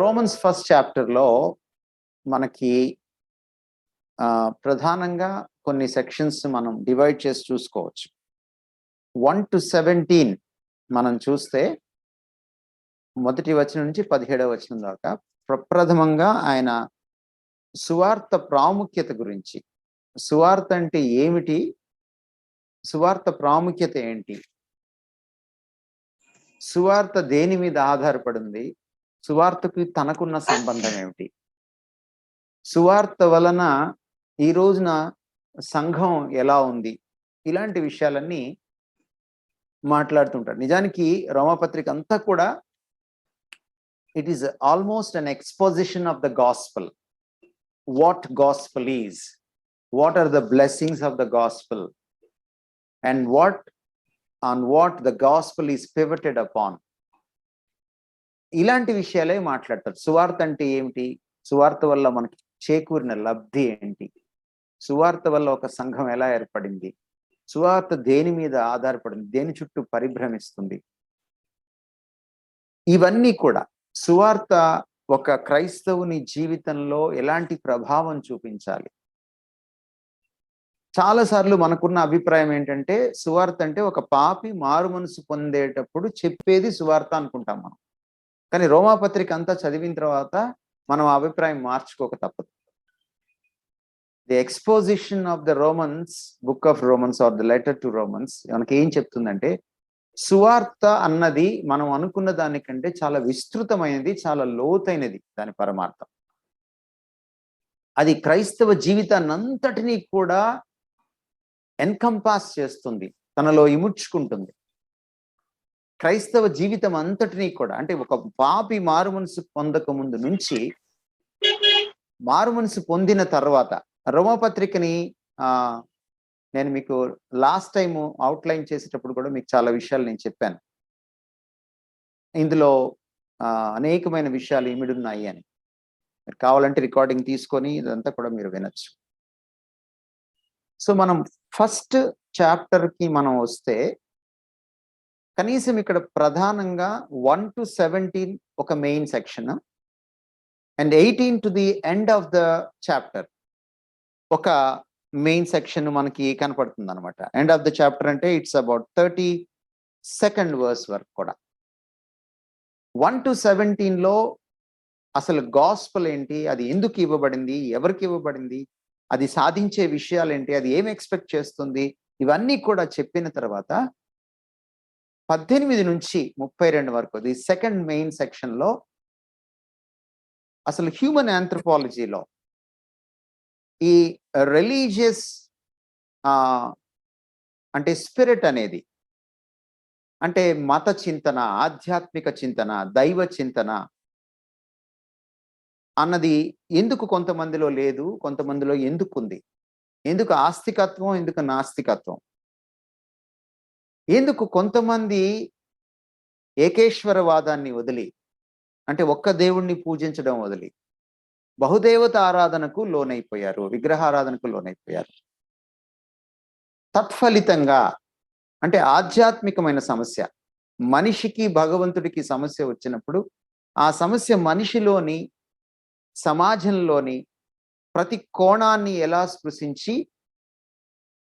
Romans first చాప్టర్లో మనకి ప్రధానంగా కొన్ని సెక్షన్స్ మనం డివైడ్ చేసి చూసుకోవచ్చు. 1 to 17 మనం చూస్తే మొదటి వచనం నుంచి 17వ వచనం దాకా ప్రప్రథమంగా ఆయన సువార్త ప్రాముఖ్యత గురించి, సువార్త అంటే ఏమిటి, సువార్త ప్రాముఖ్యత ఏంటి, సువార్త దేని మీద ఆధారపడింది, సువార్తకు తనకున్న సంబంధం ఏమిటి, సువార్త వలన ఈ రోజున సంఘం ఎలా ఉంది, ఇలాంటి విషయాలన్నీ మాట్లాడుతుంటారు. నిజానికి రోమపత్రిక అంతా కూడా it is almost an exposition of the gospel. What gospel is, what are the blessings of the gospel and what the gospel is pivoted upon. ఇలాంటి విషయాలే మాట్లాడతారు. సువార్త అంటే ఏమిటి, సువార్త వల్ల మనకి చేకూరిన లబ్ధి ఏంటి, సువార్త వల్ల ఒక సంఘం ఎలా ఏర్పడింది, సువార్త దేని మీద ఆధారపడింది, దేని చుట్టూ పరిభ్రమిస్తుంది, ఇవన్నీ కూడా సువార్త ఒక క్రైస్తవుని జీవితంలో ఎలాంటి ప్రభావం చూపించాలి. చాలాసార్లు మనకున్న అభిప్రాయం ఏంటంటే సువార్త అంటే ఒక పాపి మారు మనసు పొందేటప్పుడు చెప్పేది సువార్త అనుకుంటాం మనం. కానీ రోమాపత్రిక అంతా చదివిన తర్వాత మనం ఆ అభిప్రాయం మార్చుకోక తప్పదు. The exposition of the Romans, book of Romans are the letter to Romans మనకి ఏం చెప్తుందంటే సువార్త అన్నది మనం అనుకున్న దానికంటే చాలా విస్తృతమైనది, చాలా లోతైనది దాని పరమార్థం. అది క్రైస్తవ జీవితాన్ని అంతటినీ కూడా ఎన్కంపాస్ చేస్తుంది, తనలో ఇముడ్చుకుంటుంది. క్రైస్తవ జీవితం అంతటినీ కూడా, అంటే ఒక పాపి మారు మనసు పొందక ముందు నుంచి మారు మనసు పొందిన తర్వాత, రోమపత్రికని నేను మీకు లాస్ట్ టైం అవుట్లైన్ చేసేటప్పుడు కూడా మీకు చాలా విషయాలు నేను చెప్పాను. ఇందులో అనేకమైన విషయాలు ఇమిడున్నాయి అని. మీరు కావాలంటే రికార్డింగ్ తీసుకొని ఇదంతా కూడా మీరు వినొచ్చు. సో మనం ఫస్ట్ చాప్టర్కి మనం వస్తే కనీసం ఇక్కడ ప్రధానంగా 1 to 17 ఒక main section and 18 to the end of the chapter ఒక మెయిన్ సెక్షన్ మనకి కనపడుతుంది అనమాట. ఎండ్ ఆఫ్ ద చాప్టర్ అంటే ఇట్స్ అబౌట్ 32nd verse వరకు కూడా. 1 to 17లో అసలు గాస్పల్ ఏంటి, అది ఎందుకు ఇవ్వబడింది, ఎవరికి ఇవ్వబడింది, అది సాధించే విషయాలు ఏంటి, అది ఏం ఎక్స్పెక్ట్ చేస్తుంది, ఇవన్నీ కూడా చెప్పిన తర్వాత 18 నుంచి 32 వరకు ది సెకండ్ మెయిన్ సెక్షన్లో అసలు హ్యూమన్ ఆంథ్రోపాలజీలో ఈ రిలీజియస్ అంటే స్పిరిట్ అనేది, అంటే మత చింతన, ఆధ్యాత్మిక చింతన, దైవ చింతన అన్నది ఎందుకు కొంతమందిలో లేదు, కొంతమందిలో ఎందుకు ఉంది, ఎందుకు ఆస్తికత్వం, ఎందుకు నాస్తికత్వం, ఎందుకు కొంతమంది ఏకేశ్వరవాదాన్ని వదిలి, అంటే ఒక్క దేవుణ్ణి పూజించడం వదిలి బహుదేవత ఆరాధనకు లోనైపోయారు, విగ్రహారాధనకు లోనైపోయారు. తత్ఫలితంగా అంటే ఆధ్యాత్మికమైన సమస్య, మనిషికి భగవంతుడికి సమస్య వచ్చినప్పుడు ఆ సమస్య మనిషిలోని, సమాజంలోని ప్రతి కోణాన్ని ఎలా స్పృశించి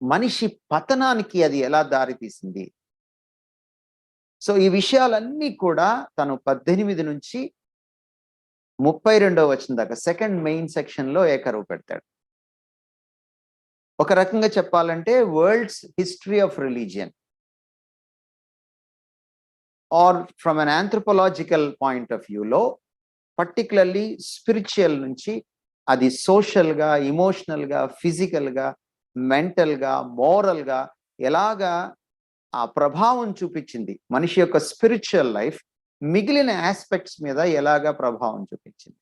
మనిషి పతనానికి అది ఎలా దారితీసింది. సో ఈ విషయాలన్నీ కూడా తను 18 నుంచి 32వ వచనం దాకా సెకండ్ మెయిన్ సెక్షన్లో ఏకరువు పెడతాడు. ఒక రకంగా చెప్పాలంటే world's history of religion are from an anthropological point of వ్యూలో పర్టికులర్లీ స్పిరిచువల్ నుంచి అది సోషల్గా, ఇమోషనల్గా, ఫిజికల్గా, మెంటల్గా, మోరల్గా ఎలాగా ఆ ప్రభావం చూపించింది, మనిషి యొక్క స్పిరిచువల్ లైఫ్ మిగిలిన ఆస్పెక్ట్స్ మీద ఎలాగా ప్రభావం చూపించింది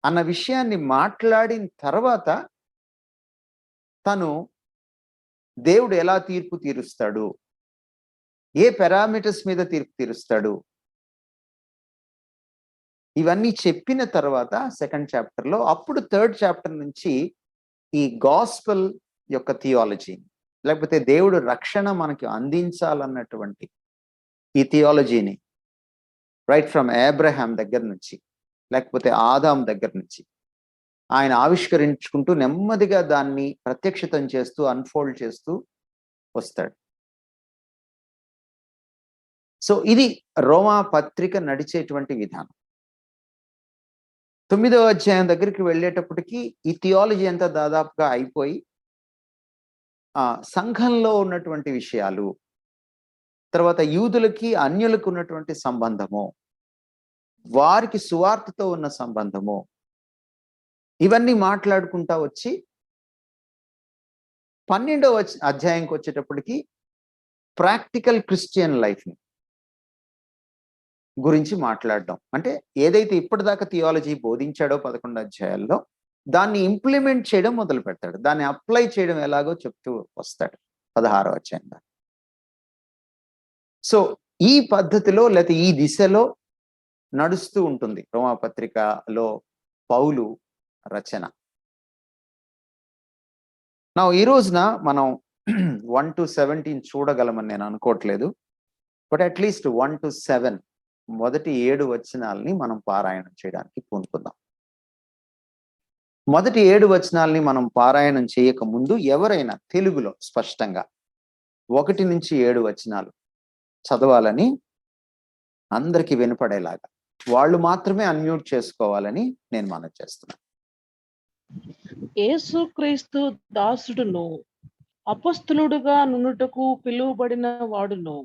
అన్న విషయాన్ని మాట్లాడిన తర్వాత తను దేవుడు ఎలా తీర్పు తీరుస్తాడు, ఏ పారామీటర్స్ మీద తీర్పు తీరుస్తాడు, ఇవన్నీ చెప్పిన తర్వాత సెకండ్ చాప్టర్లో, అప్పుడు థర్డ్ చాప్టర్ నుంచి ఈ గాస్పెల్ యొక్క థియాలజీ, లేకపోతే దేవుడు రక్షణ మనకి అందించాలన్నటువంటి ఈ థియాలజీని రైట్ ఫ్రమ్ అబ్రహాం దగ్గర నుంచి లేకపోతే ఆదాం దగ్గర నుంచి ఆయన ఆవిష్కరించుకుంటూ నెమ్మదిగా దాన్ని ప్రత్యక్షితం చేస్తూ అన్ఫోల్డ్ చేస్తూ వస్తాడు. సో ఇది రోమా పత్రిక నడిచేటువంటి విధానం. 9వ అధ్యాయం దగ్గరికి వెళ్ళేటప్పటికి ఈ థియాలజీ అంతా దాదాపుగా అయిపోయి సంఘంలో ఉన్నటువంటి విషయాలు, తర్వాత యూదులకి అన్యులకు ఉన్నటువంటి సంబంధము, వారికి సువార్తతో ఉన్న సంబంధము, ఇవన్నీ మాట్లాడుకుంటా వచ్చి 12వ అధ్యాయంకి వచ్చేటప్పటికి ప్రాక్టికల్ క్రిస్టియన్ లైఫ్ని గురించి మాట్లాడడం. అంటే ఏదైతే ఇప్పటిదాకా థియాలజీ బోధించాడో 11 అధ్యాయాల్లో దాన్ని ఇంప్లిమెంట్ చేయడం మొదలు పెడతాడు. దాన్ని అప్లై చేయడం ఎలాగో చెప్తూ వస్తాడు 16వ అధ్యాయంలో. సో ఈ పద్ధతిలో లేకపోతే ఈ దిశలో నడుస్తూ ఉంటుంది రోమాపత్రికలో పౌలు రచన. నా ఈ రోజున మనం 1 to 17 చూడగలమని నేను అనుకోవట్లేదు. బట్ అట్లీస్ట్ 1 to 7 మొదటి 7 వచనాలని మనం పారాయణం చేయడానికి పూనుకుందాం. మొదటి 7 వచనాలని మనం పారాయణం చేయక ముందు ఎవరైనా తెలుగులో స్పష్టంగా 1 నుంచి 7 వచనాలు చదవాలని, అందరికీ వినపడేలాగా వాళ్ళు మాత్రమే అన్మ్యూట్ చేసుకోవాలని నేను మనవి చేస్తున్నాను. యేసుక్రీస్తు దాసుడును అపొస్తలుడుగా నునుటకు పిలువబడిన వాడును,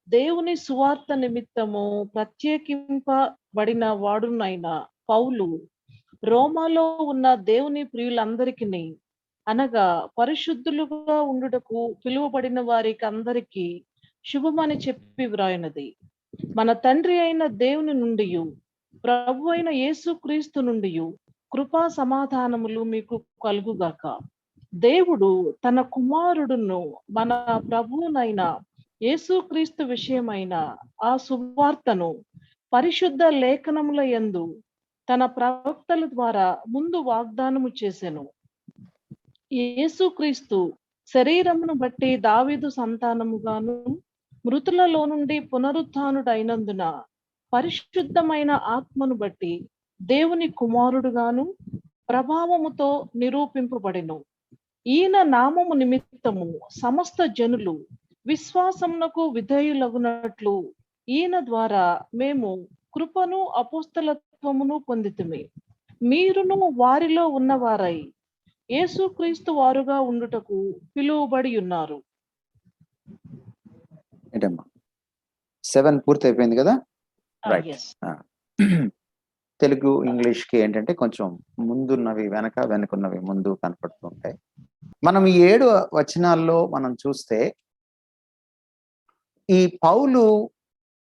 దేవుని సువార్త నిమిత్తము ప్రత్యేకింపబడిన వాడునైన పౌలు, రోమాలో ఉన్న దేవుని ప్రియులందరికీ అనగా పరిశుద్ధులుగా ఉండుటకు పిలువబడిన వారికి అందరికీ శుభమని చెప్పి వ్రాయినది. మన తండ్రి అయిన దేవుని నుండి ప్రభు అయిన యేసుక్రీస్తు నుండి కృపా సమాధానములు మీకు కలుగుగాక. దేవుడు తన కుమారుడును మన ప్రభువునైన యేసుక్రీస్తు విషయమైన ఆ సువార్తను పరిశుద్ధ లేఖనముల యందు తన ప్రవక్తల ద్వారా ముందు వాగ్దానము చేసెను. యేసుక్రీస్తు శరీరమును బట్టి దావీదు సంతానముగాను, మృతులలో నుండి పునరుత్థానుడైనందున పరిశుద్ధమైన ఆత్మను బట్టి దేవుని కుమారుడుగాను ప్రభావముతో నిరూపింపబడెను. ఈయన నామము నిమిత్తము సమస్త జనులు విశ్వాసమునకు విధేయులగునట్లు ఈయన ద్వారా మేము కృపను అపోస్తలత్వమును పొందితిమి. మీరును వారిలో ఉన్నవారై యేసుక్రీస్తు వారుగా ఉండుటకు పిలువబడి ఉన్నారు. 7 పూర్తి అయిపోయింది కదా? తెలుగు ఇంగ్లీష్కి ఏంటంటే కొంచెం ముందున్నవి వెనకున్నవి ముందు కనపడుతుంటాయి. మనం ఈ 7 వచనాల్లో మనం చూస్తే ఈ పౌలు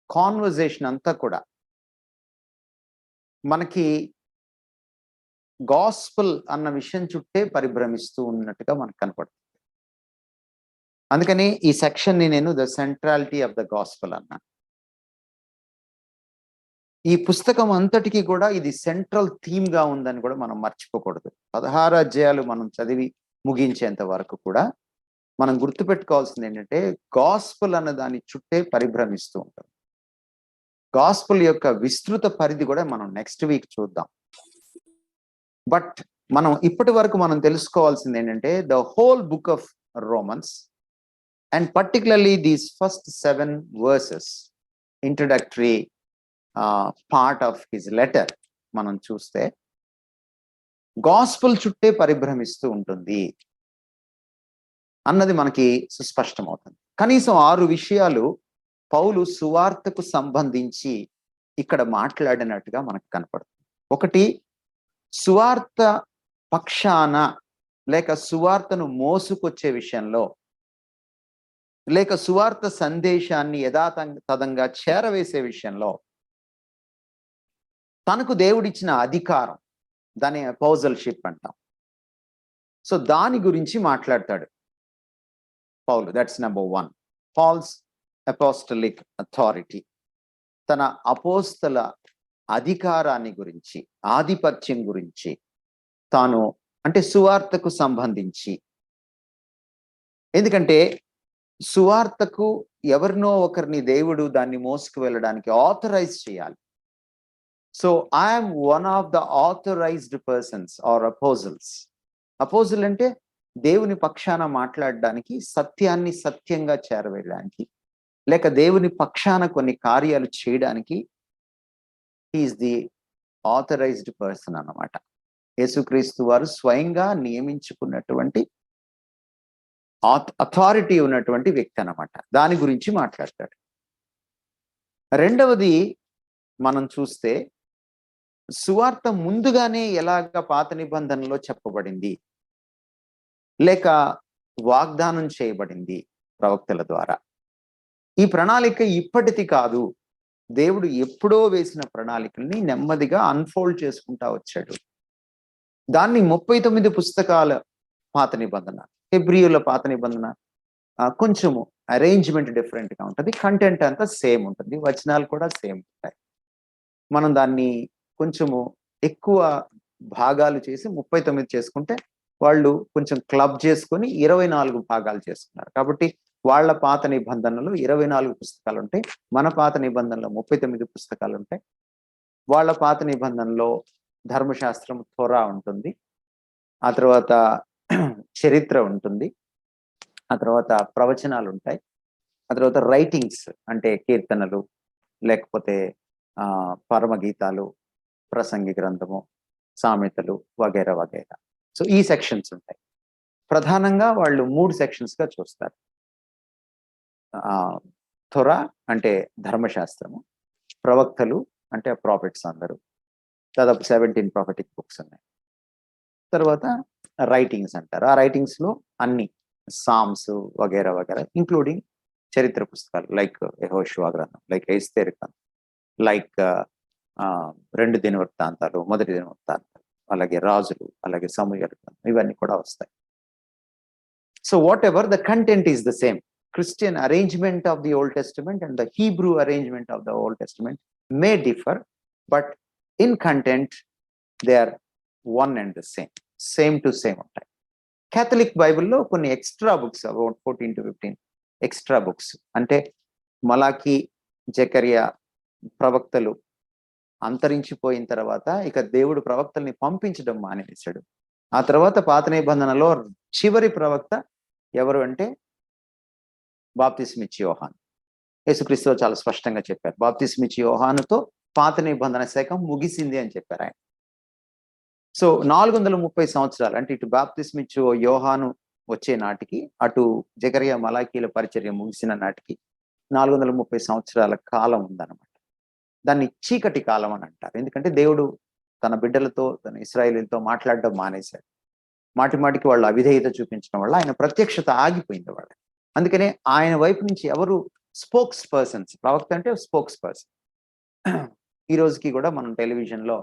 కాన్వర్జేషన్ అంతా కూడా మనకి గాస్పల్ అన్న విషయం చుట్టే పరిభ్రమిస్తూ ఉన్నట్టుగా మనకు కనపడుతుంది. అందుకని ఈ సెక్షన్ ని నేను the centrality of the gospel అన్నాను. ఈ పుస్తకం అంతటికి కూడా ఇది సెంట్రల్ థీమ్ గా ఉందని కూడా మనం మర్చిపోకూడదు. 16 అధ్యాయాలు మనం చదివి ముగించేంత వరకు కూడా మనం గుర్తుపెట్టుకోవాల్సింది ఏంటంటే గాస్పల్ అన్న దాని చుట్టే పరిభ్రమిస్తూ ఉంటుంది. గాస్పల్ యొక్క విస్తృత పరిధి కూడా మనం నెక్స్ట్ వీక్ చూద్దాం. బట్ మనం ఇప్పటి వరకు మనం తెలుసుకోవాల్సింది ఏంటంటే the whole book of Romans and particularly these first 7 versus introductory part of his letter మనం చూస్తే గాస్పల్ చుట్టే పరిభ్రమిస్తూ ఉంటుంది అన్నది మనకి సుస్పష్టమవుతుంది. కనీసం 6 విషయాలు పౌలు సువార్తకు సంబంధించి ఇక్కడ మాట్లాడినట్టుగా మనకు కనపడుతుంది. ఒకటి, సువార్త పక్షాన లేక సువార్తను మోసుకొచ్చే విషయంలో లేక సువార్త సందేశాన్ని యథాతథంగా చేరవేసే విషయంలో తనకు దేవుడిచ్చిన అధికారం, దాని అపోజల్షిప్ అంటాం. సో దాని గురించి మాట్లాడతాడు Paul. That's number 1, Paul's apostolic authority. తన అపోస్తల అధికారాన్ని గురించి, ఆధిపత్యం గురించి, తాను అంటే సువార్తకు సంబంధించి. ఎందుకంటే సువార్తకు ఎవరినో ఒకరిని దేవుడు దాన్ని మోసుకు వెళ్ళడానికి ఆథరైజ్ చేయాలి. So I'm one of the authorised persons or apostles. Apostle అంటే దేవుని పక్షాన మాట్లాడడానికి, సత్యాన్ని సత్యంగా చేరవేయడానికి, లేక దేవుని పక్షాన కొన్ని కార్యాలు చేయడానికి ఈజ్ ది ఆథరైజ్డ్ పర్సన్ అన్నమాట. యేసుక్రీస్తు వారు స్వయంగా నియమించుకున్నటువంటి అథారిటీ ఉన్నటువంటి వ్యక్తి అన్నమాట. దాని గురించి మాట్లాడతాడు. రెండవది మనం చూస్తే సువార్త ముందుగానే ఎలాగ పాత నిబంధనలో చెప్పబడింది, లేక వాగ్దానం చేయబడింది ప్రవక్తల ద్వారా. ఈ ప్రణాళిక ఇప్పటిది కాదు, దేవుడు ఎప్పుడో వేసిన ప్రణాళికల్ని నెమ్మదిగా అన్ఫోల్డ్ చేసుకుంటా వచ్చాడు. దాన్ని 39 పుస్తకాల పాత నిబంధన, హెబ్రీయుల పాత నిబంధన కొంచెము అరేంజ్మెంట్ డిఫరెంట్ గా ఉంటుంది, కంటెంట్ అంతా సేమ్ ఉంటుంది, వచనాలు కూడా సేమ్ ఉంటాయి. మనం దాన్ని కొంచెము ఎక్కువ భాగాలు చేసి 39 చేసుకుంటే, వాళ్ళు కొంచెం క్లబ్ చేసుకొని 24 భాగాలు చేసుకున్నారు. కాబట్టి వాళ్ళ పాత నిబంధనలు 24 పుస్తకాలు ఉంటాయి, మన పాత నిబంధనలో 39 పుస్తకాలు ఉంటాయి. వాళ్ళ పాత నిబంధనలో ధర్మశాస్త్రం థోరా ఉంటుంది, ఆ తర్వాత చరిత్ర ఉంటుంది, ఆ తర్వాత ప్రవచనాలు ఉంటాయి, ఆ తర్వాత రైటింగ్స్ అంటే కీర్తనలు, లేకపోతే పరమగీతాలు, ప్రసంగి గ్రంథము, సామెతలు వగైరా వగైరా. సో ఈ సెక్షన్స్ ఉంటాయి. ప్రధానంగా వాళ్ళు 3 సెక్షన్స్ గా చూస్తారు. థొరా అంటే ధర్మశాస్త్రము, ప్రవక్తలు అంటే ప్రాఫిట్స్ అందరూ, దాదాపు 17 ప్రాఫిటిక్ బుక్స్ ఉన్నాయి. తర్వాత రైటింగ్స్ అంటారు. ఆ రైటింగ్స్ లో అన్ని సామ్స్ వగైరా వగైరా, ఇంక్లూడింగ్ చరిత్ర పుస్తకాలు లైక్ యెహోషువ గ్రంథం, లైక్ ఎస్తేరు గ్రంథం, లైక్ 2 దినవృత్తాంతాలు, 1 దినవృత్తాంతాలు, అలాగే రాజులు, అలాగే సమూయేలు గ్రంథం, ఇవన్నీ కూడా వస్తాయి. So what ever the content is the same. Christian arrangement of the Old Testament and the Hebrew arrangement of the Old Testament may differ, but in content they are one and the same to same ఉంటాయి. Catholic Bible లో కొన్ని extra books, about 14 to 15 extra books, అంటే మలాకి, జకరియా ప్రవక్తలు అంతరించిపోయిన తర్వాత ఇక దేవుడు ప్రవక్తల్ని పంపించడం మానేశాడు. ఆ తర్వాత పాత నిబంధనలో చివరి ప్రవక్త ఎవరు అంటే బాప్తిస్మిచ్చి యోహాను. యేసుక్రీస్తు చాలా స్పష్టంగా చెప్పారు, బాప్తిస్మిచ్చి యోహానుతో పాత నిబంధన శకం ముగిసింది అని చెప్పారు ఆయన. సో 430 సంవత్సరాలు, అంటే ఇటు బాప్తిస్మిచ్చి యోహాను వచ్చే నాటికి, అటు జకరియా మలాకీల పరిచర్య ముగిసిన నాటికి 430 సంవత్సరాల కాలం ఉందన్నమాట. దాన్ని చీకటి కాలం అని అంటారు. ఎందుకంటే దేవుడు తన బిడ్డలతో, తన ఇశ్రాయేలీలతో మాట్లాడడం మానేశాడు. మాటి మాటికి వాళ్ళు అవిధేయత చూపించడం వల్ల ఆయన ప్రత్యక్షత ఆగిపోయింది వాళ్ళ. అందుకనే ఆయన వైపు నుంచి ఎవరు స్పోక్స్ పర్సన్స్, ప్రవక్త అంటే స్పోక్స్ పర్సన్. ఈ రోజుకి కూడా మనం టెలివిజన్లో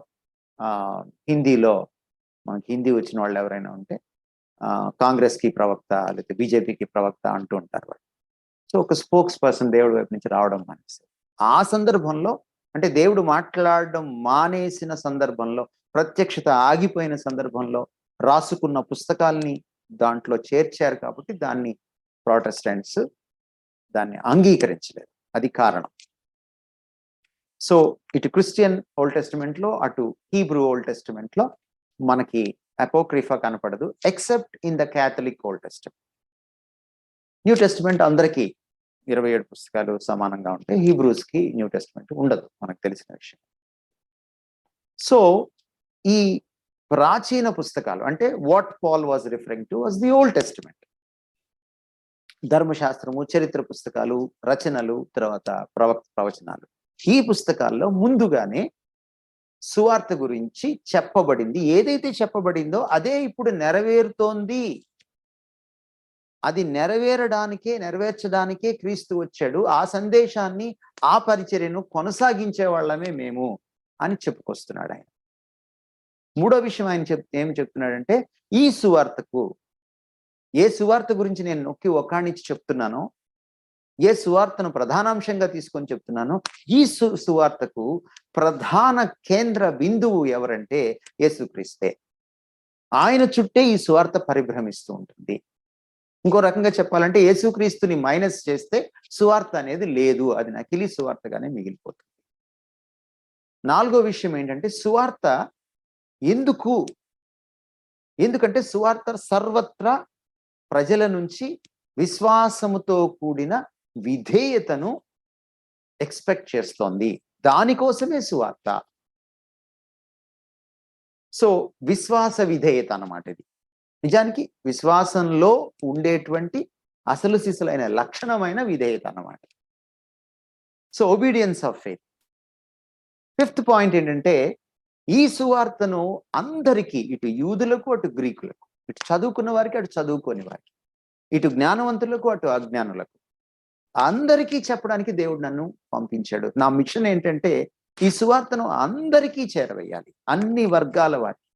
హిందీలో, మనకి హిందీ వచ్చిన వాళ్ళు ఎవరైనా ఉంటే కాంగ్రెస్కి ప్రవక్త, లేకపోతే బీజేపీకి ప్రవక్త అంటూ ఉంటారు వాళ్ళు. సో ఒక స్పోక్స్ పర్సన్ దేవుడి వైపు నుంచి రావడం మానేస్తారు. ఆ సందర్భంలో, అంటే దేవుడు మాట్లాడడం మానేసిన సందర్భంలో, ప్రత్యక్షత ఆగిపోయిన సందర్భంలో రాసుకున్న పుస్తకాల్ని దాంట్లో చేర్చారు. కాబట్టి దాన్ని ప్రొటెస్టెంట్స్ దాన్ని అంగీకరించలేదు. అది కారణం. సో ఇటు క్రిస్టియన్ ఓల్డ్ టెస్టిమెంట్ లో, అటు హీబ్రూ ఓల్డ్ టెస్టిమెంట్ లో మనకి అపోక్రిఫా కనపడదు, except in the Catholic old testament. New testament అందరికీ 27 పుస్తకాలు సమానంగా ఉంటాయి, హీబ్రూస్ కి న్యూ టెస్టిమెంట్ ఉండదు, మనకు తెలిసిన విషయం. సో ఈ ప్రాచీన పుస్తకాలు అంటే what Paul was referring to was the Old Testament. ధర్మశాస్త్రము, చరిత్ర పుస్తకాలు, రచనలు, తర్వాత ప్రవచనాలు, ఈ పుస్తకాల్లో ముందుగానే సువార్త గురించి చెప్పబడింది. ఏదైతే చెప్పబడిందో అదే ఇప్పుడు నెరవేరుతోంది. అది నెరవేర్చడానికే క్రీస్తు వచ్చాడు. ఆ సందేశాన్ని, ఆ పరిచర్యను కొనసాగించే వాళ్ళమే మేము అని చెప్పుకొస్తున్నాడు ఆయన. మూడో విషయం ఆయన ఏమి చెప్తున్నాడంటే, ఈ సువార్తకు, ఏ సువార్త గురించి నేను నొక్కి ఒకాణించి చెప్తున్నానో, ఏ సువార్తను ప్రధానాంశంగా తీసుకొని చెప్తున్నానో, ఈ సువార్తకు ప్రధాన కేంద్ర బిందువు ఎవరంటే యేసుక్రీస్తే. ఆయన చుట్టే ఈ సువార్త పరిభ్రమిస్తూ ఉంటుంది. ఇంకో రకంగా చెప్పాలంటే, యేసుక్రీస్తుని మైనస్ చేస్తే సువార్త అనేది లేదు, అది నకిలీ సువార్తగానే మిగిలిపోతుంది. నాలుగో విషయం ఏంటంటే సువార్త ఎందుకంటే సువార్త సర్వత్రా ప్రజల నుంచి విశ్వాసముతో కూడిన విధేయతను ఎక్స్పెక్ట్ చేస్తోంది. దానికోసమే సువార్త. సో విశ్వాస విధేయత అన్నమాట ఇది. నిజానికి విశ్వాసంలో ఉండేటువంటి అసలు సిసలైన లక్షణమైన విధేయత అన్నమాట. So obedience of faith. Fifth point ఏంటంటే ఈ సువార్తను అందరికీ, ఇటు యూదులకు అటు గ్రీకులకు, ఇటు చదువుకున్న వారికి అటు చదువుకోని వారికి, ఇటు జ్ఞానవంతులకు అటు అజ్ఞానులకు, అందరికీ చెప్పడానికి దేవుడు నన్ను పంపించాడు. నా మిషన్ ఏంటంటే ఈ సువార్తను అందరికీ చేరవేయాలి, అన్ని వర్గాల వారికి,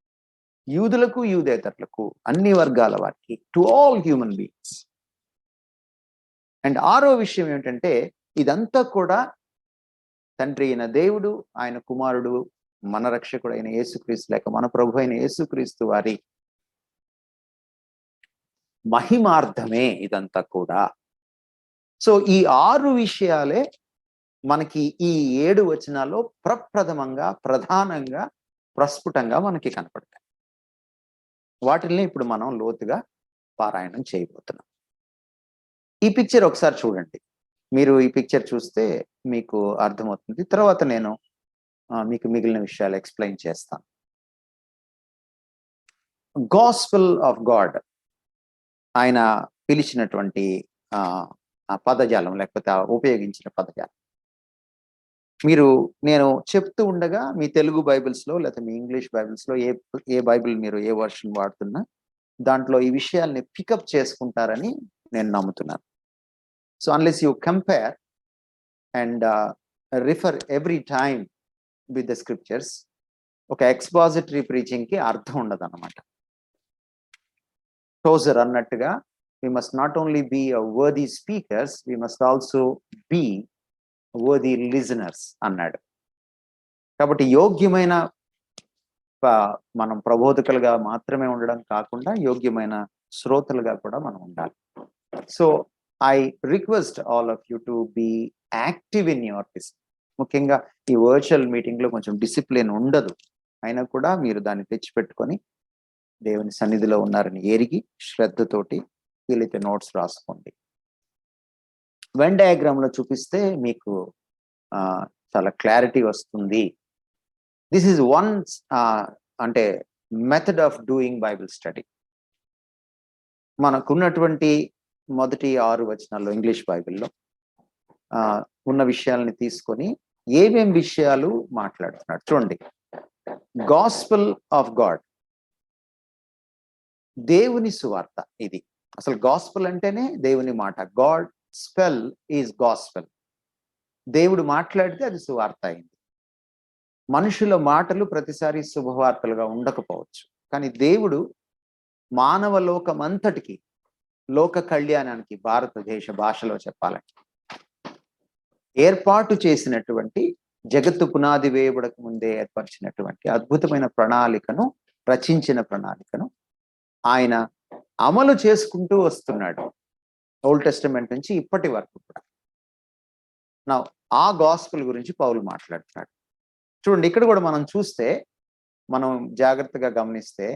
యూదులకు యూదేతరులకు, అన్ని వర్గాల వారికి, to all human beings. And ఆరో విషయం ఏమిటంటే ఇదంతా కూడా తండ్రి అయిన దేవుడు, ఆయన కుమారుడు, మన రక్షకుడు అయిన యేసుక్రీస్తు లేక మన ప్రభు అయిన యేసుక్రీస్తు వారి మహిమార్థమే ఇదంతా కూడా. సో ఈ 6 విషయాలే మనకి ఈ 7 వచనాల్లో ప్రప్రథమంగా, ప్రధానంగా, ప్రస్ఫుటంగా మనకి కనపడతాయి. వాటిల్ని ఇప్పుడు మనం లోతుగా పారాయణం చేయబోతున్నాం. ఈ పిక్చర్ ఒకసారి చూడండి. మీరు ఈ పిక్చర్ చూస్తే మీకు అర్థమవుతుంది. తర్వాత నేను మీకు మిగిలిన విషయాలు ఎక్స్ప్లెయిన్ చేస్తాను. గాస్పెల్ ఆఫ్ గాడ్ ఆయన పిలిచినటువంటి ఆ పదజాలం, లేకపోతే ఉపయోగించిన పదజాలం నేను చెప్తూ ఉండగా మీ తెలుగు బైబిల్స్ లో లేకపోతే మీ ఇంగ్లీష్ బైబిల్స్ లో ఏ బైబిల్ మీరు ఏ వర్షన్ వాడుతున్నా దాంట్లో ఈ విషయాల్ని పికప్ చేసుకుంటారని నేను నమ్ముతున్నాను. So unless you compare and refer every time with the scriptures, ఒక ఎక్స్పాజిటరీ ప్రీచింగ్ కి అర్థం ఉండదు అన్నమాట. టోజర్ అన్నట్టుగా we must not only be a worthy speakers, we must also be worthy listeners అన్నాడు. కాబట్టి యోగ్యమైన మనం ప్రబోధకులుగా మాత్రమే ఉండడం కాకుండా యోగ్యమైన శ్రోతలుగా కూడా మనం ఉండాలి. So I request all of you to be active in your listening. ముఖ్యంగా ఈ వర్చువల్ మీటింగ్ లో కొంచెం డిసిప్లిన్ ఉండదు, అయినా కూడా మీరు దాన్ని తెచ్చిపెట్టుకొని దేవుని సన్నిధిలో ఉన్నారని ఎరిగి శ్రద్ధతోటి వీలైతే నోట్స్ రాసుకోండి. వెన్ డయాగ్రామ్ లో చూపిస్తే మీకు చాలా క్లారిటీ వస్తుంది. దిస్ ఈజ్ వన్ అంటే method of doing Bible study. మనకున్నటువంటి మొదటి 6 వచనాల్లో ఇంగ్లీష్ బైబిల్లో ఉన్న విషయాలని తీసుకొని ఏమేం విషయాలు మాట్లాడుతున్నాడు చూడండి. గాస్పెల్ ఆఫ్ గాడ్, దేవుని సువార్త. ఇది అసలు గాస్పెల్ అంటేనే దేవుని మాట. God spell is gospel. దేవుడు మాట్లాడితే అది సువార్త అయింది. మనుషుల మాటలు ప్రతిసారి శుభవార్తలుగా ఉండకపోవచ్చు, కానీ దేవుడు మానవ లోకమంతటికి, లోక కళ్యాణానికి, భారతదేశ భాషలో చెప్పాలంటే ఏర్పాటు చేసినటువంటి, జగత్తు పునాది వేయబడక ముందే ఏర్పరిచినటువంటి అద్భుతమైన ప్రణాళికను, రచించిన ప్రణాళికను ఆయన అమలు చేసుకుంటూ వస్తున్నాడు ఓల్డ్ టెస్టమెంట్ నుంచి ఇప్పటి వరకు కూడా. ఆ గాస్పెల్ గురించి పౌలు మాట్లాడుతున్నాడు. చూడండి, ఇక్కడ కూడా మనం చూస్తే, మనం జాగ్రత్తగా గమనిస్తే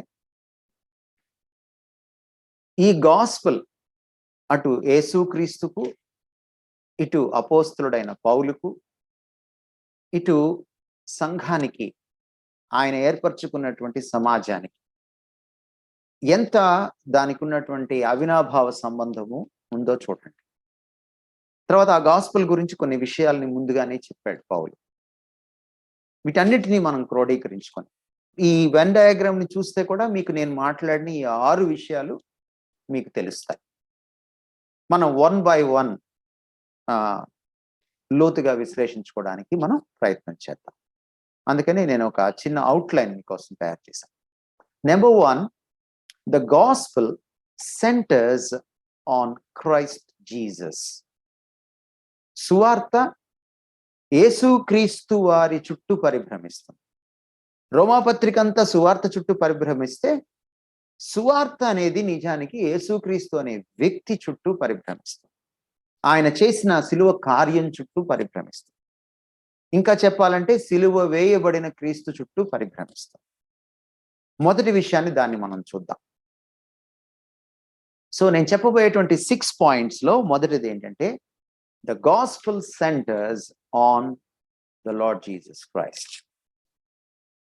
ఈ గాస్పెల్ అటు యేసుక్రీస్తుకు, ఇటు అపోస్తలుడైన పౌలుకు, ఇటు సంఘానికి, ఆయన ఏర్పరచుకున్నటువంటి సమాజానికి ఎంత దానికి ఉన్నటువంటి అవినాభావ సంబంధము ఉందో చూడండి. తర్వాత ఆ గాస్పెల్ గురించి కొన్ని విషయాల్ని ముందుగానే చెప్పాడు పౌలు. వీటన్నిటినీ మనం క్రోడీకరించుకొని ఈ వెన్ డయాగ్రామ్ ని చూస్తే కూడా మీకు నేను మాట్లాడిన ఈ 6 విషయాలు మీకు తెలుస్తాయి. మనం 1 by 1 లోతుగా విశ్లేషించుకోవడానికి మనం ప్రయత్నం చేద్దాం. అందుకని నేను ఒక చిన్న అవుట్లైన్ మీకోసం తయారు చేశాను. Number 1, the gospel centers on Christ Jesus. సువార్త యేసుక్రీస్తు వారి చుట్టూ పరిభ్రమిస్తుంది. రోమాపత్రిక అంతా సువార్త చుట్టూ పరిభ్రమిస్తే, సువార్త అనేది నిజానికి యేసుక్రీస్తు అనే వ్యక్తి చుట్టూ పరిభ్రమిస్తుంది. ఆయన చేసిన శిలువ కార్యం చుట్టూ పరిభ్రమిస్తుంది. ఇంకా చెప్పాలంటే సిలువ వేయబడిన క్రీస్తు చుట్టూ పరిభ్రమిస్తాం. మొదటి విషయాన్ని దాన్ని మనం చూద్దాం. సో నేను చెప్పబోయేటువంటి 6 points లో మొదటిది ఏంటంటే the gospel centres on the lord Jesus Christ.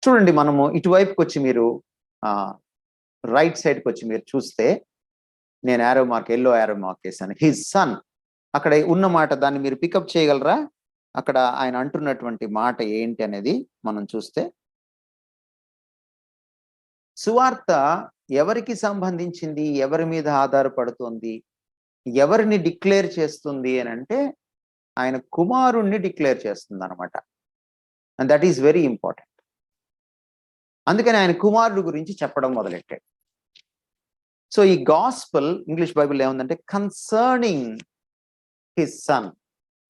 చూడండి, మనము ఇటువైపుకి వచ్చి మీరు రైట్ సైడ్కి వచ్చి మీరు చూస్తే, నేను ఎల్లో యారో మార్క్ వేసాను. హిజ్ సన్, అక్కడ ఉన్న మాట దాన్ని మీరు పికప్ చేయగలరా? అక్కడ ఆయన అంటున్నటువంటి మాట ఏంటి అనేది మనం చూస్తే, సువార్త ఎవరికి సంబంధించింది, ఎవరి మీద ఆధారపడుతుంది, ఎవరిని డిక్లేర్ చేస్తుంది అని అంటే ఆయన కుమారుణ్ణి డిక్లేర్ చేస్తుంది అనమాట. And that is very important. అందుకని ఆయన కుమారుడు గురించి చెప్పడం మొదలెట్టాడు. సో ఈ గాస్పెల్ ఇంగ్లీష్ బైబిల్ ఏముందంటే కన్సర్నింగ్ హిస్ సన్.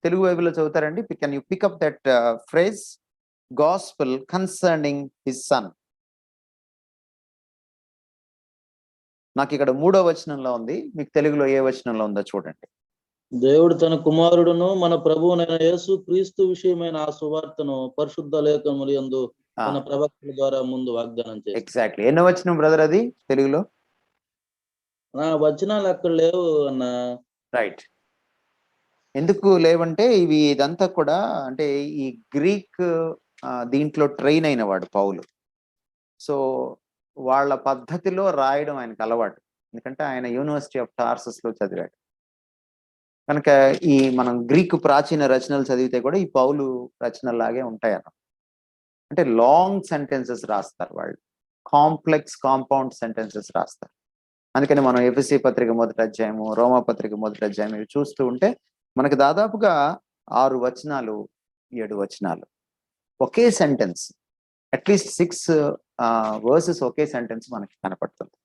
తెలుగు బైబిల్లో చదువుతారండి, can you pick up that phrase, gospel concerning his son. నాకు ఇక్కడ 3వ వచనంలో ఉంది, మీకు తెలుగులో ఏ వచనంలో ఉందో చూడండి. దేవుడు తన కుమారుడును మన ప్రభువునైన యేసు క్రీస్తు విషయమైన ఆ సువార్తను పరిశుద్ధ లేఖనములు యందు తన ప్రవక్తల ద్వారా ముందు వాగ్దానం చేశాడు. ఎగ్జాక్ట్లీ. ఎన్నో వచనం బ్రదర్ అది తెలుగులో? నా వచనాలు అక్కడ లేవు అన్న. రైట్. ఎందుకు లేవంటే ఇదంతా కూడా అంటే ఈ గ్రీక్ దీంట్లో ట్రైన్ అయిన వాడు పౌలు. సో వాళ్ళ పద్ధతిలో రాయడం ఆయనకు అలవాటు, ఎందుకంటే ఆయన యూనివర్సిటీ ఆఫ్ టార్సస్ లో చదివాడు కనుక ఈ మనం గ్రీకు ప్రాచీన రచనలు చదివితే కూడా ఈ పౌలు రచనలాగే ఉంటాయి అన్న. అంటే లాంగ్ సెంటెన్సెస్ రాస్తారు వాళ్ళు, కాంప్లెక్స్ కాంపౌండ్ సెంటెన్సెస్ రాస్తారు. అందుకని మనం ఎఫెసీ పత్రిక మొదటి అధ్యాయము, రోమా పత్రిక మొదటి అధ్యాయం ఇవి చూస్తూ ఉంటే మనకి దాదాపుగా 6 వచనాలు 7 వచనాలు ఒకే సెంటెన్స్, అట్లీస్ట్ 6 వర్సెస్ ఒకే సెంటెన్స్ మనకి కనపడుతుంది.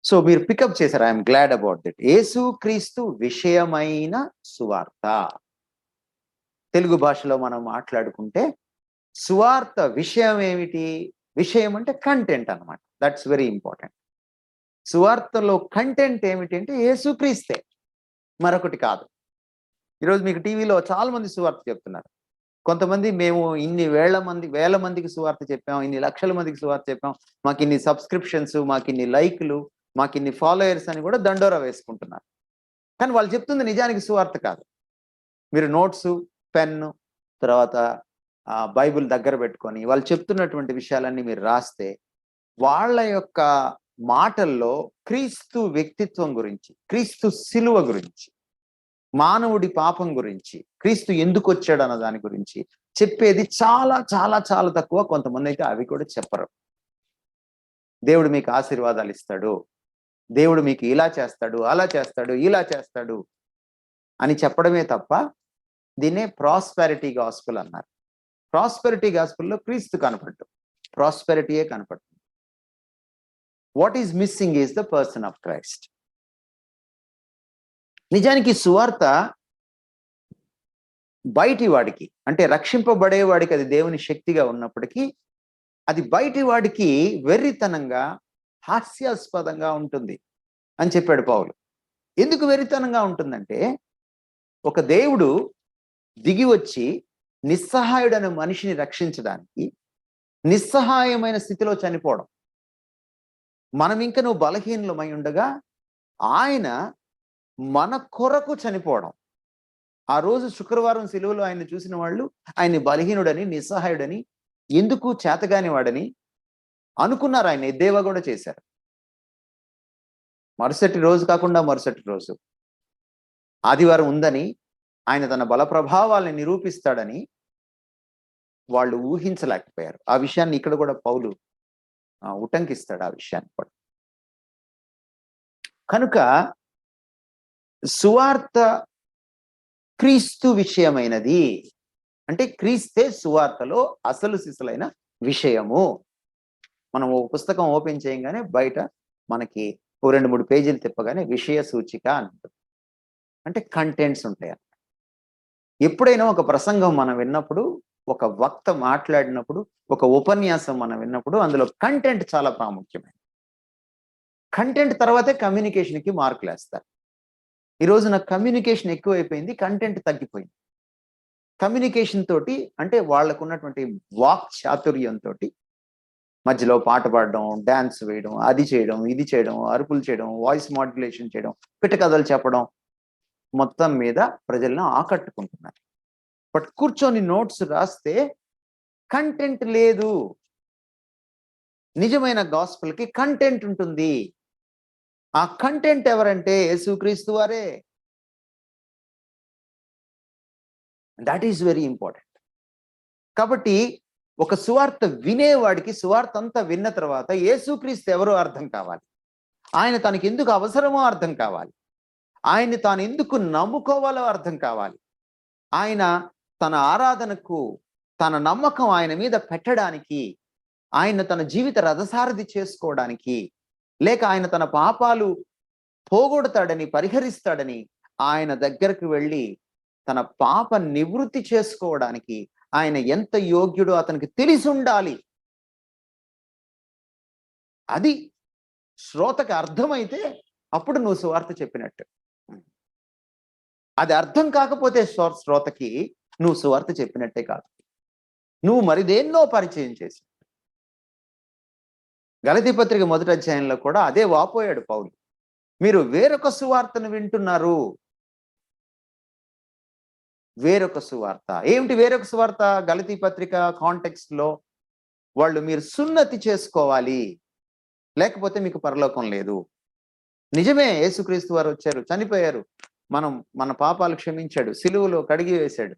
సో మీరు పికప్ చేశారు, ఐఎమ్ గ్లాడ్ అబౌట్ దిట్. యేసు క్రీస్తు విషయమైన సువార్త. తెలుగు భాషలో మనం మాట్లాడుకుంటే సువార్త విషయం ఏమిటి? విషయం అంటే కంటెంట్ అన్నమాట. That's very important. సువార్తలో కంటెంట్ ఏమిటి అంటే యేసు క్రీస్తే, మరొకటి కాదు. ఈరోజు మీకు టీవీలో చాలా మంది సువార్త చెప్తున్నారు. కొంతమంది మేము ఇన్ని వేల మందికి సువార్త చెప్పాం, ఇన్ని లక్షల మందికి సువార్త చెప్పాం, మాకు ఇన్ని సబ్స్క్రిప్షన్స్, మాకు ఇన్ని లైక్లు, మాకు ఇన్ని ఫాలోయర్స్ అని కూడా దండోరా వేసుకుంటున్నారు. కానీ వాళ్ళు చెప్తుంది నిజానికి సువార్త కాదు. మీరు నోట్స్, పెన్ను, తర్వాత బైబిల్ దగ్గర పెట్టుకొని వాళ్ళు చెప్తున్నటువంటి విషయాలన్నీ మీరు రాస్తే వాళ్ళ యొక్క మాటల్లో క్రీస్తు వ్యక్తిత్వం గురించి, క్రీస్తు శిలువ గురించి, మానవుడి పాపం గురించి, క్రీస్తు ఎందుకు వచ్చాడు అన్న దాని గురించి చెప్పేది చాలా చాలా చాలా తక్కువ. కొంతమంది అయితే అవి కూడా చెప్పరు. దేవుడు మీకు ఆశీర్వాదాలు ఇస్తాడు, దేవుడు మీకు ఇలా చేస్తాడు, అలా చేస్తాడు, ఇలా చేస్తాడు అని చెప్పడమే తప్ప దీన్నే ప్రాస్పెరిటీ గాస్పెల్ అన్నారు. ప్రాస్పెరిటీ గాస్పెల్లో క్రీస్తు కనపడ్డు, ప్రాస్పెరిటీయే కనపడుతుంది. What is missing is the person of Christ. నిజానికి సువార్త బయటి వాడికి అంటే రక్షింపబడేవాడికి అది దేవుని శక్తిగా ఉన్నప్పటికీ అది బయటి వాడికి వెర్రితనంగా, హాస్యాస్పదంగా ఉంటుంది అని చెప్పాడు పౌలు. ఎందుకు వెర్రితనంగా ఉంటుందంటే ఒక దేవుడు దిగి వచ్చి నిస్సహాయుడైన మనిషిని రక్షించడానికి నిస్సహాయమైన స్థితిలో చనిపోవడం, మనం ఇంకా నువ్వు బలహీనమై ఉండగా ఆయన మన కొరకు చనిపోవడం. ఆ రోజు శుక్రవారం సిలువలో ఆయన చూసిన వాళ్ళు ఆయన్ని బలహీనుడని, నిస్సహాయుడని, ఎందుకు చేతగాని వాడని అనుకున్నారు. ఆయన ఎద్దేవా కూడా చేశారు. మరుసటి రోజు కాకుండా మరుసటి రోజు ఆదివారం ఉందని, ఆయన తన బల ప్రభావాల్ని నిరూపిస్తాడని వాళ్ళు ఊహించలేకపోయారు. ఆ విషయాన్ని ఇక్కడ కూడా పౌలు ఉటంకిస్తాడు ఆ విషయాన్ని కూడా. కనుక సువార్త క్రీస్తు విషయమైనది అంటే క్రీస్తే సువార్తలో అసలు సిసలైన విషయము. మనం ఒక పుస్తకం ఓపెన్ చేయగానే బయట మనకి 2-3 పేజీలు తిప్పగానే విషయ సూచిక అంటుంది. అంటే కంటెంట్స్ ఉంటాయి అన్నమాట. ఎప్పుడైనా ఒక ప్రసంగం మనం విన్నప్పుడు, ఒక వక్త మాట్లాడినప్పుడు, ఒక ఉపన్యాసం మనం విన్నప్పుడు అందులో కంటెంట్ చాలా ప్రాముఖ్యమైనది. కంటెంట్ తర్వాతే కమ్యూనికేషన్కి మార్కులు వేస్తారు. ఈరోజు నాకు కమ్యూనికేషన్ ఎక్కువైపోయింది, కంటెంట్ తగ్గిపోయింది. కమ్యూనికేషన్ తోటి, అంటే వాళ్ళకు ఉన్నటువంటి వాక్ చాతుర్యంతో మధ్యలో పాట పాడడం, డాన్స్ వేయడం, అది చేయడం, ఇది చేయడం, అరుపులు చేయడం, వాయిస్ మాడ్యులేషన్ చేయడం, పిట్టకథలు చెప్పడం, మొత్తం మీద ప్రజలను ఆకట్టుకుంటున్నారు. బట్ కూర్చొని నోట్స్ రాస్తే కంటెంట్ లేదు. నిజమైన గాస్పెల్కి కంటెంట్ ఉంటుంది. ఆ కంటెంట్ ఎవరంటే యేసుక్రీస్తు వారే. That is very important. కాబట్టి ఒక సువార్త వినేవాడికి సువార్త అంతా విన్న తర్వాత యేసుక్రీస్తు ఎవరో అర్థం కావాలి, ఆయన తనకి ఎందుకు అవసరమో అర్థం కావాలి, ఆయన్ని తాను ఎందుకు నమ్ముకోవాలో అర్థం కావాలి, ఆయన తన ఆరాధనకు తన నమ్మకం ఆయన మీద పెట్టడానికి, ఆయన తన జీవిత రథసారథి చేసుకోవడానికి, లేక ఆయన తన పాపాలు పోగొడతాడని, పరిహరిస్తాడని ఆయన దగ్గరకు వెళ్ళి తన పాప నివృత్తి చేసుకోవడానికి ఆయన ఎంత యోగ్యుడో అతనికి తెలిసి ఉండాలి. అది శ్రోతకి అర్థమైతే అప్పుడు నువ్వు సువార్త చెప్పినట్టు. అది అర్థం కాకపోతే శ్రోతకి నువ్వు సువార్త చెప్పినట్టే కాదు, నువ్వు మరిదేన్నో పరిచయం చేసి. గలతీ పత్రిక 1వ అధ్యాయంలో కూడా అదే వాపోయాడు పౌలు. మీరు వేరొక సువార్తను వింటున్నారు. వేరొక సువార్త ఏమిటి? వేరొక సువార్త గలతీ పత్రిక కాంటెక్స్ట్ లో వాళ్ళు మీరు సున్నతి చేసుకోవాలి, లేకపోతే మీకు పరలోకం లేదు. నిజమే, యేసుక్రీస్తు వారు వచ్చారు, చనిపోయారు, మన పాపాలు క్షమించాడు, సిలువలో కడిగి వేశాడు.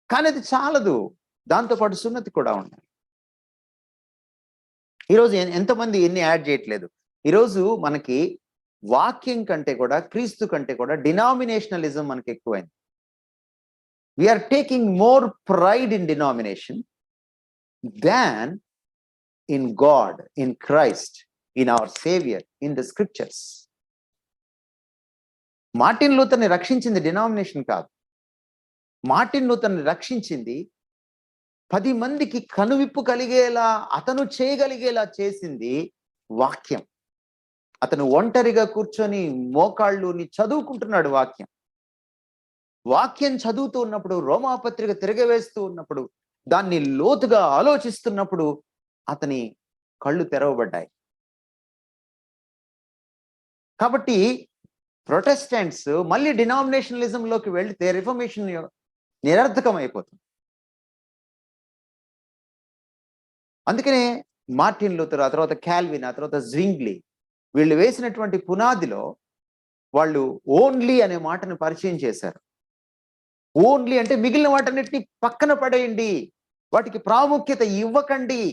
కానీ అది చాలదు, దాంతోపాటు సున్నతి కూడా ఉండాలి. ఈరోజు ఎంతమంది ఎన్ని యాడ్ చేయట్లేదు. ఈరోజు మనకి వాక్యం కంటే కూడా, క్రీస్తు కంటే కూడా డినామినేషనలిజం మనకి ఎక్కువైంది. We are taking more pride in denomination than in God, in Christ, in our Savior, in the scriptures. Martin లూథర్ని రక్షించింది డినామినేషన్ కాదు. మార్టిన్ లూథర్ని రక్షించింది 10 మందికి కనువిప్పు కలిగేలా, అతను చేయగలిగేలా చేసింది వాక్యం. అతను ఒంటరిగా కూర్చొని మోకాళ్ళుని చదువుకుంటున్నాడు వాక్యం. వాక్యం చదువుతూ ఉన్నప్పుడు, రోమాపత్రిక తిరగవేస్తూ ఉన్నప్పుడు, దాన్ని లోతుగా ఆలోచిస్తున్నప్పుడు అతని కళ్ళు తెరవబడ్డాయి. కాబట్టి ప్రొటెస్టెంట్స్ మళ్ళీ డినామినేషనలిజంలోకి వెళ్తే రిఫర్మేషన్ నిరర్థకం అయిపోతుంది. అందుకనే మార్టిన్ లూథర్, ఆ తర్వాత కాల్విన్, ఆ తర్వాత జ్వింగ్లీ, వీళ్ళు వేసినటువంటి పునాదిలో వాళ్ళు ఓన్లీ అనే మాటను పరిచయం చేశారు. ఓన్లీ అంటే మిగిలిన వాటన్నిటిని పక్కన పడేయండి, వాటికి ప్రాముఖ్యత ఇవ్వకండి.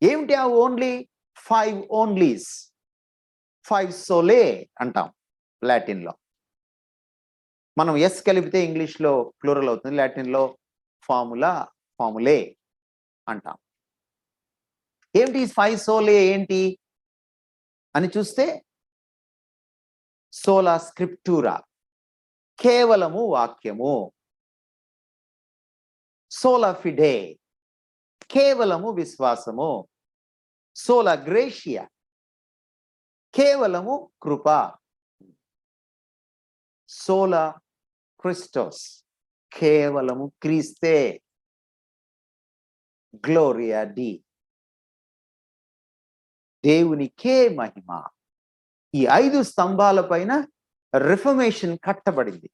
ఏమిటి ఆ ఓన్లీ? 5 ఓన్లీస్, 5 సోలే అంటాం లాటిన్ లో. మనం ఎస్ కలిపితే ఇంగ్లీష్ లో ప్లూరల్ అవుతుంది, లాటిన్ లో ఫార్ములే అంటాం. ఏమిటి 5 సోలే ఏంటి అని చూస్తే, సోలా స్క్రిప్టూరా, కేవలము వాక్యము. సోలా ఫిడే, కేవలము విశ్వాసము. సోలా గ్రేషియా, కేవలము కృప. సోలా క్రిస్టోస్, కేవలము క్రీస్తే. గ్లోరియా డి, దేవునికే మహిమ. ఈ 5 స్తంభాల పైన రిఫర్మేషన్ కట్టబడింది.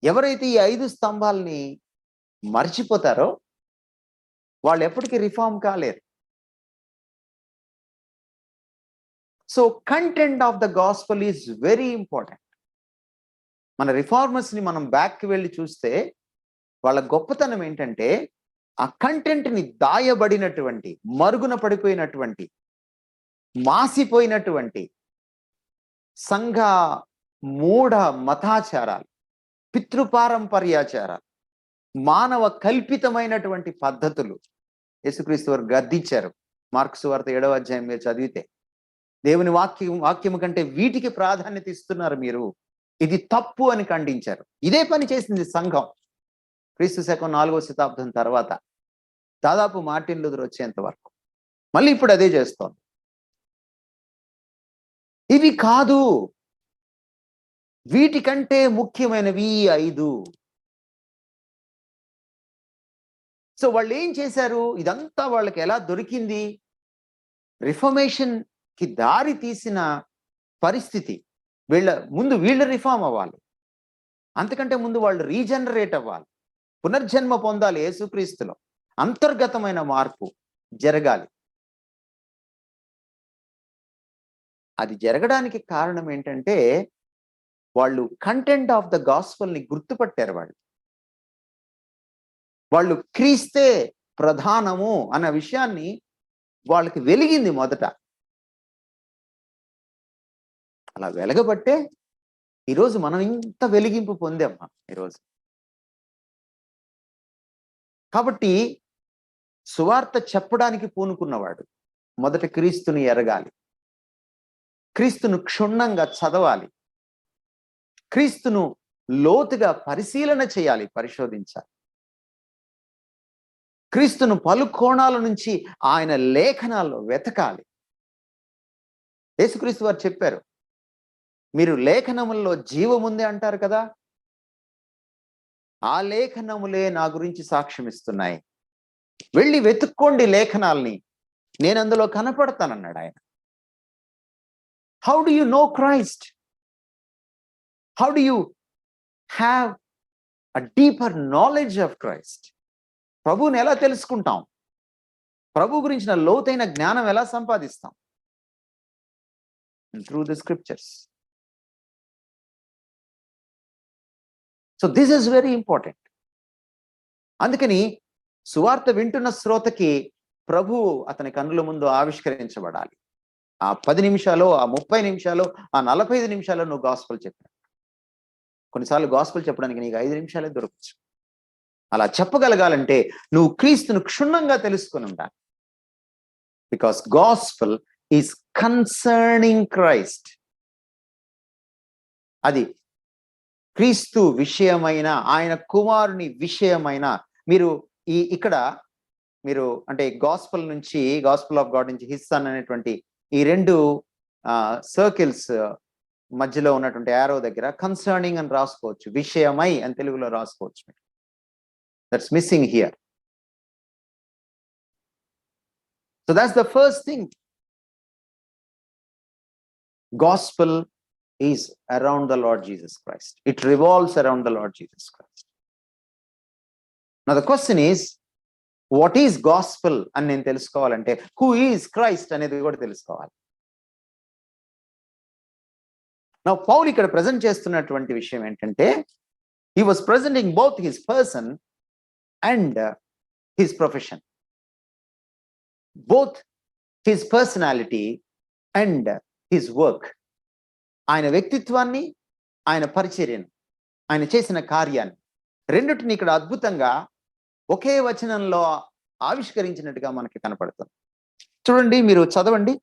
ఎవరైతే ఈ 5 స్తంభాలని మర్చిపోతారో వాళ్ళు ఎప్పటికీ రిఫార్మ్ కాలేరు. So content of the gospel is very important. మన రిఫార్మర్స్ ని మనం బ్యాక్కి వెళ్ళి చూస్తే వాళ్ళ గొప్పతనం ఏంటంటే, ఆ కంటెంట్ ని దాయబడినటువంటి, మరుగున పడిపోయినటువంటి, మాసిపోయినటువంటి సంఘ మూఢ మతాచారాలు, పితృపారంపర్యాచారాలు, మానవ కల్పితమైనటువంటి పద్ధతులు యేసుక్రీస్తు వారు గద్దించారు. మార్కు సువార్త 7వ అధ్యాయం మీరు చదివితే, దేవుని వాక్యము కంటే వీటికి ప్రాధాన్యత ఇస్తున్నారు మీరు, ఇది తప్పు అని ఖండించారు. ఇదే పని చేసింది సంఘం క్రీస్తు శకం 4వ శతాబ్దం తర్వాత, దాదాపు మార్టిన్ లూథర్ వచ్చేంత వరకు. మళ్ళీ ఇప్పుడు అదే చేస్తోంది. ఇవి కాదు, వీటికంటే ముఖ్యమైనవి 5. సో వాళ్ళు ఏం చేశారు? ఇదంతా వాళ్ళకి ఎలా దొరికింది? రిఫర్మేషన్ కి దారి తీసిన పరిస్థితి. వీళ్ళు రిఫార్మ్ అవ్వాలి, అంతకంటే ముందు వాళ్ళు రీజనరేట్ అవ్వాలి, పునర్జన్మ పొందాలి యేసుక్రీస్తులో, అంతర్గతమైన మార్పు జరగాలి. అది జరగడానికి కారణం ఏంటంటే వాళ్ళు కంటెంట్ ఆఫ్ ద గాస్పెల్ ని గుర్తుపట్టారు. వాళ్ళు క్రీస్తే ప్రధానము అన్న విషయాన్ని వాళ్ళకి వెలిగింది మొదట. అలా వెలగబట్టే ఈరోజు మనం ఇంత వెలిగింపు పొందాం ఈరోజు. కాబట్టి సువార్త చెప్పడానికి పూనుకున్నవాడు మొదట క్రీస్తుని ఎరగాలి, క్రీస్తును క్షుణ్ణంగా చదవాలి, క్రీస్తును లోతుగా పరిశీలన చేయాలి, పరిశోధించాలి, క్రీస్తును పలు కోణాల నుంచి ఆయన లేఖనాల్లో వెతకాలి. యేసుక్రీస్తు వారు చెప్పారు, మీరు లేఖనముల్లో జీవముంది అంటారు కదా, ఆ లేఖనములే నా గురించి సాక్ష్యం ఇస్తున్నాయి, వెళ్ళి వెతుక్కోండి లేఖనాల్ని, నేను అందులో కనపడతానన్నాడు ఆయన. How do you know Christ? How do you have a deeper knowledge of Christ? ప్రభువుని ఎలా తెలుసుకుంటాం? ప్రభు గురించిన లోతైన జ్ఞానం ఎలా సంపాదిస్తాం? Through the scriptures. So this is very important. అందుకని సువార్త వింటున్న శ్రోతకి ప్రభు అతని కన్నుల ముందు ఆవిష్కరించబడాలి. ఆ 10 నిమిషాలు, ఆ 30 నిమిషాలు, ఆ 45 నిమిషాలు నువ్వు గాస్పెల్ చెప్పావు. కొన్నిసార్లు గాస్పెల్ చెప్పడానికి నీకు 5 నిమిషాలే దొరకచ్చు. అలా చెప్పగలగాలంటే నువ్వు క్రీస్తును క్షుణ్ణంగా తెలుసుకుని ఉండాలి. Because gospel is concerning Christ. అది క్రీస్తు విషయమైన, ఆయన కుమారుని విషయమైన. మీరు ఇక్కడ మీరు అంటే గాస్పెల్ నుంచి, గాస్పెల్ ఆఫ్ గాడ్ నుంచి హిస్ సన్ అనేటువంటి ఈ 2 సర్కిల్స్ మధ్యలో ఉన్నటువంటి యారో దగ్గర కన్సర్నింగ్ అని రాసుకోవచ్చు, విషయమై అని తెలుగులో రాసుకోవచ్చు. That's missing here. So that's the first thing. Gospel is around the Lord Jesus Christ. It revolves around the Lord Jesus Christ. Now the question is, what is gospel అని నేను తెలుసుకోవాలంటే who is Christ అనేది కూడా తెలుసుకోవాలి. Now పౌలు ఇక్కడ present చేస్తున్నటువంటి విషయం ఏంటంటే he was presenting both his person and his profession, both his personality and his work. ఆయన వ్యక్తిత్వాన్ని, ఆయన పరిచర్యను, ఆయన చేసిన కార్యాన్ని రెండిటిని ఇక్కడ అద్భుతంగా ఒకే వచనంలో ఆవిష్కరించినట్టుగా మనకి కనపడుతుంది. చూడండి, మీరు చదవండి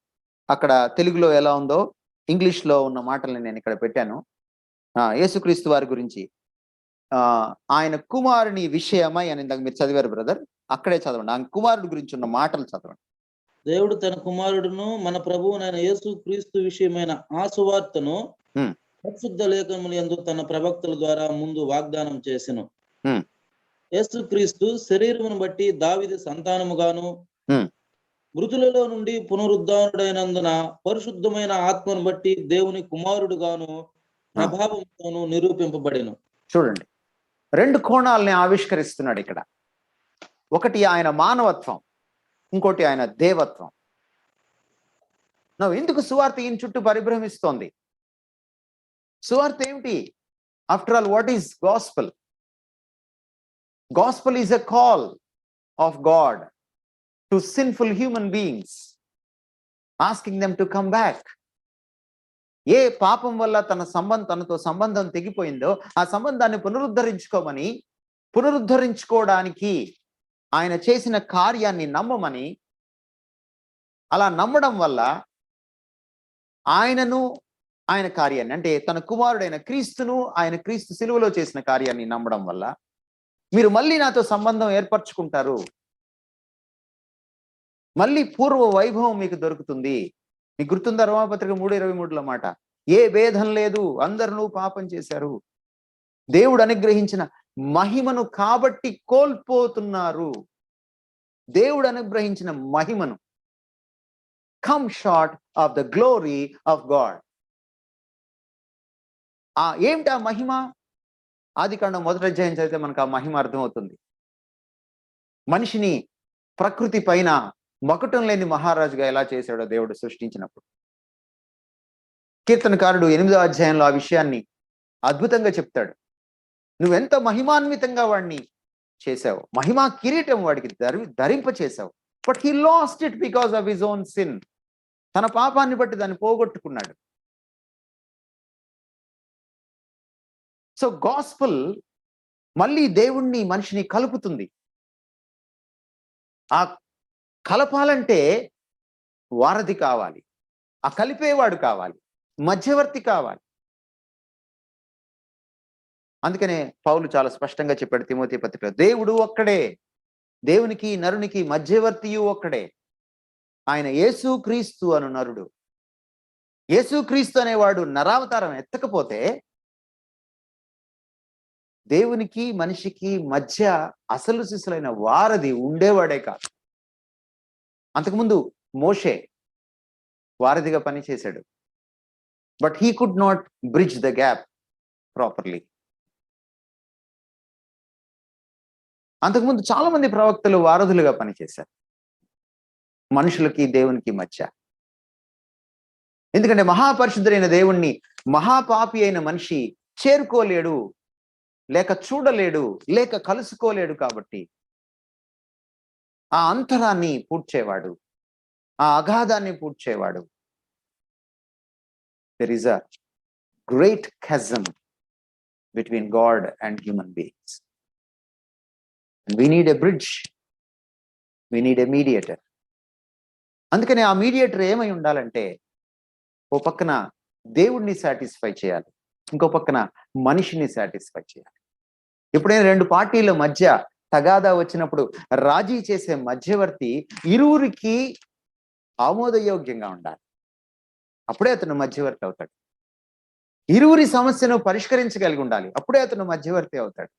అక్కడ తెలుగులో ఎలా ఉందో. ఇంగ్లీష్లో ఉన్న మాటల్ని నేను ఇక్కడ పెట్టాను. యేసుక్రీస్తు వారి గురించి ఆయన కుమారుని విషయమై అని ఇందాక మీరు చదివారు బ్రదర్, అక్కడే చదవండి. ఆయన కుమారుడు గురించి ఉన్న మాటలు చదవండి. దేవుడు తన కుమారుడును మన ప్రభువునైన యేసు క్రీస్తు విషయమైన ఆ సువార్తను పరిశుద్ధ లేఖనముల యందు తన ప్రవక్తల ద్వారా ముందు వాగ్దానం చేసెను. యేసు క్రీస్తు శరీరమును బట్టి దావీదు సంతానముగాను, మృతులలో నుండి పునరుద్ధానుడైనందున పరిశుద్ధమైన ఆత్మను బట్టి దేవుని కుమారుడుగాను ప్రభావంతోను నిరూపింపబడెను. చూడండి, 2 కోణాలని ఆవిష్కరిస్తున్నాడు ఇక్కడ. ఒకటి ఆయన మానవత్వం, ఇంకోటి ఆయన దేవత్వం. ఎందుకు సువార్త ఈయన చుట్టూ పరిభ్రమిస్తోంది? సువార్త ఏమిటి? After all, what is gospel? Gospel is a call of God to sinful human beings, asking them to come back. ఏ పాపం వల్ల తనతో సంబంధం తెగిపోయిందో ఆ సంబంధాన్ని పునరుద్ధరించుకోవడానికి ఆయన చేసిన కార్యాన్ని నమ్మమని, అలా నమ్మడం వల్ల ఆయనను, ఆయన కార్యాన్ని అంటే తన కుమారుడైన క్రీస్తును, ఆయన క్రీస్తు సిలువలో చేసిన కార్యాన్ని నమ్మడం వల్ల మీరు మళ్ళీ నాతో సంబంధం ఏర్పరచుకుంటారు, మళ్ళీ పూర్వ వైభవం మీకు దొరుకుతుంది. మీకు గుర్తుందా రోమాపత్రిక 3:23లో మాట, ఏ భేదం లేదు, అందరూ పాపం చేశారు, దేవుడు అనుగ్రహించిన మహిమను కాబట్టి కోల్పోతున్నారు. దేవుడు అనుగ్రహించిన మహిమను, come short of the glory of God. ఏమిటి ఆ మహిమ? ఆదికాండం 1వ అధ్యాయం చదివితే మనకు ఆ మహిమ అర్థమవుతుంది. మనిషిని ప్రకృతి పైన మకుటం లేని మహారాజుగా ఎలా చేశాడో దేవుడు సృష్టించినప్పుడు. కీర్తనకారుడు 8వ అధ్యాయంలో ఆ విషయాన్ని అద్భుతంగా చెప్తాడు. నువ్వెంత మహిమాన్వితంగా వాడిని చేశావు, మహిమా కిరీటం వాడికి ధరింప చేశావు. But he lost it because of his own sin. తన పాపాన్ని బట్టి దాన్ని పోగొట్టుకున్నాడు. సో గాస్పుల్ మళ్ళీ దేవుణ్ణి మనిషిని కలుపుతుంది. ఆ కలపాలంటే వారధి కావాలి, ఆ కలిపేవాడు కావాలి, మధ్యవర్తి కావాలి. అందుకనే పౌలు చాలా స్పష్టంగా చెప్పాడు తిమోతి పత్రికలో, దేవుడు ఒక్కడే, దేవునికి నరునికి మధ్యవర్తియు ఒక్కడే, ఆయన యేసుక్రీస్తు అను నరుడు. యేసుక్రీస్తు అనేవాడు నరావతారం ఎత్తకపోతే దేవునికి మనిషికి మధ్య అసలు సిసలైన వారధి ఉండేవాడే కాదు. అంతకుముందు మోషే వారధిగా పనిచేశాడు, but he could not bridge the gap properly. అంతకుముందు చాలా మంది ప్రవక్తలు వారధులుగా పనిచేశారు మనుషులకి దేవునికి మధ్య. ఎందుకంటే మహాపరిశుద్ధుడైన దేవుణ్ణి మహాపాపి అయిన మనిషి చేరుకోలేడు, లేక చూడలేడు, లేక కలుసుకోలేడు. కాబట్టి ఆ అంతరాన్ని పూడ్చేవాడు, ఆ అగాధాన్ని పూడ్చేవాడు. There is a great chasm between God and human beings. And we need a bridge. We need a mediator. అందుకని ఆ మీడియేటర్ ఏమై ఉండాలంటే, ఓ పక్కన దేవుణ్ణి సాటిస్ఫై చేయాలి, ఇంకో పక్కన మనిషిని సాటిస్ఫై చేయాలి. ఎప్పుడైనా రెండు పార్టీల మధ్య తగాదా వచ్చినప్పుడు రాజీ చేసే మధ్యవర్తి ఇరువురికి ఆమోదయోగ్యంగా ఉండాలి. అప్పుడే అతను మధ్యవర్తి అవుతాడు. ఇరువురి సమస్యను పరిష్కరించగలిగి ఉండాలి. అప్పుడే అతను మధ్యవర్తి అవుతాడు.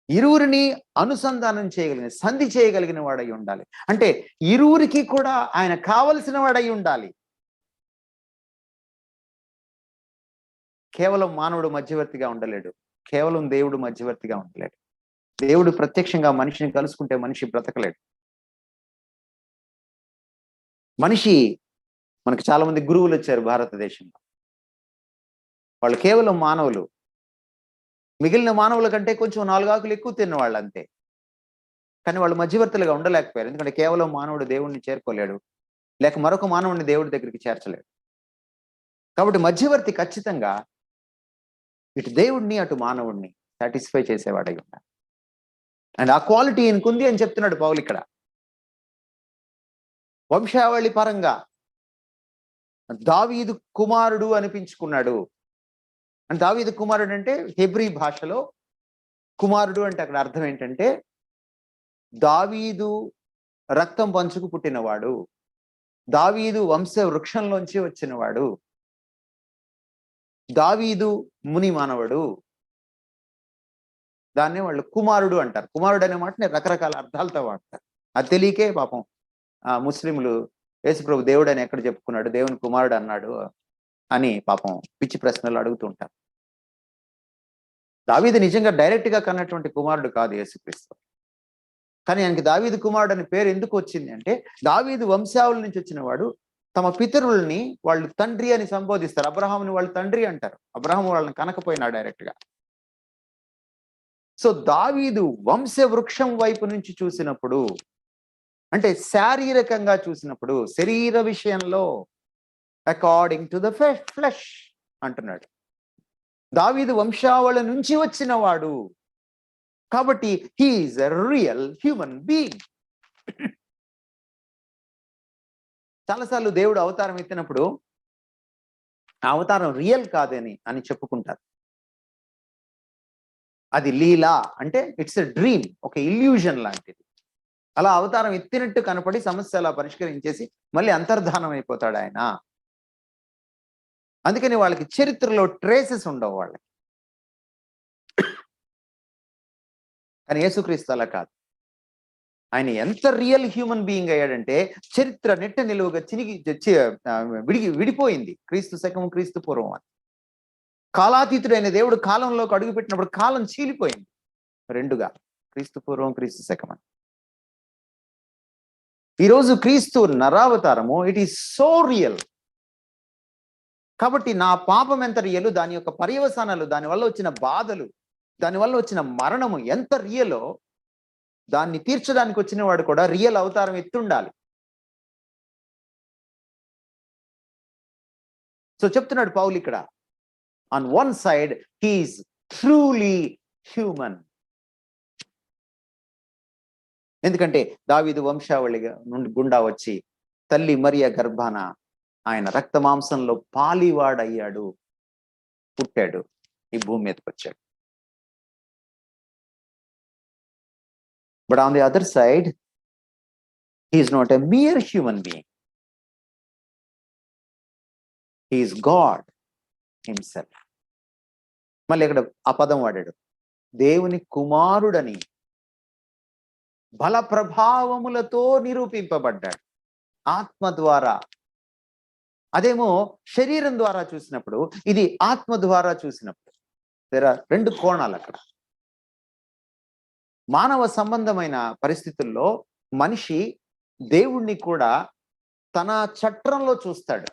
ఇరువురిని అనుసంధానం చేయగలిగిన, సంధి చేయగలిగిన వాడై ఉండాలి. అంటే ఇరువురికి కూడా ఆయన కావలసిన వాడై ఉండాలి. కేవలం మానవుడు మధ్యవర్తిగా ఉండలేడు, కేవలం దేవుడు మధ్యవర్తిగా ఉండలేడు. దేవుడు ప్రత్యక్షంగా మనిషిని కలుసుకుంటే మనిషి బ్రతకలేడు. మనకు చాలా మంది గురువులు వచ్చారు భారతదేశంలో. వాళ్ళు కేవలం మానవులు, మిగిలిన మానవుల కంటే కొంచెం 4 ఆకులు ఎక్కువ తిన్నవాళ్ళు అంతే. కానీ వాళ్ళు మధ్యవర్తులుగా ఉండలేకపోయారు. ఎందుకంటే కేవలం మానవుడు దేవుణ్ణి చేరుకోలేడు, లేక మరొక మానవుడిని దేవుడి దగ్గరికి చేర్చలేడు. కాబట్టి మధ్యవర్తి ఖచ్చితంగా ఇటు దేవుణ్ణి అటు మానవుడిని సాటిస్ఫై చేసేవాడై ఉన్నాడు. అండ్ ఆ క్వాలిటీ ఈయనకుంది అని చెప్తున్నాడు పౌలు ఇక్కడ. వంశావళి పరంగా దావీదు కుమారుడు అనిపించుకున్నాడు. అంటే దావీదు కుమారుడు అంటే హెబ్రీ భాషలో కుమారుడు అంటే అక్కడ అర్థం ఏంటంటే దావీదు రక్తం పంచుకు పుట్టినవాడు, దావీదు వంశ వృక్షంలోంచి వచ్చినవాడు, దావీదు ముని మానవుడు. దాన్నే వాళ్ళు కుమారుడు అంటారు. కుమారుడు అనే మాటని రకరకాల అర్థాలతో వాడతారు. అది తెలియకే పాపం ముస్లింలు యేసుప్రభు దేవుడు అని ఎక్కడ చెప్పుకున్నాడు, దేవుని కుమారుడు అన్నాడు అని పాపం పిచ్చి ప్రశ్నలు అడుగుతుంటారు. దావీదు నిజంగా డైరెక్ట్ గా కన్నటువంటి కుమారుడు కాదు యేసుక్రీస్తు. కానీ ఆయనకి దావీదు కుమారుడు అని పేరు ఎందుకు వచ్చింది అంటే, దావీదు వంశావళి నుంచి వచ్చిన వాడు. తమ పితరుల్ని వాళ్ళు తండ్రి అని సంబోధిస్తారు. అబ్రహాముని వాళ్ళు తండ్రి అంటారు. అబ్రహాము వాళ్ళని కనకపోయినా డైరెక్ట్ గా. సో దావీదు వంశ వృక్షం వైపు నుంచి చూసినప్పుడు, అంటే శారీరకంగా చూసినప్పుడు, శరీర విషయంలో అకార్డింగ్ టు ద ఫ్లెష్ అంటున్నాడు. దావీదు వంశావళి నుంచి వచ్చిన వాడు కాబట్టి he is a real human being. చాలాసార్లు దేవుడు అవతారం ఎత్తినప్పుడు ఆ అవతారం రియల్ కాదని చెప్పుకుంటారు. అది లీలా, అంటే ఇట్స్ ఎ డ్రీమ్, ఒక ఇల్యూజన్ లాంటిది. అలా అవతారం ఎత్తినట్టు కనపడి సమస్య అలా పరిష్కరించేసి మళ్ళీ అంతర్ధానం అయిపోతాడు ఆయన. అందుకని వాళ్ళకి చరిత్రలో ట్రేసెస్ ఉండవు వాళ్ళకి. కానీ యేసుక్రీస్తు అలా కాదు. ఆయన ఎంత రియల్ హ్యూమన్ బీయింగ్ అయ్యాడంటే చరిత్ర నెట్ట నిలువుగా విడిపోయింది. క్రీస్తు శకము క్రీస్తు పూర్వం అని. కాలాతీతుడైన దేవుడు కాలంలోకి అడుగుపెట్టినప్పుడు కాలం చీలిపోయింది రెండుగా, క్రీస్తు పూర్వం క్రీస్తు శకం అని. ఈరోజు క్రీస్తు నరావతారము, ఇట్ ఈస్ సో రియల్. కాబట్టి నా పాపం ఎంత రియలు, దాని యొక్క పర్యవసానాలు, దానివల్ల వచ్చిన బాధలు, దానివల్ల వచ్చిన మరణము ఎంత రియలో, దాన్ని తీర్చడానికి వచ్చిన వాడు కూడా రియల్ అవతారం ఎత్తుండాలి. సో చెప్తున్నాడు పౌలు ఇక్కడ, on one side he is truly human. ఎందుకంటే దావీదు వంశావళిగా నుండి గుండా వచ్చి తల్లి మరియ గర్భాన ఆయన రక్త మాంసంలో పాలివాడయ్యాడు, పుట్టాడు, ఈ భూమి మీదకి వచ్చాడు. But on the other side, he is not a mere human being. He is God himself. మళ్ళీ ఇక్కడ ఆ పదం వాడాడు, దేవుని కుమారుడని బల ప్రభావములతో నిరూపింపబడ్డాడు ఆత్మ ద్వారా. అదేమో శరీరం ద్వారా చూసినప్పుడు, ఇది ఆత్మ ద్వారా చూసినప్పుడు. రెండు కోణాలు అక్కడ. మానవ సంబంధమైన పరిస్థితుల్లో మనిషి దేవుణ్ణి కూడా తన చట్రంలో చూస్తాడు.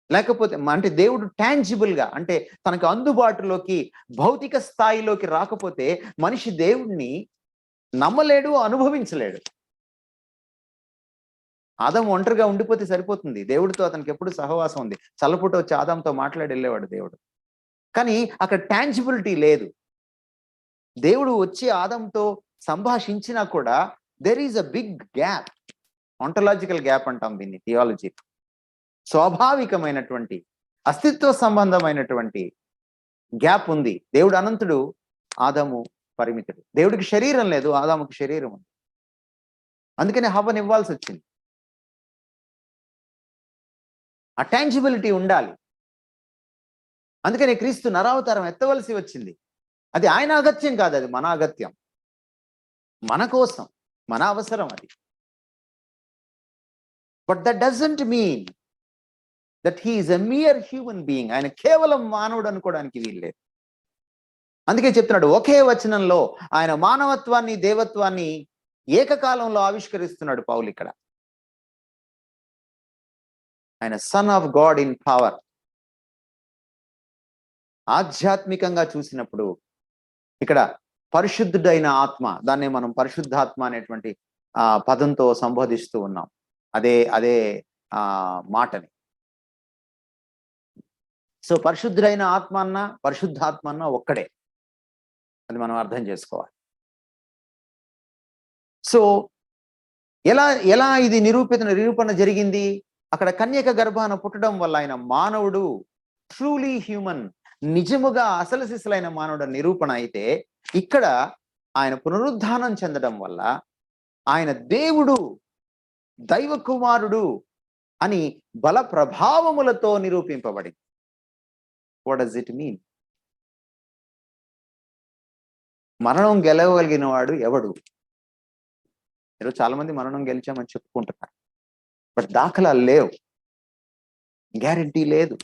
లేకపోతే అంటే దేవుడు టాంజిబుల్ గా, అంటే తనకు అందుబాటులోకి భౌతిక స్థాయిలోకి రాకపోతే మనిషి దేవుణ్ణి నమ్మలేడు, అనుభవించలేడు. ఆదాము ఒంటరిగా ఉండిపోతే సరిపోతుంది, దేవుడితో అతనికి ఎప్పుడు సహవాసం ఉంది. చల్లపూట వచ్చి ఆదాంతో మాట్లాడి వెళ్ళేవాడు దేవుడు. కానీ అక్కడ టాంజిబిలిటీ లేదు. దేవుడు వచ్చి ఆదంతో సంభాషించినా కూడా there is a big gap. Ontological gap అంటాం దీన్ని థియాలజీ. స్వాభావికమైనటువంటి అస్తిత్వ సంబంధమైనటువంటి గ్యాప్ ఉంది. దేవుడు అనంతుడు, ఆదాము పరిమితుడు. దేవుడికి శరీరం లేదు, ఆదాముకి శరీరం ఉంది. అందుకనే హవ్వని ఇవ్వాల్సి వచ్చింది. ఆ టాంజిబిలిటీ ఉండాలి. అందుకనే క్రీస్తు నరావతారం ఎత్తవలసి వచ్చింది. అది ఆయన అగత్యం కాదు, అది మన అగత్యం, మన కోసం, మన అవసరం అది. But that doesn't mean that he is a mere human being. ఆయన కేవలం మానవుడు అనుకోవడానికి వీల్లేదు. అందుకే చెప్తున్నాడు, ఒకే వచనంలో ఆయన మానవత్వాన్ని, దేవత్వాన్ని ఏకకాలంలో ఆవిష్కరిస్తున్నాడు పౌలు ఇక్కడ. ఆయన son of God in power. ఆధ్యాత్మికంగా చూసినప్పుడు ఇక్కడ పరిశుద్ధుడైన ఆత్మ, దాన్ని మనం పరిశుద్ధాత్మ అనేటువంటి పదంతో సంబోధిస్తూ ఉన్నాం. అదే మాటని. సో పరిశుద్ధుడైన ఆత్మ అన్న పరిశుద్ధాత్మ అన్న ఒక్కడే, అది మనం అర్థం చేసుకోవాలి. సో ఎలా ఇది నిరూపణ జరిగింది? అక్కడ కన్యక గర్భాన పుట్టడం వల్ల ఆయన మానవుడు, ట్రూలీ హ్యూమన్, నిజముగా అసలు సిసలైన మానవుడు నిరూపణ అయితే, ఇక్కడ ఆయన పునరుద్ధానం చెందడం వల్ల ఆయన దేవుడు, దైవ కుమారుడు అని బల ప్రభావములతో నిరూపింపబడింది. What does it mean? మరణం గెలవగలిగిన వాడు ఎవడు? ఈరోజు చాలా మంది మరణం గెలిచామని చెప్పుకుంటున్నారు, బట్ దాఖలాలు లేవు, గ్యారెంటీ లేదు.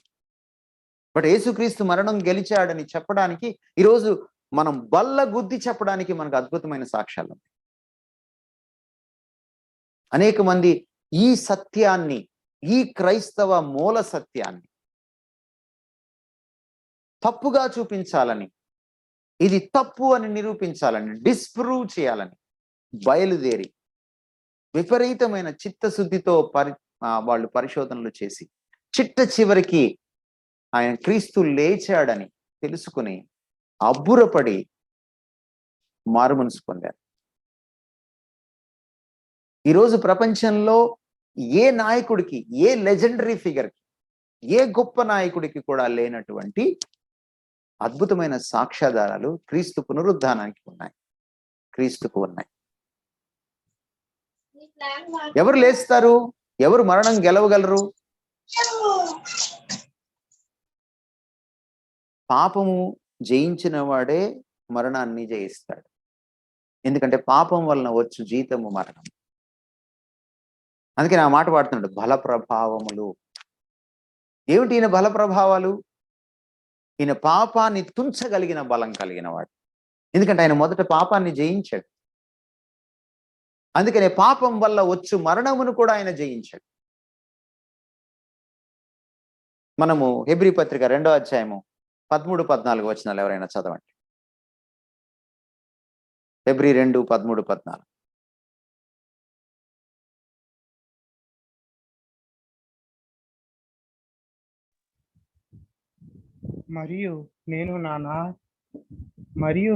బట్ యేసుక్రీస్తు మరణం గెలిచాడని చెప్పడానికి ఈరోజు మనం బల్ల గుద్ది చెప్పడానికి మనకు అద్భుతమైన సాక్ష్యాలు ఉన్నాయి. అనేక మంది ఈ సత్యాన్ని, ఈ క్రైస్తవ మూల సత్యాన్ని తప్పుగా చూపించాలని, ఇది తప్పు అని నిరూపించాలని, డిస్ప్రూవ్ చేయాలని బయలుదేరి విపరీతమైన చిత్తశుద్ధితో వాళ్ళు పరిశోధనలు చేసి చిట్ట చివరికి ఆయన క్రీస్తు లేచాడని తెలుసుకుని అబ్బురపడి మారుమనసు పొందారు. ఈరోజు ప్రపంచంలో ఏ నాయకుడికి, ఏ లెజెండరీ ఫిగర్కి, ఏ గొప్ప నాయకుడికి కూడా లేనటువంటి అద్భుతమైన సాక్ష్యాధారాలు క్రీస్తు పునరుద్ధానానికి ఉన్నాయి, క్రీస్తుకు ఉన్నాయి. ఎవరు లేస్తారు? ఎవరు మరణం గెలవగలరు? పాపము జయించిన వాడే మరణాన్ని జయిస్తాడు. ఎందుకంటే పాపం వలన వచ్చు జీతము మరణం. అందుకే నా మాట వాడుతున్నాడు, బల ప్రభావములు. ఏమిటి ఈయన బల ప్రభావాలు? ఈయన పాపాన్ని తుంచగలిగిన బలం కలిగిన వాడు. ఎందుకంటే ఆయన మొదట పాపాన్ని జయించాడు. అందుకనే పాపం వల్ల వచ్చు మరణమును కూడా ఆయన జయించాడు. మనము హెబ్రీ పత్రిక 2వ అధ్యాయము 13-14 వచనాలు ఎవరైనా చదవండి. హెబ్రీ 2:13-14. మరియు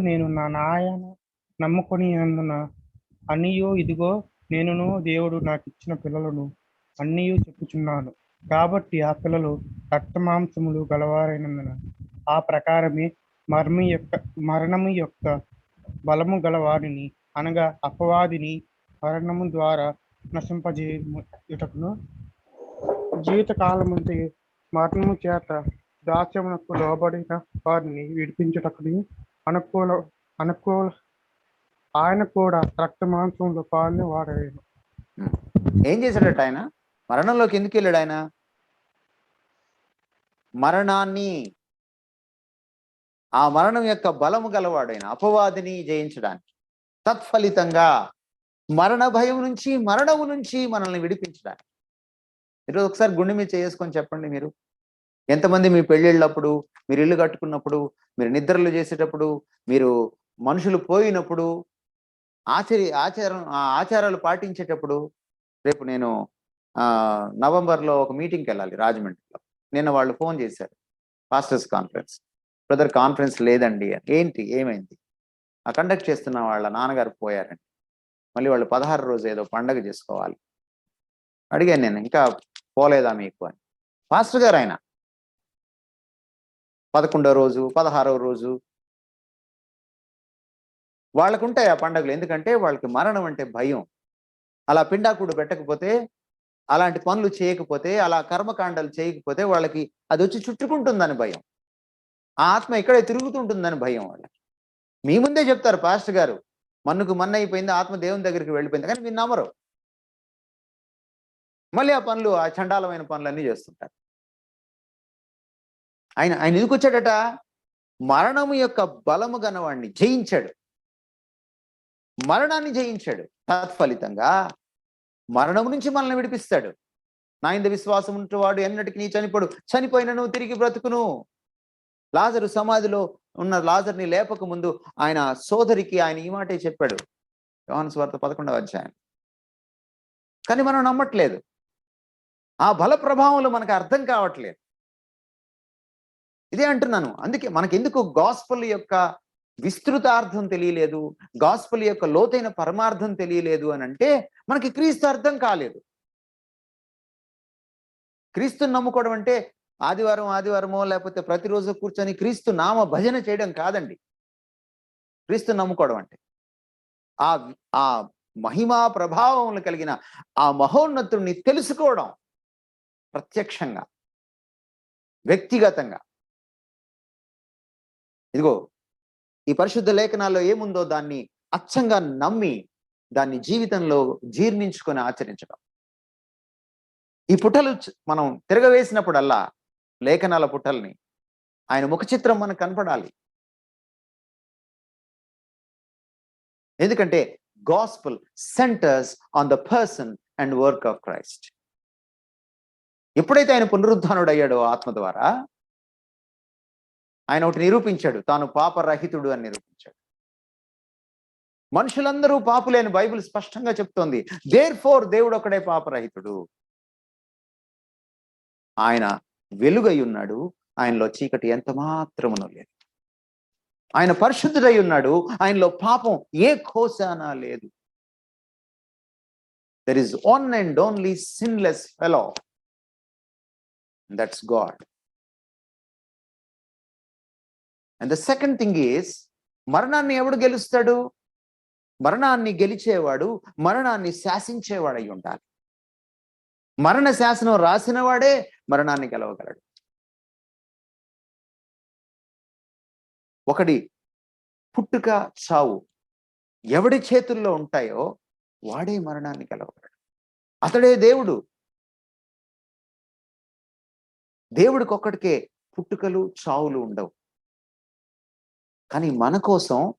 నేను నా నాయన నమ్ముకొని అందున అన్నియు ఇదిగో నేనును దేవుడు నాకు ఇచ్చిన పిల్లలను అన్నియు చెప్పుచున్నాను. కాబట్టి ఆ పిల్లలు రక్తమాంసములు గలవారైనందున ఆ ప్రకారమే మరణము యొక్క బలము గలవారిని, అనగా అపవాదిని మరణము ద్వారా నశింపజేయుటకును, జీవితకాలమంతే మరణము చేత దాస్యమునకు లోబడిన వారిని విడిపించుటకుని అనుకూల ఆయన కూడా రక్త మాంసంలో పాలు వాడాడు. ఏం చేశాడట ఆయన? మరణంలోకి ఎందుకు వెళ్ళాడు ఆయన? మరణాన్ని, ఆ మరణం యొక్క బలము గలవాడైన అపవాదిని జయించడానికి, తత్ఫలితంగా మరణ భయం నుంచి, మరణము నుంచి మనల్ని విడిపించడానికి. ఈరోజు ఒకసారి గుండె మీద చేసుకొని చెప్పండి, మీరు ఎంతమంది మీ పెళ్ళిళ్ళప్పుడు, మీరు ఇల్లు కట్టుకున్నప్పుడు, మీరు నిద్రలు చేసేటప్పుడు, మీరు మనుషులు పోయినప్పుడు, ఆచారాలు పాటించేటప్పుడు. రేపు నేను నవంబర్లో ఒక మీటింగ్కి వెళ్ళాలి రాజమండ్రిలో. నిన్న వాళ్ళు ఫోన్ చేశారు, పాస్టర్స్ కాన్ఫరెన్స్. బ్రదర్ కాన్ఫరెన్స్ లేదండి. ఏంటి, ఏమైంది? ఆ కండక్ట్ చేస్తున్న వాళ్ళ నాన్నగారు పోయారండి. మళ్ళీ వాళ్ళు 16 రోజు ఏదో పండగ చేసుకోవాలి. అడిగాను నేను, ఇంకా పోలేదా మీకు అని. పాస్టర్ గారు ఆయన 11వ రోజు, 16వ రోజు వాళ్ళకుంటాయి ఆ పండుగలు. ఎందుకంటే వాళ్ళకి మరణం అంటే భయం. అలా పిండాకుడు పెట్టకపోతే, అలాంటి పనులు చేయకపోతే, అలా కర్మకాండాలు చేయకపోతే వాళ్ళకి అది వచ్చి చుట్టుకుంటుందని భయం. ఆ ఆత్మ ఇక్కడే తిరుగుతుంటుందని భయం వాళ్ళకి. మీ ముందే చెప్తారు పాస్టర్ గారు, మన్నుకు మన్ను అయిపోయింది, ఆత్మ దేవుని దగ్గరికి వెళ్ళిపోయింది, కానీ మీరు నమ్మరు. మళ్ళీ ఆ పనులు, ఆ చండాలమైన పనులన్నీ చేస్తుంటారు. ఆయన ఎందుకు వచ్చాడట? మరణము యొక్క బలము గనవాడిని జయించాడు, మరణాన్ని జయించాడు. తత్ఫలితంగా మరణం నుంచి మనల్ని విడిపిస్తాడు. నా యందు విశ్వాసం ఉంటువాడు ఎన్నటికి నీ చనిపోడు, చనిపోయినను తిరిగి బ్రతుకును. లాజరు సమాధిలో ఉన్న లాజర్ని లేపక ముందు ఆయన సోదరికి ఆయన ఈ మాటే చెప్పాడు, యోహాను సువార్త 11వ అధ్యాయం. కానీ మనం నమ్మట్లేదు. ఆ బల ప్రభావంలో మనకు అర్థం కావట్లేదు. ఇదే అంటున్నాను. అందుకే మనకెందుకు గాస్పల్ యొక్క విస్తృతార్థం తెలియలేదు, గాస్పల్ యొక్క లోతైన పరమార్థం తెలియలేదు అని అంటే, మనకి క్రీస్తు అర్థం కాలేదు. క్రీస్తుని నమ్ముకోవడం అంటే ఆదివారమో లేకపోతే ప్రతిరోజు కూర్చొని క్రీస్తు నామ భజన చేయడం కాదండి. క్రీస్తుని నమ్ముకోవడం అంటే ఆ మహిమా ప్రభావములు కలిగిన ఆ మహోన్నతుడిని తెలుసుకోవడం, ప్రత్యక్షంగా, వ్యక్తిగతంగా. ఇదిగో ఈ పరిశుద్ధ లేఖనాల్లో ఏముందో దాన్ని అచ్చంగా నమ్మి దాన్ని జీవితంలో జీర్ణించుకొని ఆచరించడం. ఈ పుటలు మనం తిరగవేసినప్పుడల్లా, లేఖనాల పుటల్ని, ఆయన ముఖ చిత్రం మనకు కనపడాలి. ఎందుకంటే gospel centres on the person and work of Christ. ఎప్పుడైతే ఆయన పునరుద్ధానుడు అయ్యాడో ఆత్మ ద్వారా, ఆయన ఒకటి నిరూపించాడు, తాను పాపరహితుడు అని నిరూపించాడు. మనుషులందరూ పాపులే అని బైబిల్ స్పష్టంగా చెప్తోంది. దేర్ఫోర్ దేవుడు ఒకడే పాపరహితుడు. ఆయన వెలుగై ఉన్నాడు, ఆయనలో చీకటి ఎంత మాత్రమునూ లేదు. ఆయన పరిశుద్ధుడై ఉన్నాడు, ఆయనలో పాపం ఏ కోశానా లేదు. There is one and only sinless fellow, that's God. And the second thing is, మరణాన్ని ఎవడు గెలుస్తాడు? మరణాన్ని గెలిచేవాడు మరణాన్ని శాసించేవాడు అయి ఉండాలి. మరణ శాసనం రాసిన వాడే మరణాన్ని గెలవగలడు. ఒకటి పుట్టుక చావు ఎవడి చేతుల్లో ఉంటాయో వాడే మరణాన్ని గెలవగలడు. అతడే దేవుడు. దేవుడికి ఒక్కడికే పుట్టుకలు చావులు ఉండవు. కానీ మన కోసం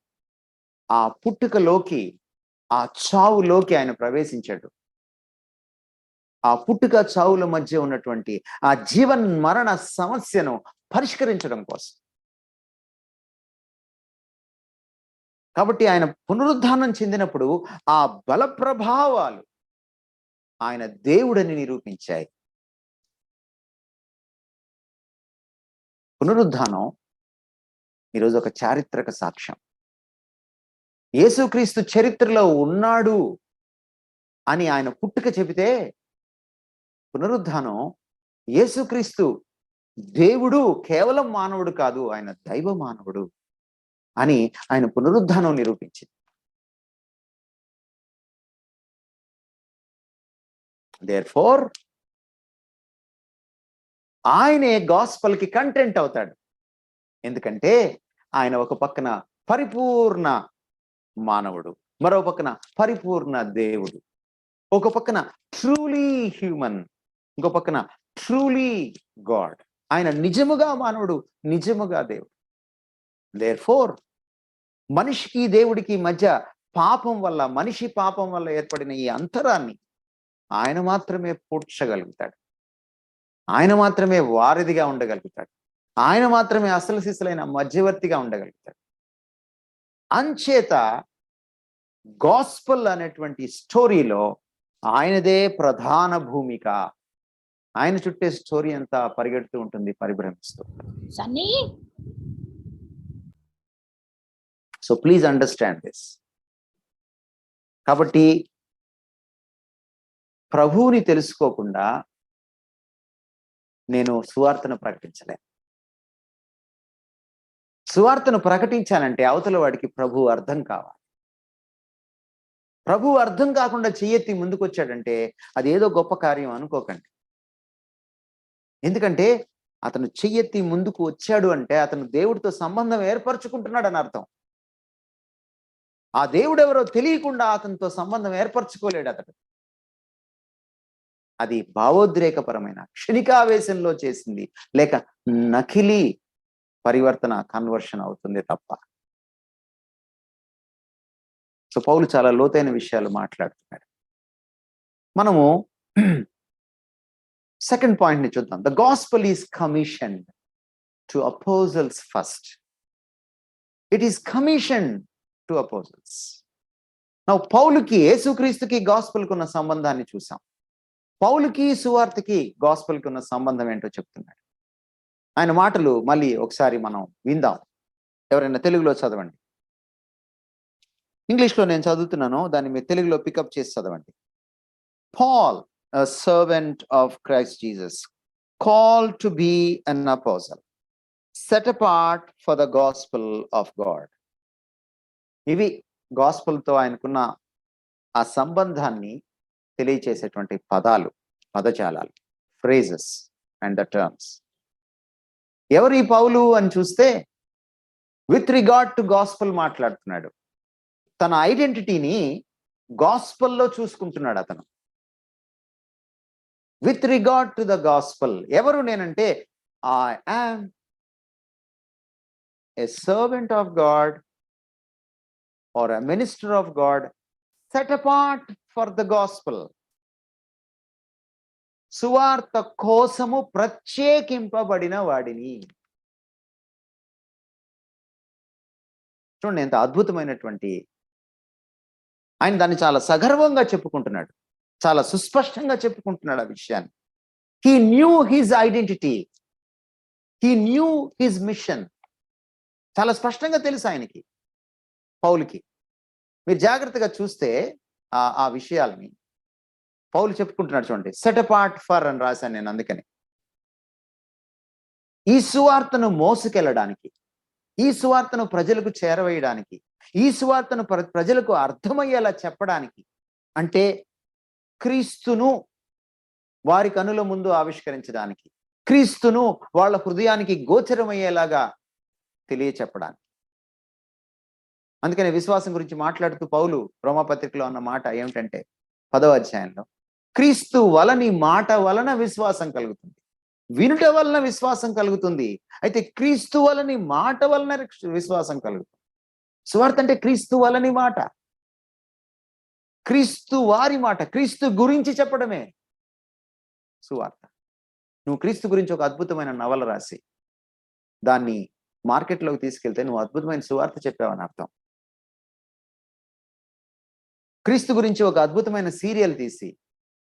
ఆ పుట్టుకలోకి, ఆ చావులోకి ఆయన ప్రవేశించాడు. ఆ పుట్టుక చావుల మధ్య ఉన్నటువంటి ఆ జీవన్ మరణ సమస్యను పరిష్కరించడం కోసం. కాబట్టి ఆయన పునరుద్ధానం చెందినప్పుడు ఆ బల ప్రభావాలు ఆయన దేవుడని నిరూపించాయి. పునరుద్ధానం ఈరోజు ఒక చారిత్రక సాక్ష్యం. యేసుక్రీస్తు చరిత్రలో ఉన్నాడు అని ఆయన పుట్టుక చెబితే, పునరుద్ధానం యేసుక్రీస్తు దేవుడు, కేవలం మానవుడు కాదు, ఆయన దైవ మానవుడు అని ఆయన పునరుద్ధానం నిరూపించింది. దేర్ఫోర్ ఆయనే గాస్పల్ కి కంటెంట్ అవుతాడు. ఎందుకంటే ఆయన ఒక పక్కన పరిపూర్ణ మానవుడు, మరో పక్కన పరిపూర్ణ దేవుడు. ఒక పక్కన ట్రూలీ హ్యూమన్, ఇంకో పక్కన ట్రూలీ గాడ్. ఆయన నిజముగా మానవుడు, నిజముగా దేవుడు. దేర్ఫోర్ మనిషికి దేవుడికి మధ్య పాపం వల్ల, మనిషి పాపం వల్ల ఏర్పడిన ఈ అంతరాన్ని ఆయన మాత్రమే పూడ్చగలుగుతాడు. ఆయన మాత్రమే వారధిగా ఉండగలుగుతాడు. ఆయన మాత్రమే అసలు సిసలైన మధ్యవర్తిగా ఉండగలుగుతాడు. అంచేత గాస్పల్ అనేటువంటి స్టోరీలో ఆయనదే ప్రధాన భూమిక. ఆయన చుట్టే స్టోరీ అంతా పరిగెడుతూ ఉంటుంది, పరిభ్రమిస్తూ ఉంటుంది. So please understand this. కాబట్టి ప్రభువుని తెలుసుకోకుండా నేను సువార్తను ప్రకటించలేను. సువార్తను ప్రకటించాలంటే అవతల వాడికి ప్రభువు అర్థం కావాలి. ప్రభువు అర్థం కాకుండా చెయ్యెత్తి ముందుకు వచ్చాడంటే అది ఏదో గొప్ప కార్యం అనుకోకండి. ఎందుకంటే అతను చెయ్యెత్తి ముందుకు వచ్చాడు అంటే అతను దేవుడితో సంబంధం ఏర్పరచుకుంటున్నాడు అని అర్థం. ఆ దేవుడు ఎవరో తెలియకుండా అతనితో సంబంధం ఏర్పరచుకోలేడు అతడు. అది భావోద్రేకపరమైన క్షణికావేశంలో చేసింది, లేక నకిలీ పరివర్తన, కన్వర్షన్ అవుతుంది తప్ప. సో పౌలు చాలా లోతైన విషయాలు మాట్లాడుతున్నాడు. మనము సెకండ్ పాయింట్ ని చూద్దాం. The gospel is commissioned to apostles first. It is commissioned to apostles. Now పౌలుకి, యేసుక్రీస్తుకి గాస్పెల్కి ఉన్న సంబంధాన్ని చూసాం. పౌలుకి సువార్తకి గాస్పెల్కి ఉన్న సంబంధం ఏంటో చెప్తున్నాడు. ఆయన మాటలు మళ్ళీ ఒకసారి మనం విందాం. ఎవరైనా తెలుగులో చదవండి. ఇంగ్లీష్లో నేను చదువుతున్నాను, దాన్ని మీరు తెలుగులో పికప్ చేసి చదవండి. Paul, a servant of Christ Jesus, called to be an apostle, set apart for the gospel of God. ఇవి గాస్పెల్తో ఆయనకున్న ఆ సంబంధాన్ని తెలియచేసేటువంటి పదాలు, పదజాలాలు, ఫ్రేజెస్ అండ్ ద టర్మ్స్. ఎవరు ఈ పౌలు అని చూస్తే విత్ రిగార్డ్ టు గాస్పెల్ మాట్లాడుతున్నాడు. తన ఐడెంటిటీని గాస్పెల్లో చూసుకుంటున్నాడు అతను. With regard to the gospel. ఎవరు నేనంటే, I am a servant of God or a minister of God set apart for the gospel. సువార్త కోసము ప్రత్యేకింపబడిన వాడిని. చూడండి ఎంత అద్భుతమైనటువంటి, ఆయన దాన్ని చాలా సగర్వంగా చెప్పుకుంటున్నాడు, చాలా సుస్పష్టంగా చెప్పుకుంటున్నాడు ఆ విషయాన్ని. He knew his identity. He knew his mission. చాలా స్పష్టంగా తెలుసు ఆయనకి, పౌలుకి. మీరు జాగ్రత్తగా చూస్తే ఆ విషయాల్ని పౌలు చెప్పుకుంటున్నాడు. చూడండి, సెట్ అపార్ట్ ఫర్ అని రాశాను నేను. అందుకని ఈ సువార్తను మోసుకెళ్ళడానికి, ఈ సువార్తను ప్రజలకు చేరవేయడానికి, ఈ సువార్తను ప్రజలకు అర్థమయ్యేలా చెప్పడానికి, అంటే క్రీస్తును వారి కనుల ముందు ఆవిష్కరించడానికి, క్రీస్తును వాళ్ళ హృదయానికి గోచరమయ్యేలాగా తెలియచెప్పడానికి అందుకని విశ్వాసం గురించి మాట్లాడుతూ పౌలు రోమాపత్రికలో అన్న మాట ఏమిటంటే 10వ అధ్యాయంలో, క్రీస్తు వలని మాట వలన విశ్వాసం కలుగుతుంది, వినుట వలన విశ్వాసం కలుగుతుంది, అయితే క్రీస్తు వలని మాట వలన విశ్వాసం కలుగుతుంది. సువార్త అంటే క్రీస్తు వలని మాట, క్రీస్తు వారి మాట, క్రీస్తు గురించి చెప్పడమే సువార్త. నువ్వు క్రీస్తు గురించి ఒక అద్భుతమైన నవల రాసి దాన్ని మార్కెట్లోకి తీసుకెళ్తే నువ్వు అద్భుతమైన సువార్త చెప్పావని అర్థం. క్రీస్తు గురించి ఒక అద్భుతమైన సీరియల్ తీసి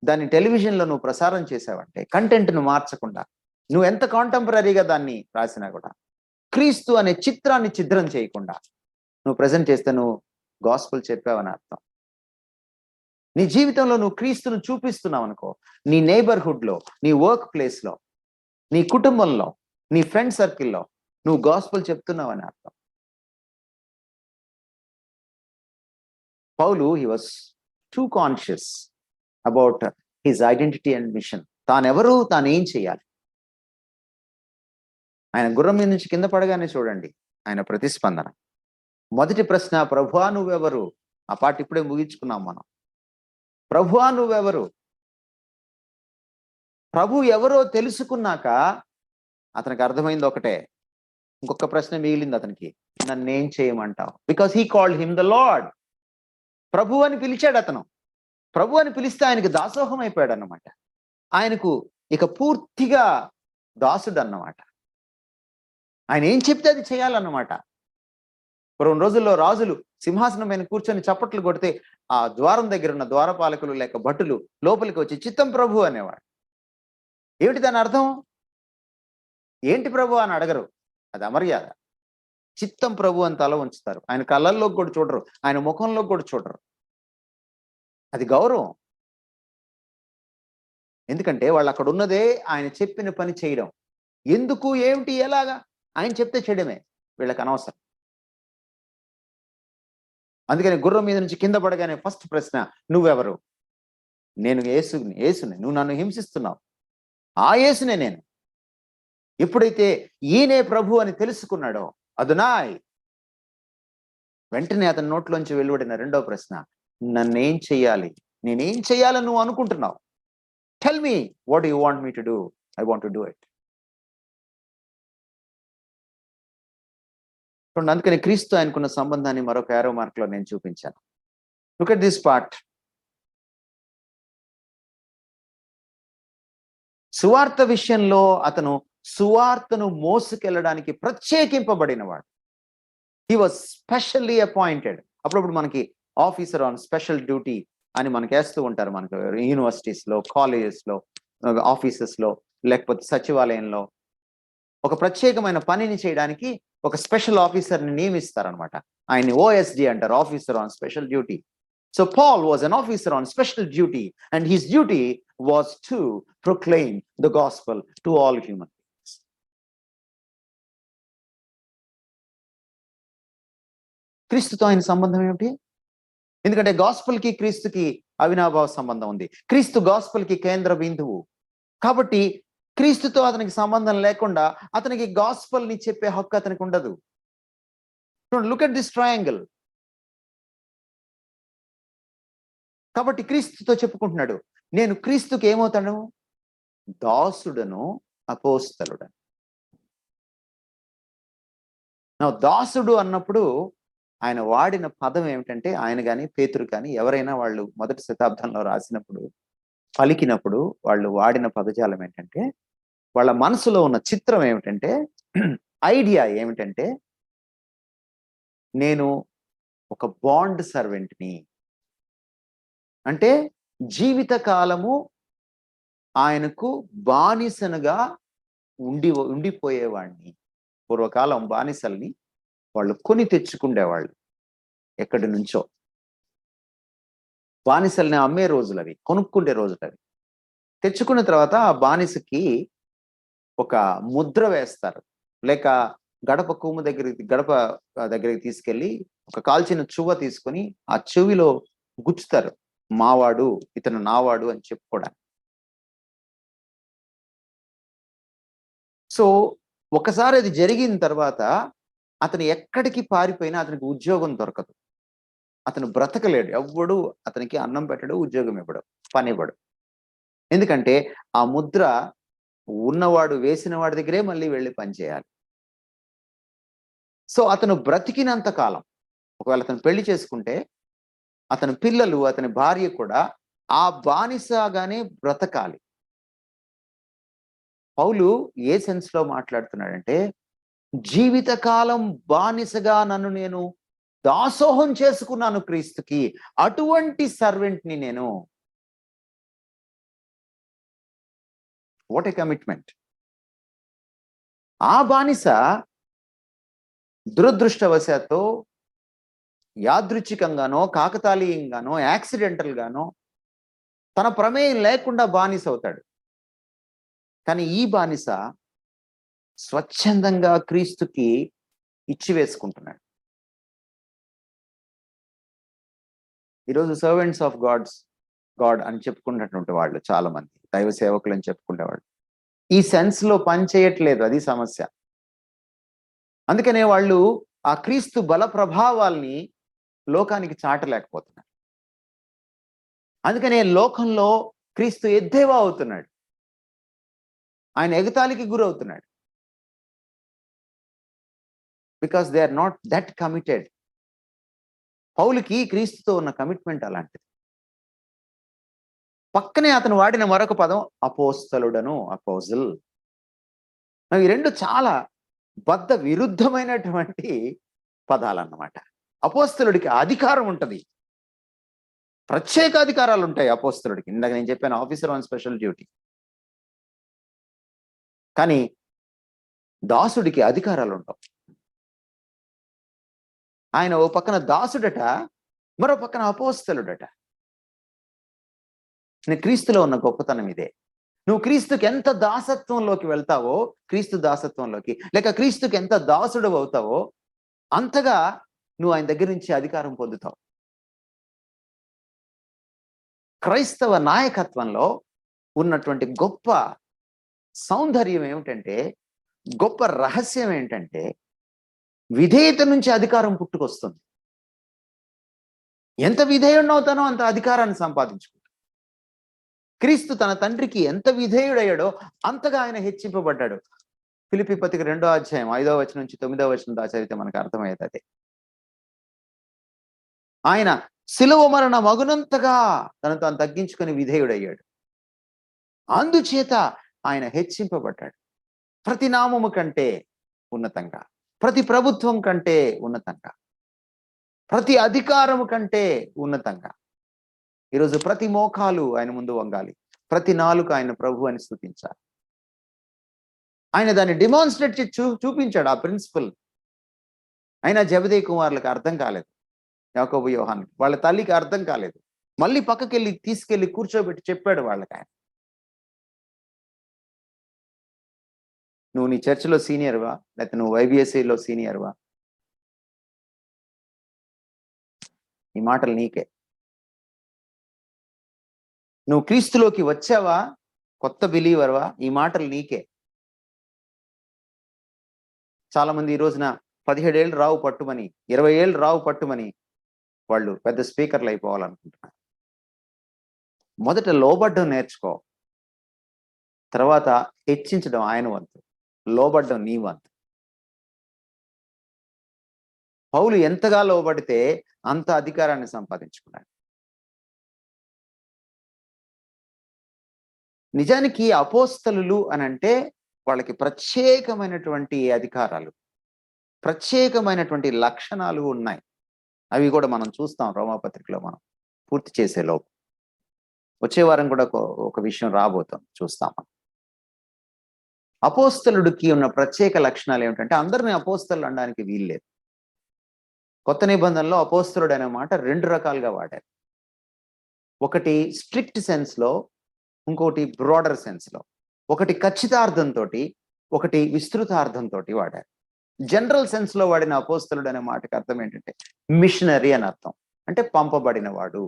దాన్ని టెలివిజన్లో నువ్వు ప్రసారం చేసావంటే, కంటెంట్ను మార్చకుండా నువ్వు ఎంత కాంటెంపరీగా దాన్ని రాసినా కూడా క్రీస్తు అనే చిత్రాన్ని ఛిద్రం చేయకుండా నువ్వు ప్రజెంట్ చేస్తే నువ్వు గాస్పుల్ చెప్పావని అర్థం. నీ జీవితంలో నువ్వు క్రీస్తును చూపిస్తున్నావు అనుకో, నీ నైబర్హుడ్లో, నీ వర్క్ ప్లేస్లో, నీ కుటుంబంలో, నీ ఫ్రెండ్ సర్కిల్లో నువ్వు గాస్పుల్ చెప్తున్నావని అర్థం. Paul he was too conscious about his identity and mission. తానెవరు, తాను ఏం చేయాలి. ఆయన గుర్రం మీద నుంచి కింద పడగానే చూడండి ఆయన ప్రతిస్పందన. మొదటి ప్రశ్న, ప్రభువా నువ్వెవరు? ఆ పాట ఇప్పుడే ముగించుకున్నాం మనం. ప్రభువా నువ్వెవరు? ప్రభు ఎవరో తెలుసుకున్నాక అతనికి అర్థమైంది ఒకటే, ఇంకొక ప్రశ్న మిగిలింది అతనికి, నన్నేం చేయమంటావు? Because he called him the lord. ప్రభు అని పిలిచాడు అతను. ప్రభు అని పిలిస్తే ఆయనకు దాసోహం అయిపోయాడు అన్నమాట. ఆయనకు ఇక పూర్తిగా దాసుడు అన్నమాట. ఆయన ఏం చెప్తే అది చేయాలన్నమాట. పూర్వం రోజుల్లో రాజులు సింహాసనం పైన కూర్చొని చప్పట్లు కొడితే ఆ ద్వారం దగ్గర ఉన్న ద్వారపాలకులు లేక భటులు లోపలికి వచ్చి చిత్తం ప్రభు అనేవాడు. ఏమిటి దాని అర్థం? ఏంటి ప్రభు అని అడగరు, అది అమర్యాద. చిత్తం ప్రభు అని తల ఉంచుతారు. ఆయన కళ్ళల్లోకి కూడా చూడరు, ఆయన ముఖంలోకి కూడా చూడరు. అది గౌరవం. ఎందుకంటే వాళ్ళు అక్కడ ఉన్నదే ఆయన చెప్పిన పని చేయడం. ఎందుకు, ఏమిటి, ఎలాగా ఆయన చెప్తే చేయడమే వీళ్ళకి అనవసరం. అందుకని గుర్రం మీద నుంచి కింద పడగానే ఫస్ట్ ప్రశ్న, నువ్వెవరు? నేను యేసుని. నువ్వు నన్ను హింసిస్తున్నావు, ఆ యేసునే నేను. ఎప్పుడైతే ఈయనే ప్రభు అని తెలుసుకున్నాడో అదునాయ్, వెంటనే అతని నోట్లోంచి వెలువడిన రెండో ప్రశ్న, నన్నేం చెయ్యాలి? నేనేం చెయ్యాలని నువ్వు అనుకుంటున్నావు? Tell me what you want me to do. I want to do it. అందుకని క్రీస్తు ఆయనకున్న సంబంధాన్ని మరొక యారో మార్క్ లో నేను చూపించాను. Look at this part. సువార్త విషయంలో అతను సువార్తను మోసుకెళ్ళడానికి ప్రత్యేకింపబడినవాడు. He was specially appointed. అప్పుడప్పుడు మనకి ఆఫీసర్ ఆన్ స్పెషల్ డ్యూటీ అని మనకి వేస్తూ ఉంటారు. మనకు యూనివర్సిటీస్లో, కాలేజెస్లో, ఆఫీసెస్లో, లేకపోతే సచివాలయంలో ఒక ప్రత్యేకమైన పనిని చేయడానికి ఒక స్పెషల్ ఆఫీసర్ని నియమిస్తారనమాట. ఆయన్ని ఓఎస్డి అంటారు, officer on special duty. So Paul was an officer on special duty, and his duty was to proclaim the gospel to all human beings. క్రీస్తుతో ఆయన సంబంధం ఏమిటి? ఎందుకంటే గాస్పల్కి క్రీస్తుకి అవినాభావ సంబంధం ఉంది. క్రీస్తు గాస్పల్కి కేంద్ర బిందువు. కాబట్టి క్రీస్తుతో అతనికి సంబంధం లేకుండా అతనికి గాస్పల్ని చెప్పే హక్కు అతనికి ఉండదు. Look at this triangle. కాబట్టి క్రీస్తుతో చెప్పుకుంటున్నాడు, నేను క్రీస్తుకి ఏమవుతాను? దాసుడను, అపోస్తలుడను. నా దాసుడు అన్నప్పుడు ఆయన వాడిన పదం ఏమిటంటే, ఆయన కానీ పేతురు కానీ ఎవరైనా వాళ్ళు మొదటి శతాబ్దంలో రాసినప్పుడు, పలికినప్పుడు వాళ్ళు వాడిన పదజాలం ఏంటంటే, వాళ్ళ మనసులో ఉన్న చిత్రం ఏమిటంటే, ఐడియా ఏమిటంటే, నేను ఒక బాండ్ సర్వెంట్ని, అంటే జీవిత కాలము ఆయనకు బానిసనుగా ఉండిపోయేవాడిని. పూర్వకాలం బానిసల్ని వాళ్ళు కొని తెచ్చుకుండేవాళ్ళు, ఎక్కడి నుంచో. బానిసల్ని అమ్మే రోజులు అవి, కొనుక్కుండే రోజులు అవి. తెచ్చుకున్న తర్వాత ఆ బానిసకి ఒక ముద్ర వేస్తారు, లేక గడప దగ్గరికి తీసుకెళ్ళి ఒక కాల్చిన చువ్వ తీసుకొని ఆ చెవిలో గుచ్చుతారు, మావాడు, ఇతను నావాడు అని చెప్పుకోవడానికి. సో ఒకసారి అది జరిగిన తర్వాత అతను ఎక్కడికి పారిపోయినా అతనికి ఉద్యోగం దొరకదు, అతను బ్రతకలేడు, ఎవ్వడు అతనికి అన్నం పెట్టడు, ఉద్యోగం ఇవ్వడు, పని ఇవ్వడు. ఎందుకంటే ఆ ముద్ర ఉన్నవాడు వేసిన వాడి దగ్గరే మళ్ళీ వెళ్ళి పని చేయాలి. సో అతను బ్రతికినంత కాలం, ఒకవేళ అతను పెళ్లి చేసుకుంటే అతని పిల్లలు, అతని భార్య కూడా ఆ బానిసగానే బ్రతకాలి. పౌలు ఏ సెన్స్ లో మాట్లాడుతున్నాడంటే, జీవితకాలం బానిసగా నన్ను నేను దాసోహం చేసుకున్నాను క్రీస్తుకి, అటువంటి సర్వెంట్ని నేను. What a commitment. ఆ బానిస దురదృష్టవశాత్తు యాదృచ్ఛికంగానో కాకతాళీయంగానో యాక్సిడెంటల్ గానో తన ప్రమేయం లేకుండా బానిస అవుతాడు. కానీ ఈ బానిస స్వచ్ఛందంగా క్రీస్తుకి ఇచ్చి వేసుకుంటున్నాడు. ఈరోజు సర్వెంట్స్ ఆఫ్ గాడ్ అని చెప్పుకున్నటువంటి వాళ్ళు చాలా మంది, దైవ సేవకులు అని చెప్పుకునేవాళ్ళు ఈ సెన్స్ లో పని చేయట్లేదు, అది సమస్య. అందుకనే వాళ్ళు ఆ క్రీస్తు బల ప్రభావాల్ని లోకానికి చాటలేకపోతున్నారు. అందుకనే లోకంలో క్రీస్తు ఎద్దేవా అవుతున్నాడు, ఆయన ఎగతాళికి గురవుతున్నాడు. Because they are not that committed. పౌలుకి క్రీస్తుతో ఉన్న కమిట్మెంట్ అలాంటిది. పక్కనే అతను వాడిన మరొక పదం అపోస్తలుడను, అపోజిల్. ఈ రెండు చాలా బద్ధ విరుద్ధమైనటువంటి పదాలన్నమాట. అపోస్తలుడికి అధికారం ఉంటుంది, ప్రత్యేక అధికారాలు ఉంటాయి అపోస్తలుడికి. ఇందాక నేను చెప్పాను, ఆఫీసర్ ఆన్ స్పెషల్ డ్యూటీ. కానీ దాసుడికి అధికారాలు ఉండవు. ఆయన ఓ పక్కన దాసుడట, మరో పక్కన అపోస్తలుడట. క్రీస్తులో ఉన్న గొప్పతనం ఇదే. నువ్వు క్రీస్తుకి ఎంత దాసత్వంలోకి వెళ్తావో, క్రీస్తు దాసత్వంలోకి, లేక క్రీస్తుకి ఎంత దాసుడు అవుతావో, అంతగా నువ్వు ఆయన దగ్గర నుంచి అధికారం పొందుతావు. క్రైస్తవ నాయకత్వంలో ఉన్నటువంటి గొప్ప సౌందర్యం ఏమిటంటే, గొప్ప రహస్యం ఏంటంటే, విధేయత నుంచి అధికారం పుట్టుకొస్తుంది. ఎంత విధేయుడవుతానో అంత అధికారాన్ని సంపాదించుకుంటాడు. క్రీస్తు తన తండ్రికి ఎంత విధేయుడయ్యాడో అంతగా ఆయన హెచ్చింపబడ్డాడు. ఫిలిప్పీ పత్రిక 2వ అధ్యాయం 5వ వచనం నుంచి 9వ వచనం దాకా చదివితే మనకు అర్థమయ్యేది అదే. ఆయన శిలువ మరణ మగునంతగా తను తాను తగ్గించుకొని విధేయుడయ్యాడు. అందుచేత ఆయన హెచ్చింపబడ్డాడు. ప్రతి నామము కంటే ఉన్నతంగా, ప్రతి ప్రభుత్వం కంటే ఉన్నతంగా, ప్రతి అధికారము కంటే ఉన్నతంగా. ఈరోజు ప్రతి మోకాలు ఆయన ముందు వంగాలి, ప్రతి నాలుక ఆయన ప్రభు అని స్తుతించాలి. ఆయన దాన్ని డిమాన్స్ట్రేట్ చేసి చూపించాడు ఆ ప్రిన్సిపల్. అయినా జెబెదయి కుమారులకు అర్థం కాలేదు, యాకోబు యోహానికి, వాళ్ళ తల్లికి అర్థం కాలేదు. మళ్ళీ పక్కకెళ్ళి తీసుకెళ్లి కూర్చోబెట్టి చెప్పాడు వాళ్ళకి ఆయన, నువ్వు నీ చర్చిలో సీనియర్వా, లేకపోతే నువ్వు YBSAలో సీనియర్వా, ఈ మాటలు నీకే. నువ్వు క్రీస్తులోకి వచ్చావా, కొత్త బిలీవర్వా, ఈ మాటలు నీకే. చాలా మంది ఈ రోజున 17 ఏళ్ళు రావు పట్టుమని, 20 ఏళ్ళు రావు పట్టుమని వాళ్ళు పెద్ద స్పీకర్లు అయిపోవాలనుకుంటున్నారు. మొదట లోబడ్డం నేర్చుకో, తర్వాత హెచ్చించడం ఆయన వంతు, లోబడ్డం నీ వంతు. పౌలు ఎంతగా లోబడితే అంత అధికారాన్ని సంపాదించుకున్నాడు. నిజానికి అపోస్తలులు అని అంటే వాళ్ళకి ప్రత్యేకమైనటువంటి అధికారాలు, ప్రత్యేకమైనటువంటి లక్షణాలు ఉన్నాయి. అవి కూడా మనం చూస్తాం రోమాపత్రికలో. మనం పూర్తి చేసేలోపు వచ్చే వారం కూడా ఒక విషయం రాబోతాం, చూస్తాం. అపోస్తలుడికి ఉన్న ప్రత్యేక లక్షణాలు ఏమిటంటే, అందరినీ అపోస్తలు అనడానికి వీల్లేదు. కొత్త నిబంధనలో అపోస్తలుడు అనే మాట 2 రకాలుగా వాడారు. ఒకటి స్ట్రిక్ట్ సెన్స్ లో, ఇంకోటి బ్రాడర్ సెన్స్ లో. ఒకటి ఖచ్చితార్థంతో, ఒకటి విస్తృతార్థంతో వాడారు. జనరల్ సెన్స్ లో వాడిన అపోస్తలుడు అనే మాటకి అర్థం ఏంటంటే మిషనరీ అని అర్థం. అంటే పంపబడిన వాడు.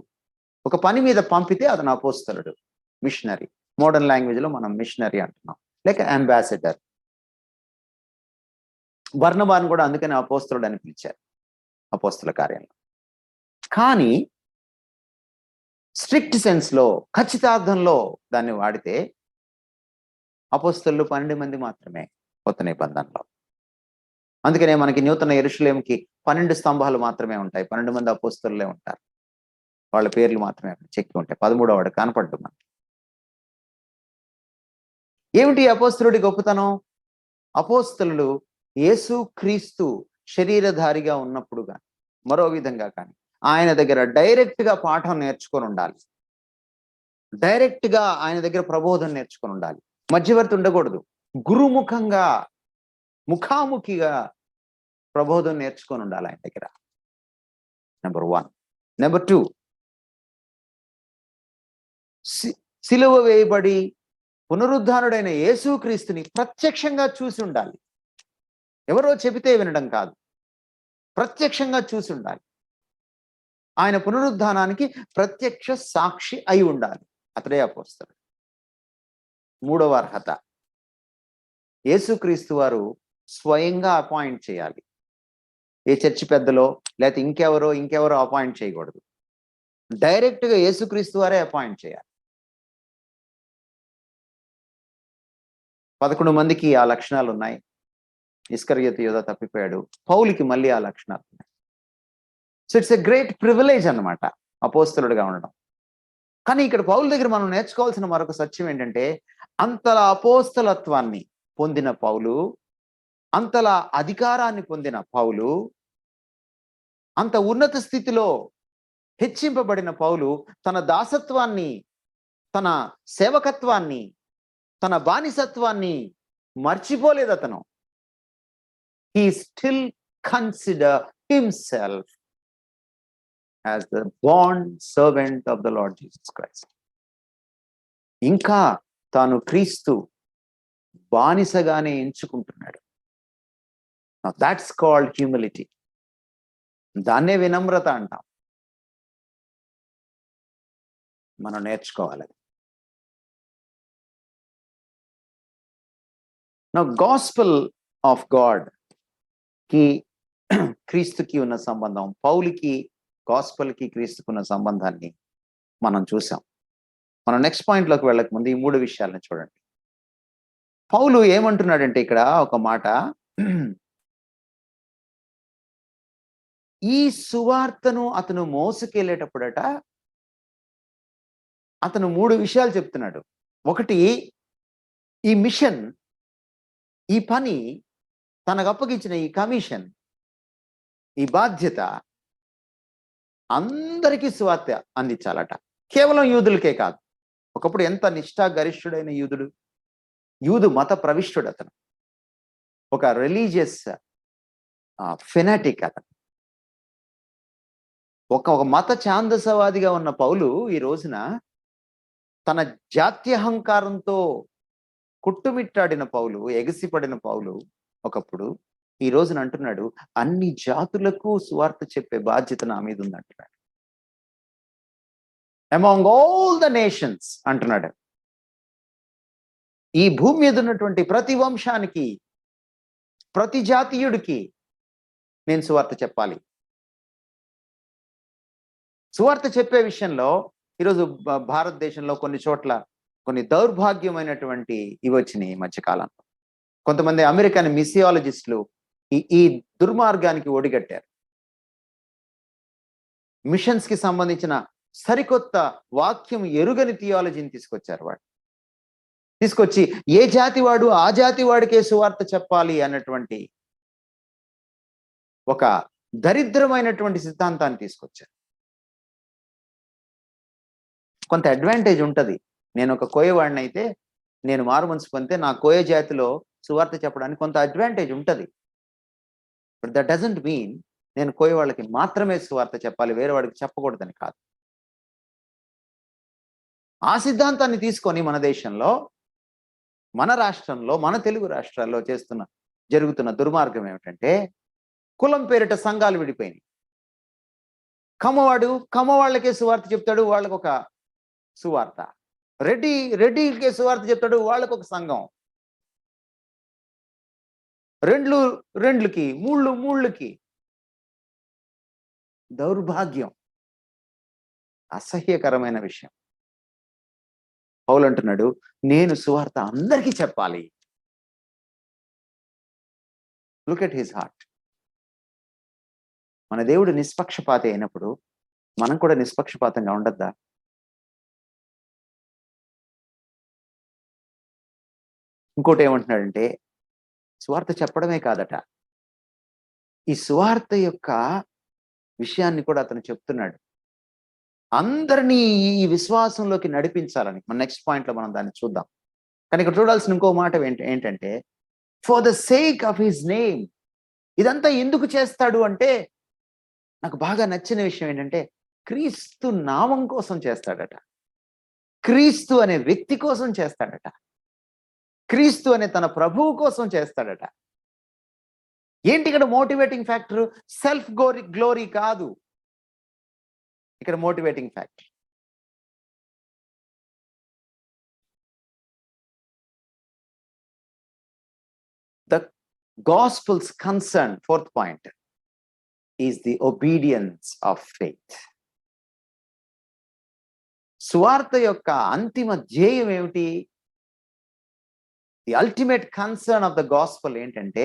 ఒక పని మీద పంపితే అతను అపోస్తలుడు, మిషనరీ. మోడర్న్ లాంగ్వేజ్ లో మనం మిషనరీ అంటున్నాం, లేక అంబాసిడర్. బర్నబాను కూడా అందుకని అపోస్తలుడు అని పిలిచారు అపోస్తల కార్యంలో. కానీ స్ట్రిక్ట్ సెన్స్ లో, ఖచ్చితార్థంలో దాన్ని వాడితే అపోస్తలులు 12 మంది మాత్రమే కొత్త నిబంధనలో. అందుకనే మనకి నూతన యెరూషలేముకి 12 స్తంభాలు మాత్రమే ఉంటాయి, 12 మంది అపోస్తలులే ఉంటారు, వాళ్ళ పేర్లు మాత్రమే చెక్కి ఉంటాయి. 13వ వాడు కనపడ్డు మనకి. ఏమిటి అపోస్తలుడి గొప్పతనం? అపోస్తలులు యేసు క్రీస్తు శరీరధారిగా ఉన్నప్పుడు కానీ మరో విధంగా కానీ ఆయన దగ్గర డైరెక్ట్ గా పాఠం నేర్చుకొని ఉండాలి, డైరెక్ట్ గా ఆయన దగ్గర ప్రబోధన నేర్చుకొని ఉండాలి, మధ్యవర్తి ఉండకూడదు. గురుముఖంగా, ముఖాముఖిగా ప్రబోధన నేర్చుకొని ఉండాలి ఆయన దగ్గర. నెంబర్ 1. నెంబర్ 2, సిలువ వేయబడి పునరుద్ధానుడైన యేసుక్రీస్తుని ప్రత్యక్షంగా చూసి ఉండాలి. ఎవరో చెబితే వినడం కాదు, ప్రత్యక్షంగా చూసి ఉండాలి. ఆయన పునరుద్ధానానికి ప్రత్యక్ష సాక్షి అయి ఉండాలి. అతడే అపోస్తలుడు. 3వ అర్హత, యేసుక్రీస్తు వారు స్వయంగా అపాయింట్ చేయాలి. ఏ చర్చి పెద్దలో లేకపోతే ఇంకెవరో అపాయింట్ చేయకూడదు. డైరెక్ట్ గా యేసుక్రీస్తు వారే అపాయింట్ చేయాలి. 11 మందికి ఆ లక్షణాలు ఉన్నాయి. ఇస్కరియోతు యూదా తప్పిపోయాడు, పౌలుకి మళ్ళీ ఆ లక్షణాలు ఉన్నాయి. So it's a great privilege అన్నమాట అపోస్తలుడిగా ఉండడం. కానీ ఇక్కడ పౌలు దగ్గర మనం నేర్చుకోవాల్సిన మరొక సత్యం ఏంటంటే, అంతలా అపోస్తలత్వాన్ని పొందిన పౌలు, అంతలా అధికారాన్ని పొందిన పౌలు, అంత ఉన్నత స్థితిలో హెచ్చింపబడిన పౌలు తన దాసత్వాన్ని, తన సేవకత్వాన్ని, తన బానిసత్వాన్ని మర్చిపోలేదు. అతను he still consider himself as the bond servant of the Lord Jesus Christ. ఇంకా తాను క్రీస్తు బానిసగానే ఎంచుకుంటున్నాడు. Now that's called humility. దాన్నే వినమ్రత అంటాం. మనం నేర్చుకోవాలి. Now gospel of God కి క్రీస్తుకి ఉన్న సంబంధం, పౌలుకి గాస్పల్ కి క్రీస్తుకు ఉన్న సంబంధాన్ని మనం చూసాం. మనం నెక్స్ట్ పాయింట్ లోకి వెళ్ళక ముందు ఈ 3 విషయాలను చూడండి. పౌలు ఏమంటున్నాడంటే ఇక్కడ ఒక మాట, ఈ సువార్తను అతను మోసుకెళ్ళేటప్పుడట అతను 3 విషయాలు చెప్తున్నాడు. ఒకటి, ఈ మిషన్, ఈ పని, తనకు అప్పగించిన ఈ కమిషన్, ఈ బాధ్యత అందరికీ సువార్త అందించాలట. కేవలం యూదులకే కాదు. ఒకప్పుడు ఎంత నిష్ఠా గరిష్ఠుడైన యూదు మత ప్రవిష్టుడు అతను, ఒక రిలీజియస్ ఫెనాటిక్ అతను, ఒక మత ఛాందసవాదిగా ఉన్న పౌలు ఈ రోజున తన జాత్యహంకారంతో కుట్టుమిట్టాడిన పౌలు, ఎగసిపడిన పౌలు ఒకప్పుడు ఈ రోజున అంటున్నాడు, అన్ని జాతులకు సువార్త చెప్పే బాధ్యత నా మీద ఉంది అంటున్నాడు. అమాంగ్ ఆల్ ద నేషన్స్ అంటున్నాడు. ఈ భూమి మీద ఉన్నటువంటి ప్రతి వంశానికి, ప్రతి జాతీయుడికి నేను సువార్త చెప్పాలి. సువార్త చెప్పే విషయంలో ఈరోజు భారతదేశంలో కొన్ని చోట్ల కొన్ని దౌర్భాగ్యమైనటువంటి ఇవి వచ్చినాయి ఈ మధ్యకాలంలో. కొంతమంది అమెరికన్ మిసియాలజిస్టులు ఈ దుర్మార్గానికి ఒడిగట్టారు. మిషన్స్ కి సంబంధించిన సరికొత్త వాక్యం ఎరుగని థియాలజీని తీసుకొచ్చారు. వాడు తీసుకొచ్చి ఏ జాతి వాడు ఆ జాతి వాడికే సువార్త చెప్పాలి అన్నటువంటి ఒక దరిద్రమైనటువంటి సిద్ధాంతాన్ని తీసుకొచ్చారు. కొంత అడ్వాంటేజ్ ఉంటుంది. నేను ఒక కోయవాడిని అయితే, నేను మారుమనసు పొందితే నా కోయ జాతిలో సువార్త చెప్పడానికి కొంత అడ్వాంటేజ్ ఉంటుంది. బట్ దట్ డజంట్ మీన్ నేను కోయ వాళ్ళకి మాత్రమే సువార్త చెప్పాలి, వేరే వాడికి చెప్పకూడదని కాదు. ఆ సిద్ధాంతాన్ని తీసుకొని మన దేశంలో, మన రాష్ట్రంలో, మన తెలుగు రాష్ట్రాల్లో జరుగుతున్న దుర్మార్గం ఏమిటంటే, కులం పేరిట సంఘాలు విడిపోయినాయి. కమ్మవాళ్ళకే సువార్త చెప్తాడు, వాళ్ళకు ఒక సువార్త. రెడ్డికే సువార్త చెప్తాడు, వాళ్ళకు ఒక సంఘం. రెండ్లుకి, మూళ్ళకి. దౌర్భాగ్యం, అసహ్యకరమైన విషయం. పౌలు అంటున్నాడు, నేను సువార్త అందరికీ చెప్పాలి. Look at his heart. మన దేవుడు నిష్పక్షపాతి అయినప్పుడు మనం కూడా నిష్పక్షపాతంగా ఉండద్దా? ఇంకోటి ఏమంటున్నాడంటే, సువార్త చెప్పడమే కాదట, ఈ సువార్త యొక్క విషయాన్ని కూడా అతను చెప్తున్నాడు. అందరినీ ఈ విశ్వాసంలోకి నడిపించాలని. మన నెక్స్ట్ పాయింట్ లో మనం దాన్ని చూద్దాం. కానీ ఇక్కడ చూడాల్సిన ఇంకో మాట ఏంటంటే, for the sake of his name. ఇదంతా ఎందుకు చేస్తాడు అంటే, నాకు బాగా నచ్చిన విషయం ఏంటంటే, క్రీస్తు నామం కోసం చేస్తాడట. క్రీస్తు అనే వ్యక్తి కోసం చేస్తాడట. క్రీస్తు అనే తన ప్రభువు కోసం చేస్తాడట. ఏంటి ఇక్కడ మోటివేటింగ్ ఫ్యాక్టర్? సెల్ఫ్ గ్లోరీ కాదు ఇక్కడ motivating factor. The gospels concern, fourth point, is the obedience of faith. సువార్త యొక్క అంతిమ ధ్యేయం ఏమిటి? The ultimate concern of the gospel ఏంటంటే,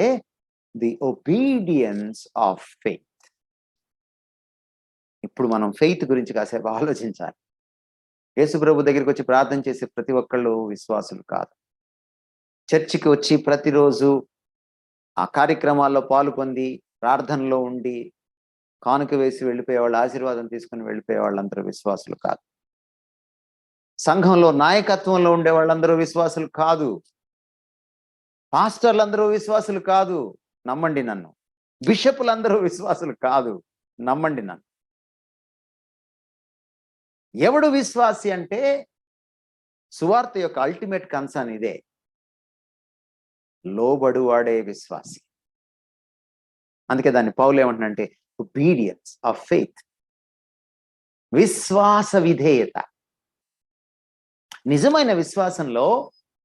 ది ఒబీడియన్స్ ఆఫ్ ఫెయిత్. ఇప్పుడు మనం ఫెయిత్ గురించి కాసేపు ఆలోచించాలి. యేసు ప్రభు దగ్గరికి వచ్చి ప్రార్థన చేసే ప్రతి ఒక్కళ్ళు విశ్వాసులు కాదు. చర్చికి వచ్చి ప్రతిరోజు ఆ కార్యక్రమాల్లో పాల్పొంది ప్రార్థనలో ఉండి కానుక వేసి వెళ్ళిపోయేవాళ్ళు, ఆశీర్వాదం తీసుకుని వెళ్ళిపోయే వాళ్ళందరూ విశ్వాసులు కాదు. సంఘంలో నాయకత్వంలో ఉండే వాళ్ళందరూ విశ్వాసులు కాదు. పాస్టర్లందరూ విశ్వాసులు కాదు, నమ్మండి నన్ను. బిషపులందరూ విశ్వాసులు కాదు, నమ్మండి నన్ను. ఎవడు విశ్వాసి అంటే, సువార్త యొక్క అల్టిమేట్ కన్సర్న్ ఇదే, లోబడు వాడే విశ్వాసి. అందుకే దాన్ని పౌలు ఏమంటున్నంటే, ఒబీడియన్స్ ఆఫ్ ఫెయిత్, విశ్వాస విధేయత. నిజమైన విశ్వాసంలో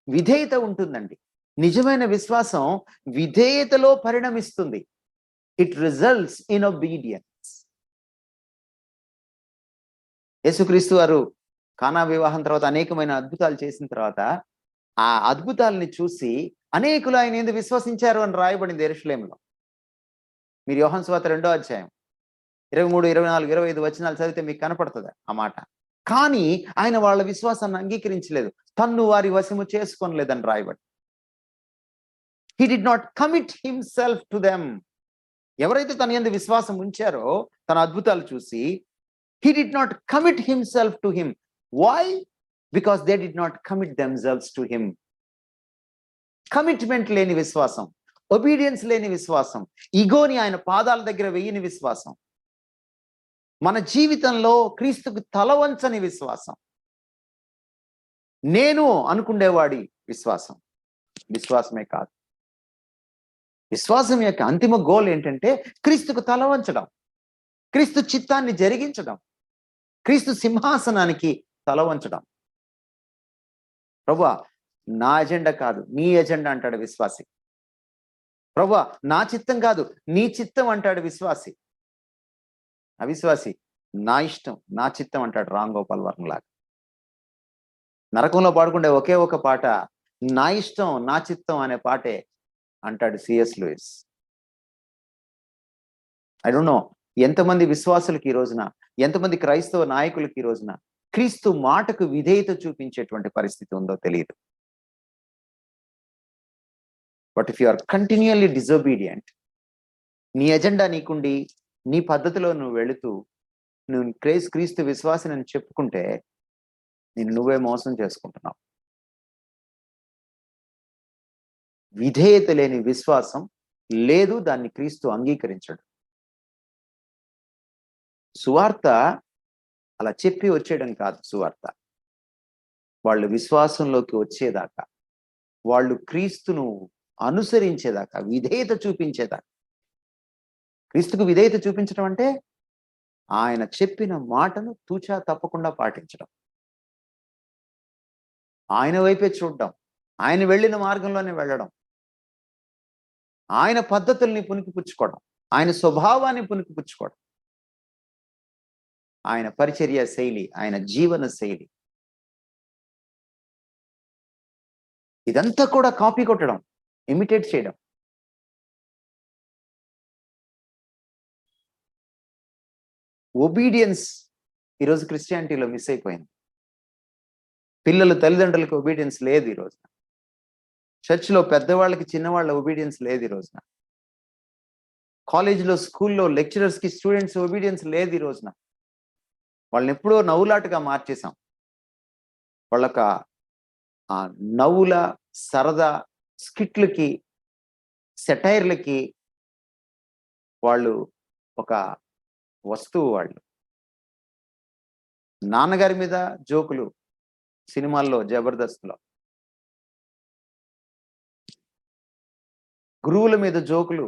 విధేయత ఉంటుందండి. నిజమైన విశ్వాసం విధేయతలో పరిణమిస్తుంది. It results in obedience. యేసుక్రీస్తు వారు కానా వివాహం తర్వాత అనేకమైన అద్భుతాలు చేసిన తర్వాత ఆ అద్భుతాలని చూసి అనేకులు ఆయన ఎందుకు విశ్వసించారు అని రాయబడింది యెరూషలేములో. మీరు యోహాను సువార్త 2వ అధ్యాయం 23, 24, 25 వచనాలు చదివితే మీకు కనపడుతుంది ఆ మాట. కానీ ఆయన వాళ్ళ విశ్వాసాన్ని అంగీకరించలేదు, తన్ను వారి వశము చేసుకోనలేదని రాయబడి. He did not commit himself to them. ఎవరైతే తన యందు విశ్వాసం ఉంచారో, తన అద్భుతాలు చూసి, he did not commit himself to him. Why? Because they did not commit themselves to him. Commitment లేని విశ్వాసం, ఒబీడియన్స్ లేని విశ్వాసం, ఈగోని ఆయన పాదాల దగ్గర వెయ్యని విశ్వాసం, మన జీవితంలో క్రీస్తుకు తల వంచని విశ్వాసం, నేను అనుకునేవాడి విశ్వాసం, విశ్వాసమే కాదు. విశ్వాసం యొక్క అంతిమ గోల్ ఏంటంటే, క్రీస్తుకు తల వంచడం, క్రీస్తు చిత్తాన్ని జరిగించడం, క్రీస్తు సింహాసనానికి తల వంచడం. ప్రభువా నా ఎజెండా కాదు, నీ ఎజెండా అంటాడు విశ్వాసి. ప్రభువా నా చిత్తం కాదు, నీ చిత్తం అంటాడు విశ్వాసి. అవిశ్వాసి నా ఇష్టం నా చిత్తం అంటాడు రామ్ గోపాల్ వర్మ లాగా. నరకంలో పాడుకుంటే ఒకే ఒక పాట నా ఇష్టం నా చిత్తం అనే పాటే అంటాడు C S Lewis. I don't know ఎంతమంది విశ్వాసులకి ఈ రోజున, ఎంతమంది క్రైస్తవ నాయకులకి ఈ రోజున క్రీస్తు మాటకు విధేయత చూపించేటువంటి పరిస్థితి ఉందో తెలియదు. But if you are continually disobedient, నీ ఎజెండా నీకుండి నీ పద్ధతిలో నువ్వు వెళుతూ నువ్వు క్రీస్తు విశ్వాసిని చెప్పుకుంటే నువ్వే మోసం చేసుకుంటున్నావు. విధేయత లేని విశ్వాసం లేదు, దాన్ని క్రీస్తు అంగీకరించడు. సువార్త అలా చెప్పి వచ్చేయడం కాదు. సువార్త వాళ్ళు విశ్వాసంలోకి వచ్చేదాకా, వాళ్ళు క్రీస్తును అనుసరించేదాకా, విధేయత చూపించేదాకా. క్రీస్తుకు విధేయత చూపించడం అంటే ఆయన చెప్పిన మాటను తూచా తప్పకుండా పాటించడం, ఆయన వైపే చూడడం, ఆయన వెళ్ళిన మార్గంలోనే వెళ్ళడం, ఆయన పద్ధతుల్ని పుణికిపుచ్చుకోవడం, ఆయన స్వభావాన్ని పుణికిపుచ్చుకోవడం, ఆయన పరిచర్య శైలి, ఆయన జీవన శైలి, ఇదంతా కూడా కాపీ కొట్టడం, ఇమిటేట్ చేయడం. ఒబీడియన్స్ ఈరోజు క్రిస్టియానిటీలో మిస్ అయిపోయింది. పిల్లలు తల్లిదండ్రులకు ఒబీడియన్స్ లేదు ఈ రోజున. చర్చ్లో పెద్దవాళ్ళకి చిన్నవాళ్ళ ఒబీడియన్స్ లేదు ఈ రోజున. కాలేజీలో, స్కూల్లో లెక్చరర్స్కి స్టూడెంట్స్ ఒబీడియన్స్ లేదు ఈ రోజున. వాళ్ళని ఎప్పుడో నవ్వులాటగా మార్చేశాం. వాళ్ళొక నవ్వుల సరదా స్కిట్లకి, సెటైర్లకి వాళ్ళు ఒక వస్తువు. వాళ్ళు నాన్నగారి మీద జోకులు సినిమాల్లో, జబర్దస్త్లో, గురువుల మీద జోకులు,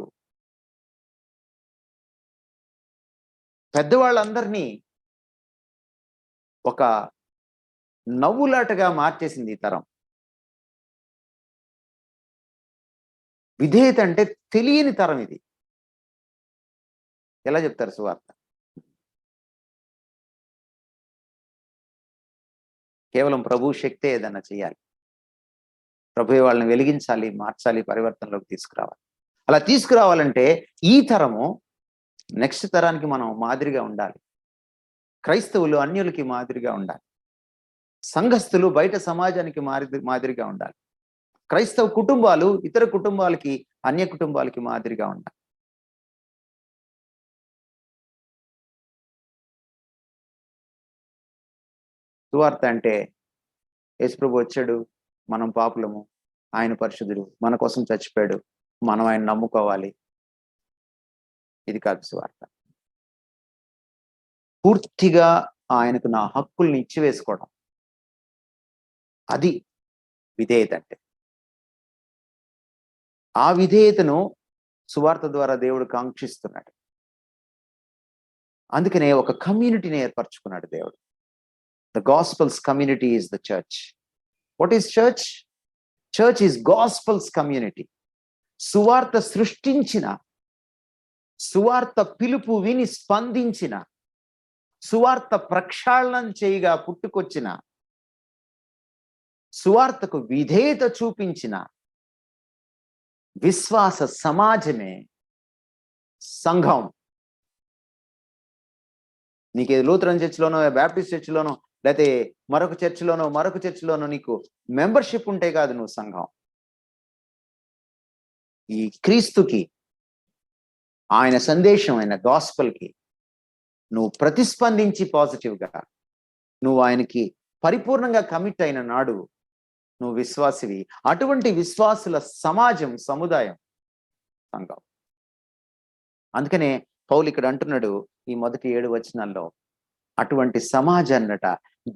పెద్దవాళ్ళందరినీ ఒక నవ్వులాటగా మార్చేసింది ఈ తరం. విధేయత అంటే తెలియని తరం ఇది. ఎలా చెప్తారు సువార్త? కేవలం ప్రభు శక్తే ఏదన్నా చేయాలి. ప్రభు వాళ్ళని వెలిగించాలి, మార్చాలి, పరివర్తనలోకి తీసుకురావాలి. అలా తీసుకురావాలంటే ఈ తరము నెక్స్ట్ తరానికి మనం మాదిరిగా ఉండాలి. క్రైస్తవులు అన్యులకి మాదిరిగా ఉండాలి. సంఘస్థులు బయట సమాజానికి మాదిరిగా ఉండాలి. క్రైస్తవ కుటుంబాలు ఇతర కుటుంబాలకి, అన్య కుటుంబాలకి మాదిరిగా ఉండాలి. సువార్త అంటే యేసుప్రభు వచ్చాడు, మనం పాపులము, ఆయన పరిశుద్ధుడు, మన కోసం చచ్చిపోయాడు, మనం ఆయన నమ్ముకోవాలి. ఇది కాదు సువార్త. పూర్తిగా ఆయనకు నా హక్కుల్ని ఇచ్చివేసుకోవడం, అది విధేయత అంటే. ఆ విధేయతను సువార్త ద్వారా దేవుడు కాంక్షిస్తున్నాడు. అందుకనే ఒక కమ్యూనిటీని ఏర్పరచుకున్నాడు దేవుడు. The Gospels community is the church. What is church? Church is Gospels community. సువార్త సృష్టించిన, సువార్త పిలుపు విని స్పందించిన, సువార్త ప్రక్షాళనం చేయగా పుట్టుకొచ్చిన, సువార్తకు విధేయత చూపించిన విశ్వాస సమాజమే సంఘం. నీకేది లూథరన్ చర్చిలోనో, బ్యాప్టిస్ట్ చర్చిలోనో, లేకపోతే మరొక చర్చిలోనో నీకు మెంబర్షిప్ ఉంటే కాదు నువ్వు సంఘం. ఈ క్రీస్తుకి, ఆయన సందేశం, ఆయన గాస్పల్కి నువ్వు ప్రతిస్పందించి పాజిటివ్గా నువ్వు ఆయనకి పరిపూర్ణంగా కమిట్ అయిన నాడు నువ్వు విశ్వాసివి. అటువంటి విశ్వాసుల సమాజం, సముదాయం సంఘం. అందుకనే పౌలు ఇక్కడ అంటున్నాడు ఈ మొదటి 7 వచనాల్లో, అటువంటి సమాజాన్నట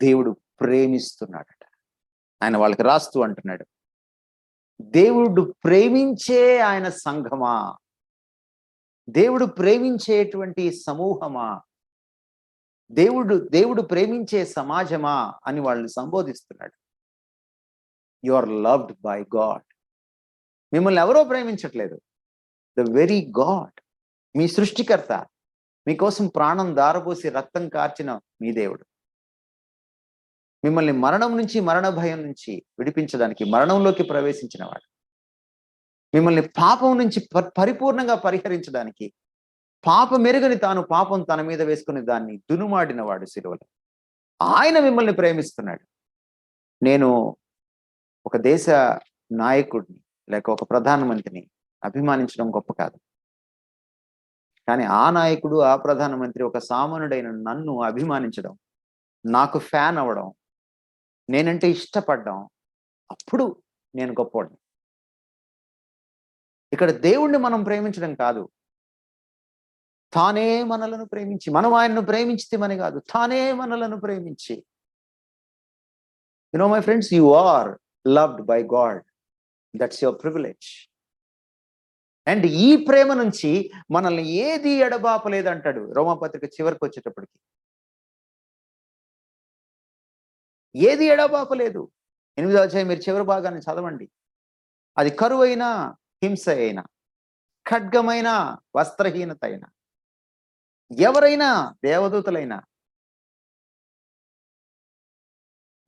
దేవుడు ప్రేమిస్తున్నాడట. ఆయన వాళ్ళకి రాస్తూ అంటున్నాడు, దేవుడు ప్రేమించే ఆయన సంఘమా, దేవుడు ప్రేమించేటువంటి సమూహమా, దేవుడు ప్రేమించే సమాజమా అని వాళ్ళు సంబోధిస్తున్నాడు. You are loved by God. మిమ్మల్ని ఎవరో ప్రేమించట్లేదు, ద వెరీ గాడ్, మీ సృష్టికర్త, మీకోసం ప్రాణం దారపోసి రక్తం కార్చిన మీ దేవుడు మిమ్మల్ని మరణం నుంచి, మరణ భయం నుంచి విడిపించడానికి మరణంలోకి ప్రవేశించిన వాడు, మిమ్మల్ని పాపం నుంచి పరిపూర్ణంగా పరిహరించడానికి పాపమెరుగని తాను పాపం తన మీద వేసుకుని దాన్ని దునుమాడిన వాడు శిలువలో. ఆయన మిమ్మల్ని ప్రేమిస్తున్నాడు. నేను ఒక దేశ నాయకుడిని లేక ఒక ప్రధానమంత్రిని అభిమానించడం గొప్ప కాదు, కానీ ఆ నాయకుడు, ఆ ప్రధానమంత్రి ఒక సామాన్యుడైన నన్ను అభిమానించడం, నాకు ఫ్యాన్ అవ్వడం, నేనంటే ఇష్టపడ్డం, అప్పుడు నేను గొప్పవాడిని. ఇక్కడ దేవుణ్ణి మనం ప్రేమించడం కాదు, తానే మనలను ప్రేమించి, మనం ఆయనను ప్రేమించితేమని కాదు, తానే మనలను ప్రేమించి. You know my friends, you are loved by God. That's your privilege. And ఈ ప్రేమ నుంచి మనల్ని ఏది ఎడబాపలేదంటాడు రోమాపత్రిక చివరికి వచ్చేటప్పటికి. ఏది ఎడబాపలేదు. 8వ అధ్యాయం మీరు చివరి భాగాన్ని చదవండి. అది కరువైనా, హింస అయినా, ఖడ్గమైన, వస్త్రహీనత అయినా, ఎవరైనా, దేవదూతలైనా,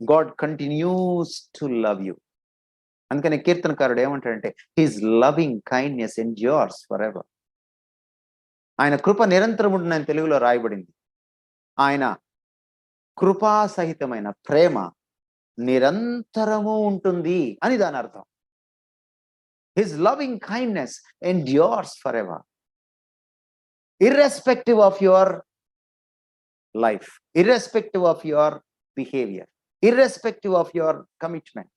God continues to love you. అందుకని కీర్తనకారుడు ఏమంటాడంటే, his loving kindness endures for ever. ఆయన కృప నిరంతరం ఉంటుందని తెలుగులో రాయబడింది. ఆయన కృపా సహితమైన ప్రేమ నిరంతరము ఉంటుంది అని దాని అర్థం. His loving kindness endures for ever, irrespective of your life, irrespective of your behavior, irrespective of your commitment.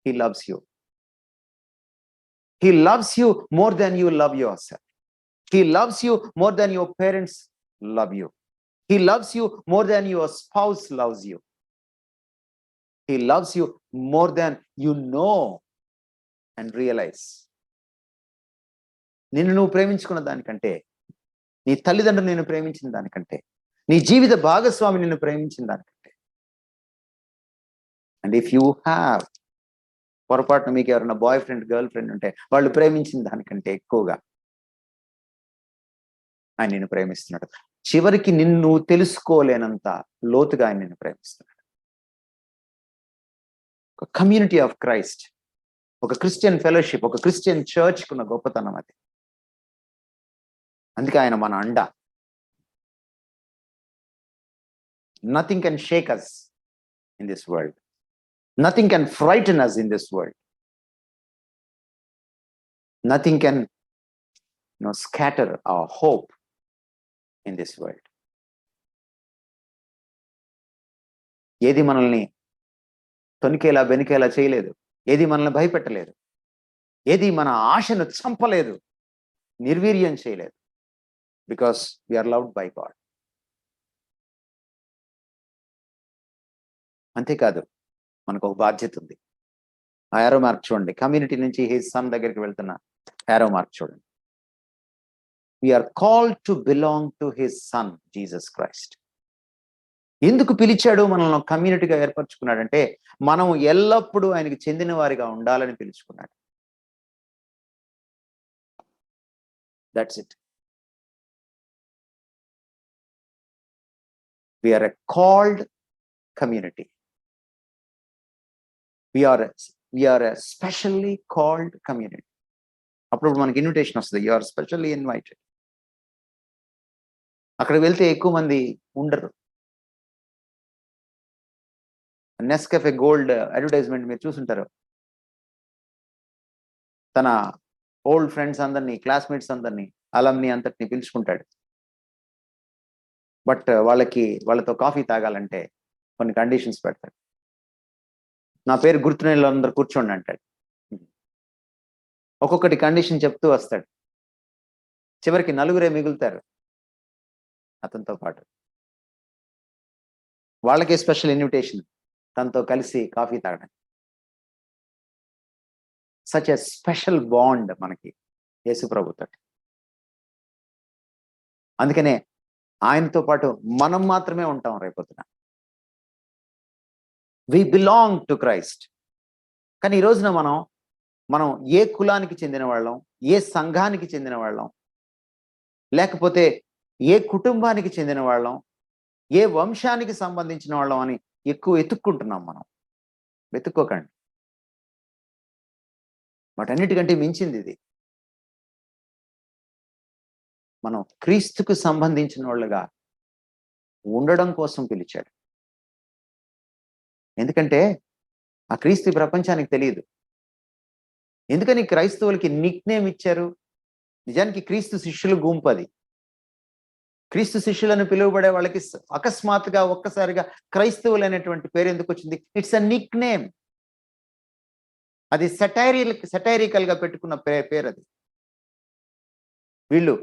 He loves you. He loves you more than you love yourself. He loves you more than your parents love you. He loves you more than your spouse loves you. He loves you more than you know and realize. నిన్ను నువ్వు ప్రేమించుకున్న దానికంటే, నీ తల్లిదండ్రులు నిన్ను ప్రేమించిన దానికంటే, నీ జీవిత భాగస్వామి నిన్ను ప్రేమించిన దానికంటే. అండ్ ఇఫ్ యూ హ్యావ్, పొరపాటున మీకు ఎవరైనా బాయ్ ఫ్రెండ్, గర్ల్ ఫ్రెండ్ ఉంటే, వాళ్ళు ప్రేమించిన దానికంటే ఎక్కువగా ఆయన నిన్ను ప్రేమిస్తున్నాడు. చివరికి నిన్ను తెలుసుకోలేనంత లోతుగా ఆయన నిన్ను ప్రేమిస్తున్నాడు. ఒక కమ్యూనిటీ ఆఫ్ క్రైస్ట్, ఒక క్రిస్టియన్ ఫెలోషిప్, ఒక క్రిస్టియన్ చర్చ్కి ఉన్న గొప్పతనం అది. అందుకే ఆయన మన అండ. Nothing can Sheikh us in this world. Nothing can frighten us in this world. Nothing can scatter our hope in this world. ఏది మనల్ని తొనికేలా బెనికేలా చేయలేదు, ఏది మనల్ని భయపెట్టలేదు, ఏది మన ఆశను చంపలేదు, నిర్వీర్యం చేయలేదు. Because we are loved by God. అంతేకాదు, మనకు ఒక బాధ్యత ఉంది. ఆ యారో మార్క్ చూడండి. కమ్యూనిటీ నుంచి హిస్ సన్ దగ్గరికి వెళ్తున్న యారో మార్క్ చూడండి. We are called to belong to his son Jesus Christ. ఎందుకు పిలిచాడు, మనల్ని కమ్యూనిటీగా ఏర్పరచుకున్నాడంటే, మనం ఎల్లప్పుడూ ఆయనకి చెందిన వారిగా ఉండాలని పిలుచుకున్నాడు. That's it. We are a called community. We are a specially called community. అప్పుడు మనకి ఇన్విటేషన్ వస్తుంది, యు ఆర్ స్పెషల్లీ ఇన్వైటెడ్. అక్కడికి వెళ్తే ఎక్కువ మంది ఉండరు. నెస్కాఫే గోల్డ్ అడ్వర్టైజ్మెంట్ మీరు చూసుంటారు. తన ఓల్డ్ ఫ్రెండ్స్ అందరినీ, క్లాస్మేట్స్ అందరినీ, అలమ్ని అంతటిని పిలుచుకుంటాడు. బట్ వాళ్ళతో కాఫీ తాగాలంటే కొన్ని కండిషన్స్ పెడతాడు. నా పేరు గుర్తునే అందరు కూర్చోండి అంటాడు. ఒక్కొక్కటి కండిషన్ చెప్తూ వస్తాడు. చివరికి నలుగురే మిగులుతారు అతనితో పాటు. వాళ్ళకే స్పెషల్ ఇన్విటేషన్, తనతో కలిసి కాఫీ తాగడానికి. సచ్ ఎ స్పెషల్ బాండ్ మనకి యేసు ప్రభుతో. అందుకనే ఆయనతో పాటు మనం మాత్రమే ఉంటాం రేపొద్దున. We belong to Christ. కానీ ఈ రోజున మనం ఏ కులానికి చెందిన వాళ్ళం, ఏ సంఘానికి చెందిన వాళ్ళం, లేకపోతే ఏ కుటుంబానికి చెందిన వాళ్ళం, ఏ వంశానికి సంబంధించిన వాళ్ళం అని ఎక్కువ వెతుక్కుంటున్నాం మనం. వెతుక్కోకండి. వాటన్నిటికంటే మించింది ఇది. మనం క్రీస్తుకు సంబంధించిన వాళ్ళుగా ఉండడం కోసం పిలిచాడు. ఎందుకంటే ఆ క్రీస్తు ప్రపంచానికి తెలియదు. ఎందుకని క్రైస్తవులకి నిక్ నేమ్ ఇచ్చారు? నిజానికి క్రీస్తు శిష్యులు గుంపది. క్రీస్తు శిష్యులను పిలువబడే వాళ్ళకి అకస్మాత్తుగా ఒక్కసారిగా క్రైస్తవులు అనేటువంటి పేరు ఎందుకు వచ్చింది? It's a Nick name. అది సెటైరికల్ గా పెట్టుకున్న పేరు అది. వీళ్ళు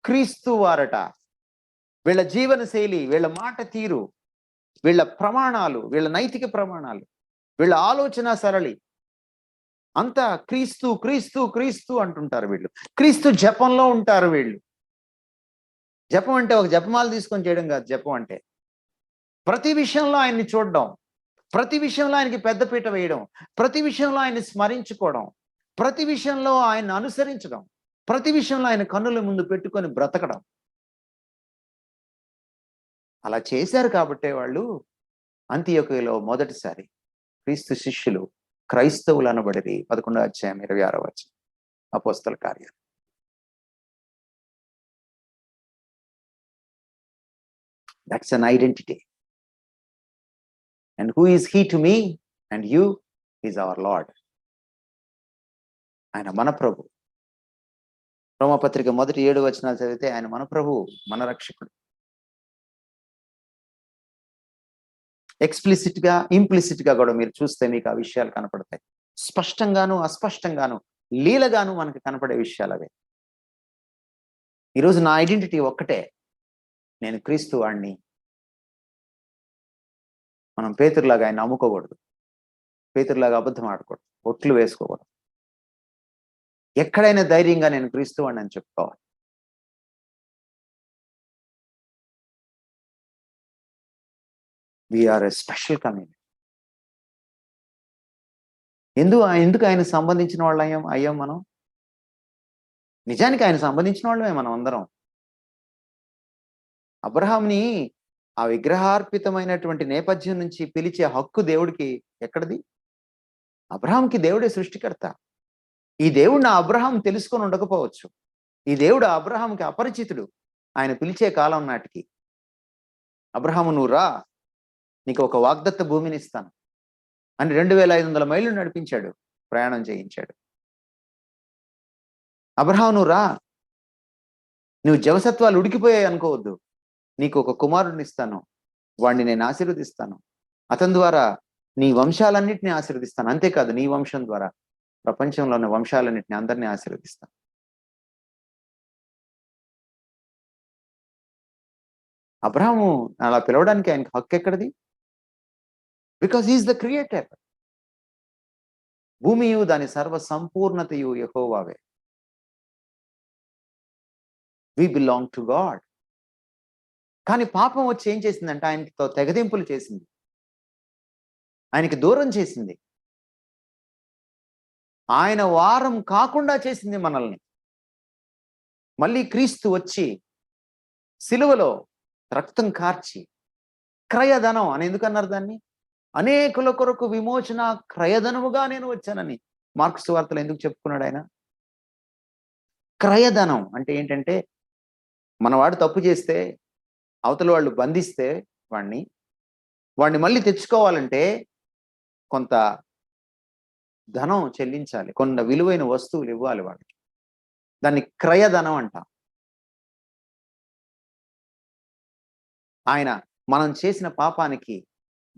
క్రీస్తు వారట. వీళ్ళ జీవన శైలి, వీళ్ళ మాట తీరు, వీళ్ళ ప్రమాణాలు, వీళ్ళ నైతిక ప్రమాణాలు, వీళ్ళ ఆలోచన సరళి అంతా క్రీస్తు క్రీస్తు క్రీస్తు అంటుంటారు. వీళ్ళు క్రీస్తు జపంలో ఉంటారు. వీళ్ళు జపం అంటే ఒక జపమాల తీసుకొని చేయడం కాదు. జపం అంటే ప్రతి విషయంలో ఆయన్ని చూడడం, ప్రతి విషయంలో ఆయనకి పెద్దపీట వేయడం, ప్రతి విషయంలో ఆయన్ని స్మరించుకోవడం, ప్రతి విషయంలో ఆయన్ని అనుసరించడం. ప్రతి విషయంలో ఆయన కన్నుల ముందు పెట్టుకొని బ్రతకడం. అలా చేశారు కాబట్టే వాళ్ళు అంతియోకయలో మొదటిసారి క్రీస్తు శిష్యులు క్రైస్తవులు అనబడిరి. 11వ అధ్యాయం 26వ వచనం అపోస్తల కార్యాలు. That's an identity. And who is he to me and you? Is our Lord. ఆయన మన ప్రభు. రోమపత్రిక మొదటి 7 వచనాలు చదివితే ఆయన మన ప్రభు, మన రక్షకుడు. ఎక్స్ప్లిసిట్ గా ఇంప్లిసిట్ గా కూడా మీరు చూస్తే మీకు ఆ విషయాలు కనపడతాయి. స్పష్టంగాను అస్పష్టంగాను లీలగాను మనకి కనపడే విషయాలు అవే. ఈరోజు నా ఐడెంటిటీ ఒక్కటే, నేను క్రీస్తు వాడిని. మనం పేతురులాగా ఆయన నమ్ముకోకూడదు, పేతురులాగా అబద్ధం ఆడకూడదు, ఒట్లు వేసుకోకూడదు. ఎక్కడైనా ధైర్యంగా నేను క్రీస్తు వాడిని అని చెప్పుకోవాలి. We are a special community. ఎందుకు ఆయన సంబంధించిన వాళ్ళు అయ్యాం మనం? నిజానికి ఆయన సంబంధించిన వాళ్ళమే మనం అందరం. అబ్రహాంని ఆ విగ్రహార్పితమైనటువంటి నేపథ్యం నుంచి పిలిచే హక్కు దేవుడికి ఎక్కడిది? అబ్రహాంకి దేవుడే సృష్టికర్త. ఈ దేవుడిని అబ్రహాం తెలుసుకొని ఉండకపోవచ్చు. ఈ దేవుడు అబ్రహాంకి అపరిచితుడు. ఆయన పిలిచే కాలం నాటికి, అబ్రహాము నువ్వు రా, నీకు ఒక వాగ్దత్త భూమిని ఇస్తాను అని 2500 మైళ్ళు నడిపించాడు, ప్రయాణం చేయించాడు. అబ్రహాము నువ్వు రా, నువ్వు జవసత్వాలు ఉడికిపోయాయి అనుకోవద్దు, నీకు ఒక కుమారుడిని ఇస్తాను, వాడిని నేను ఆశీర్వదిస్తాను, అతని ద్వారా నీ వంశాలన్నింటినీ ఆశీర్వదిస్తాను. అంతేకాదు, నీ వంశం ద్వారా ప్రపంచంలో ఉన్న వంశాలన్నింటినీ అందరినీ ఆశీర్వదిస్తాను. అబ్రహాము అలా పిలవడానికి ఆయనకి హక్కు ఎక్కడిది? Because he is the creator. భూమియు దాని సర్వ సంపూర్ణతయు యెహోవావే. We belong to God. కానీ పాపం వచ్చి ఏం చేసిందంటే ఆయనతో తెగదింపులు చేసింది, ఆయనకి దూరం చేసింది, ఆయన వారం కాకుండా చేసింది మనల్ని. మళ్ళీ క్రీస్తు వచ్చి సిలువలో రక్తం కార్చి క్రయధనం అని ఎందుకన్నారు దాన్ని? అనేకుల కొరకు విమోచన క్రయధనముగా నేను వచ్చానని మార్కు సువార్తలో ఎందుకు చెప్పుకున్నాడు ఆయన? క్రయధనం అంటే ఏంటంటే, మనవాడు తప్పు చేస్తే అవతల వాళ్ళు బంధిస్తే వాడిని మళ్ళీ తెచ్చుకోవాలంటే కొంత ధనం చెల్లించాలి, కొంత విలువైన వస్తువులు ఇవ్వాలి వాడికి. దాన్ని క్రయధనం అంటాం. ఆయన మనం చేసిన పాపానికి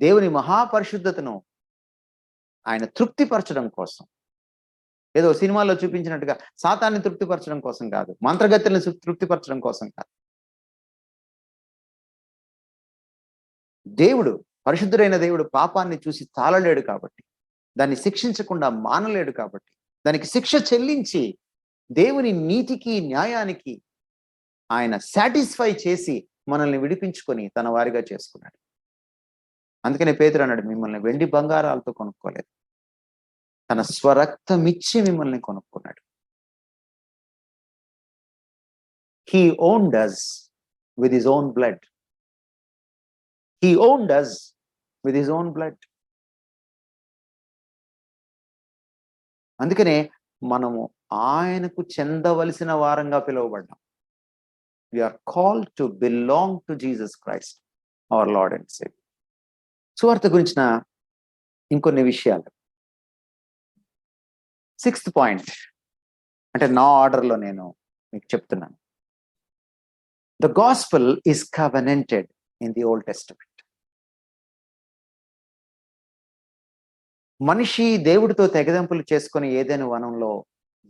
దేవుని మహాపరిశుద్ధతను ఆయన తృప్తిపరచడం కోసం, ఏదో సినిమాల్లో చూపించినట్టుగా సాతాన్ని తృప్తిపరచడం కోసం కాదు, మంత్రగత్తెలను తృప్తిపరచడం కోసం కాదు. దేవుడు, పరిశుద్ధుడైన దేవుడు పాపాన్ని చూసి తాళలేడు కాబట్టి, దాన్ని శిక్షించకుండా మానలేడు కాబట్టి, దానికి శిక్ష చెల్లించి దేవుని నీతికి న్యాయానికి ఆయన సాటిస్ఫై చేసి మనల్ని విడిపించుకొని తన వారిగా చేసుకున్నాడు. అందుకనే పేతురు అన్నాడు, మిమ్మల్ని వెండి బంగారాలతో కొనుక్కోలేదు, తన స్వరక్తమిచ్చి మిమ్మల్ని కొనుక్కున్నాడు. He owned us with his own blood. He owned us with his own blood. అందుకనే మనము ఆయనకు చెందవలసిన వారంగా పిలువబడ్డాం. We are called to belong to Jesus Christ, our Lord and Savior. సువార్త గురించిన ఇంకొన్ని విషయాలు. 6th పాయింట్, అంటే నా ఆర్డర్లో నేను మీకు చెప్తున్నాను. The gospel is covenanted in the Old Testament. మనిషి దేవుడితో తెగదెంపులు చేసుకొని ఏదైనా వనంలో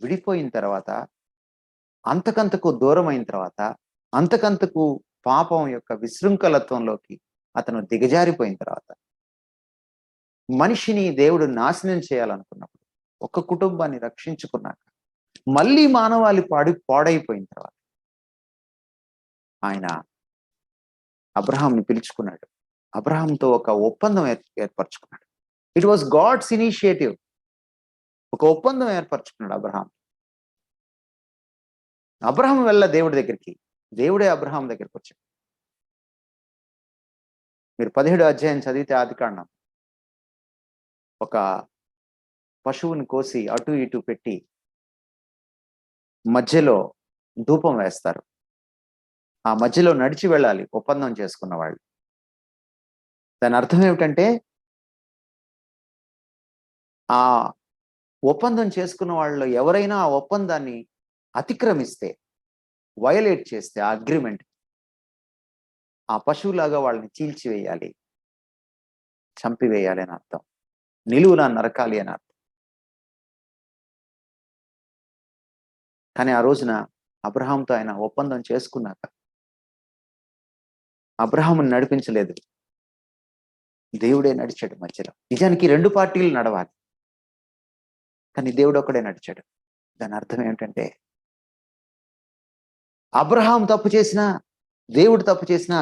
విడిపోయిన తర్వాత, అంతకంతకు దూరం అయిన తర్వాత, అంతకంతకు పాపం యొక్క విశృంఖలత్వంలోకి అతను దిగజారిపోయిన తర్వాత, మనిషిని దేవుడు నాశనం చేయాలనుకున్నప్పుడు, ఒక కుటుంబాన్ని రక్షించుకున్నాక, మళ్ళీ మానవాళి పాడైపోయిన తర్వాత ఆయన అబ్రహాంని పిలుచుకున్నాడు. అబ్రహాంతో ఒక ఒప్పందం ఏర్పరచుకున్నాడు. It was God's initiative. ఒక ఒప్పందం ఏర్పరచుకున్నాడు అబ్రహాం. అబ్రహాం వెళ్ళ దేవుడి దగ్గరికి, దేవుడే అబ్రహాం దగ్గరికి వచ్చాడు. మీరు 17వ అధ్యాయం చదివితే ఆదికాండం, ఒక పశువుని కోసి అటు ఇటు పెట్టి మధ్యలో ధూపం వేస్తారు. ఆ మధ్యలో నడిచి వెళ్ళాలి ఒప్పందం చేసుకున్న వాళ్ళు. దాని అర్థం ఏమిటంటే, ఆ ఒప్పందం చేసుకున్న వాళ్ళు ఎవరైనా ఆ ఒప్పందాన్ని అతిక్రమిస్తే, వయలేట్ చేస్తే ఆ అగ్రిమెంట్, ఆ పశువులాగా వాళ్ళని చీల్చివేయాలి, చంపివేయాలి అని అర్థం. నిలువున నరకాలి అని అర్థం. కానీ ఆ రోజున అబ్రహాంతో ఆయన ఒప్పందం చేసుకున్నాక అబ్రహాముని నడిపించలేదు, దేవుడే నడిచాడు మధ్యలో. నిజానికి 2 పార్టీలు నడవాలి, కానీ దేవుడు ఒక్కడే నడిచాడు. దాని అర్థం ఏమిటంటే, అబ్రహాం తప్పు చేసినా, దేవుడు తప్పు చేసినా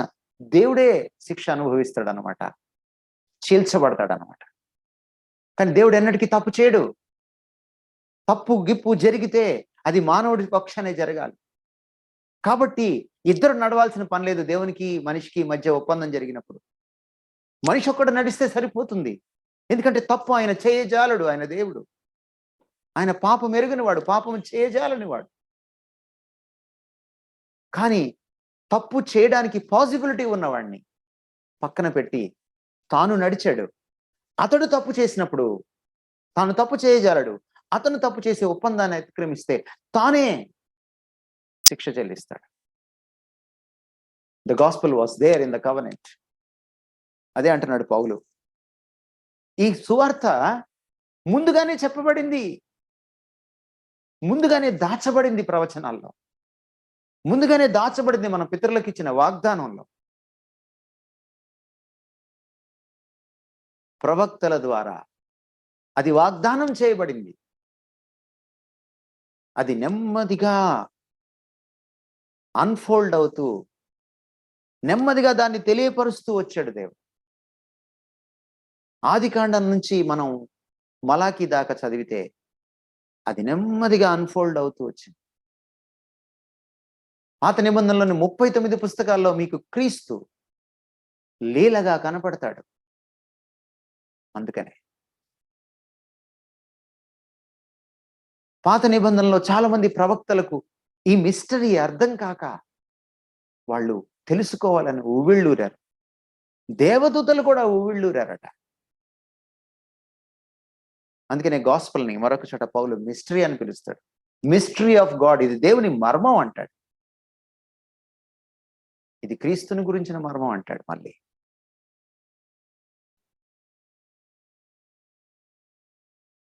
దేవుడే శిక్ష అనుభవిస్తాడు అనమాట, చీల్చబడతాడు అనమాట. కానీ దేవుడు ఎన్నటికీ తప్పు చేయడు. తప్పు గిప్పు జరిగితే అది మానవుడి పక్షానే జరగాలి. కాబట్టి ఇద్దరు నడవాల్సిన పని లేదు. దేవునికి మనిషికి మధ్య ఒప్పందం జరిగినప్పుడు మనిషి ఒక్కడు నడిస్తే సరిపోతుంది. ఎందుకంటే తప్పు ఆయన చేయజాలడు, ఆయన దేవుడు. ఆయన పాపం ఎరుగని వాడు, పాపం చేయజాలని వాడు. కానీ తప్పు చేయడానికి పాసిబిలిటీ ఉన్నవాడిని పక్కన పెట్టి తాను నడిచాడు. అతడు తప్పు చేసినప్పుడు తాను తప్పు చేయజాలడు. అతను తప్పు చేసే ఒప్పందాన్ని అతిక్రమిస్తే తానే శిక్ష చెల్లిస్తాడు. The gospel was there in the covenant. అదే అంటున్నాడు పౌలు. ఈ సువార్త ముందుగానే చెప్పబడింది, ముందుగానే దాచబడింది ప్రవచనాల్లో, ముందుగానే దాచబడింది మన పితరులకు ఇచ్చిన వాగ్దానంలో. ప్రవక్తల ద్వారా అది వాగ్దానం చేయబడింది. అది నెమ్మదిగా అన్ఫోల్డ్ అవుతూ, నెమ్మదిగా దాన్ని తెలియపరుస్తూ వచ్చాడు దేవుడు. ఆదికాండం నుంచి మనం మలాకి దాకా చదివితే అది నెమ్మదిగా అన్ఫోల్డ్ అవుతూ వచ్చింది. పాత నిబంధనలోని 39 పుస్తకాల్లో మీకు క్రీస్తు లీలగా కనపడతాడు. అందుకనే పాత నిబంధనలో చాలా మంది ప్రవక్తలకు ఈ మిస్టరీ అర్థం కాక వాళ్ళు తెలుసుకోవాలని ఉవ్విళ్ళూరారు. దేవదూతలు కూడా ఉవ్విళ్ళూరారట. అందుకనే గాస్పల్ని మరొక చోట పౌలు మిస్టరీ అని పిలుస్తాడు. మిస్టరీ ఆఫ్ గాడ్, ఇది దేవుని మర్మం అంటాడు. ఇది క్రీస్తుని గురించిన మర్మం అంటాడు. మళ్ళీ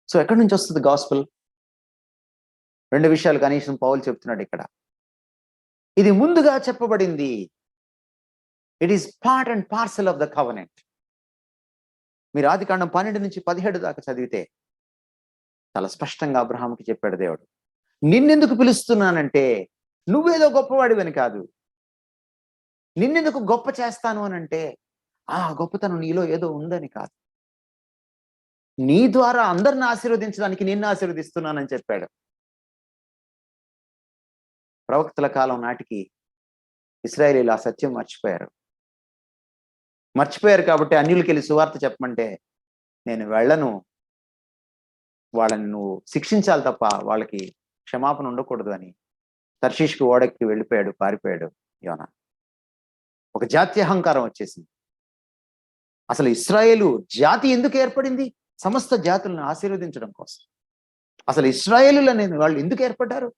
సో ఎక్కడి నుంచి వస్తుంది గాస్పల్? 2 విషయాలు కనీసం పౌలు చెప్తున్నాడు ఇక్కడ. ఇది ముందుగా చెప్పబడింది. It is part and parcel of the covenant. మీరు ఆదికాండం 12 నుంచి 17 దాకా చదివితే చాలా స్పష్టంగా అబ్రహాముకి చెప్పాడు దేవుడు, నిన్నెందుకు పిలుస్తున్నానంటే నువ్వేదో గొప్పవాడివని కాదు, నిన్నెందుకు గొప్ప చేస్తాను అనంటే ఆ గొప్పతనం నీలో ఏదో ఉందని కాదు, నీ ద్వారా అందరిని ఆశీర్వదించడానికి నిన్ను ఆశీర్వదిస్తున్నానని చెప్పాడు. ప్రవక్తల కాలం నాటికి ఇశ్రాయేలీయులు ఆ సత్యం మర్చిపోయారు కాబట్టి అన్యులకి వెళ్ళి సువార్త చెప్పమంటే నేను వెళ్ళను, వాళ్ళని నువ్వు శిక్షించాలి తప్ప వాళ్ళకి క్షమాపణ ఉండకూడదు అని తర్షీష్కి ఓడకి వెళ్ళిపోయాడు, పారిపోయాడు యోనా. ఒక జాతి అహంకారం వచ్చేసింది. అసలు ఇశ్రాయేలు జాతి ఎందుకు ఏర్పడింది? సమస్త జాతులను ఆశీర్వదించడం కోసం. అసలు ఇశ్రాయేలులు అనేది వాళ్ళు ఎందుకు ఏర్పడ్డారు?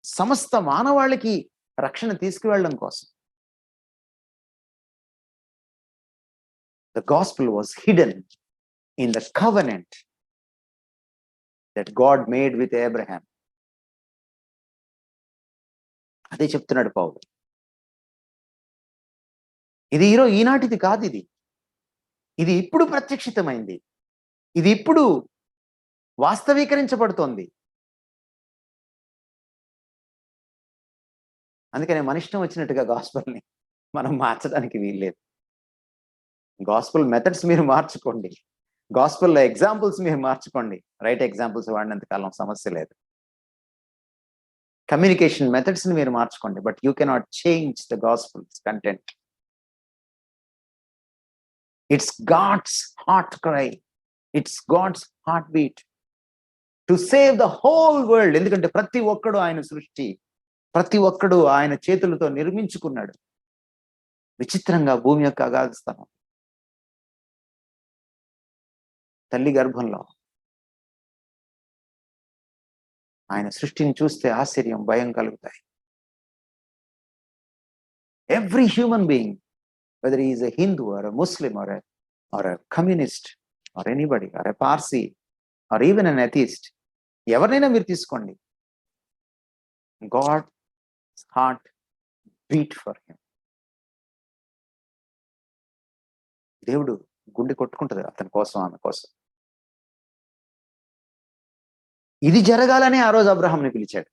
సమస్త మానవాళికి రక్షణ తీసుకువెళ్ళడం కోసం. The gospel was hidden in the covenant that God made with Abraham. అదే చెప్తున్నాడు పౌలు. ఇది ఈనాటిది కాదు, ఇది ఇప్పుడు ప్రత్యక్షితమైంది, ఇది ఇప్పుడు వాస్తవీకరించబడుతోంది. అందుకనే మన ఇష్టం వచ్చినట్టుగా గాస్పల్ని మనం మార్చడానికి వీల్లేదు. గాస్పల్ మెథడ్స్ మీరు మార్చుకోండి, గాస్పల్లో ఎగ్జాంపుల్స్ మీరు మార్చుకోండి. రైట్ ఎగ్జాంపుల్స్ వాడినంత కాలం సమస్య లేదు. కమ్యూనికేషన్ మెథడ్స్ ని మీరు మార్చుకోండి, but you cannot change the gospel's content. It's God's heart cry, it's God's heart beat to save the whole world. ఎందుకంటే ప్రతి ఒక్కడు ఆయన సృష్టి, ప్రతి ఒక్కడు ఆయన చేతులతో నిర్మించుకున్నాడు. విచిత్రంగా భూమి యొక్క అగాధ స్థలం, తల్లి గర్భంలో ఆయన సృష్టిని చూస్తే ఆశ్చర్యం, భయం కలుగుతాయి. Every human being, whether is a Hindu or a Muslim or a communist or anybody or a Parsi or even an atheist, ఎవరినైనా మీరు తీసుకోండి, God heart beat for him. దేవుడు గుండె కొట్టుకుంటుంది అతని కోసం, ఆమె కోసం. ఇది జరగాలని ఆ రోజు అబ్రహాంని పిలిచాడు,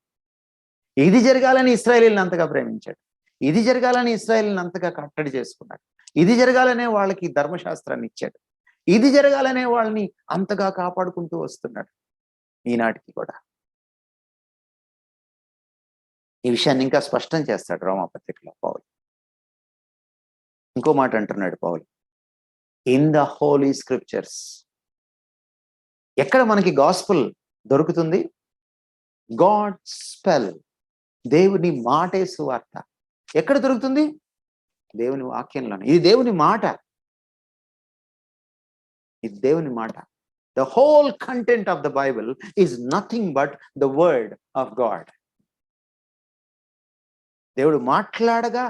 ఇది జరగాలని ఇశ్రాయేలీని అంతగా ప్రేమించాడు, ఇది జరగాలని ఇశ్రాయేలీని అంతగా కట్టడి చేసుకున్నాడు, ఇది జరగాలనే వాళ్ళకి ధర్మశాస్త్రాన్ని ఇచ్చాడు, ఇది జరగాలనే వాళ్ళని అంతగా కాపాడుకుంటూ వస్తున్నాడు ఈనాటికి కూడా. ఈ విషయాన్ని ఇంకా స్పష్టం చేస్తాడు రోమాపత్రికలో పౌలు. ఇంకో మాట అంటున్నాడు పౌలు, ఇన్ ద హోలీ స్క్రిప్చర్స్. ఎక్కడ మనకి గాస్పుల్ దొరుకుతుంది? గాడ్ స్పెల్, దేవుని మాటే సువార్త. ఎక్కడ దొరుకుతుంది? దేవుని వాక్యంలోనే. ఇది దేవుని మాట, ఇది దేవుని మాట. The whole content of the Bible is nothing but the word of God. దేవుడు మాట్లాడగా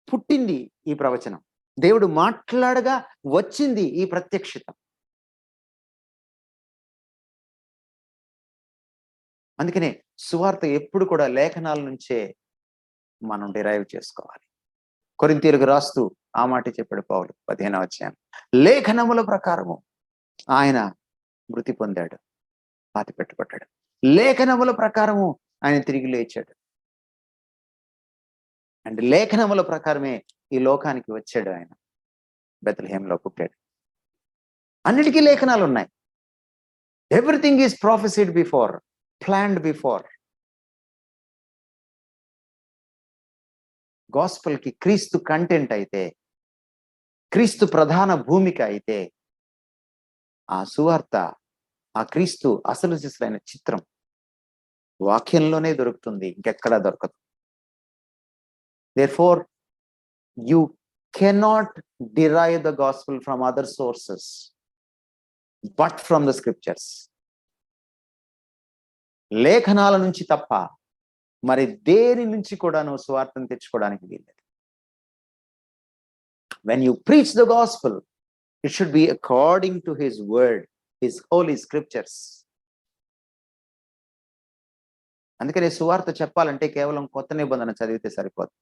పుట్టింది ఈ ప్రవచనం, దేవుడు మాట్లాడగా వచ్చింది ఈ ప్రత్యక్షత. అందుకనే సువార్త ఎప్పుడు కూడా లేఖనాల నుంచే మనం డిరైవ్ చేసుకోవాలి. కొరింథీయులకు రాస్తూ ఆ మాట చెప్పాడు పౌలు 15వ అధ్యాయం, లేఖనముల ప్రకారము ఆయన మృతి పొందాడు, పాతి పెట్టబడ్డాడు, లేఖనముల ప్రకారము ఆయన తిరిగి లేచాడు, అండ్ లేఖనముల ప్రకారమే ఈ లోకానికి వచ్చాడు. ఆయన బెత్లెహేంలో పుట్టాడు. అన్నిటికీ లేఖనాలు ఉన్నాయి. Everything is prophesied before, planned before. Gospel కి క్రీస్తు కంటెంట్ అయితే, క్రీస్తు ప్రధాన భూమిక అయితే, ఆ సువార్త, ఆ క్రీస్తు అసలు సిసలైన చిత్రం వాక్యంలోనే దొరుకుతుంది, ఇంకెక్కడా దొరకదు. Therefore, you cannot derive the gospel from other sources, but from the scriptures. లేఖనాల నుంచి తప్ప మరి దేని నుంచి కూడా నువ్వు సువార్తను తెచ్చుకోవడానికి వీల్లేదు. When you preach the gospel, it should be according to his word, his holy scriptures. అందుకనే సువార్త చెప్పాలంటే కేవలం కొత్త నిబంధన చదివితే సరిపోదు.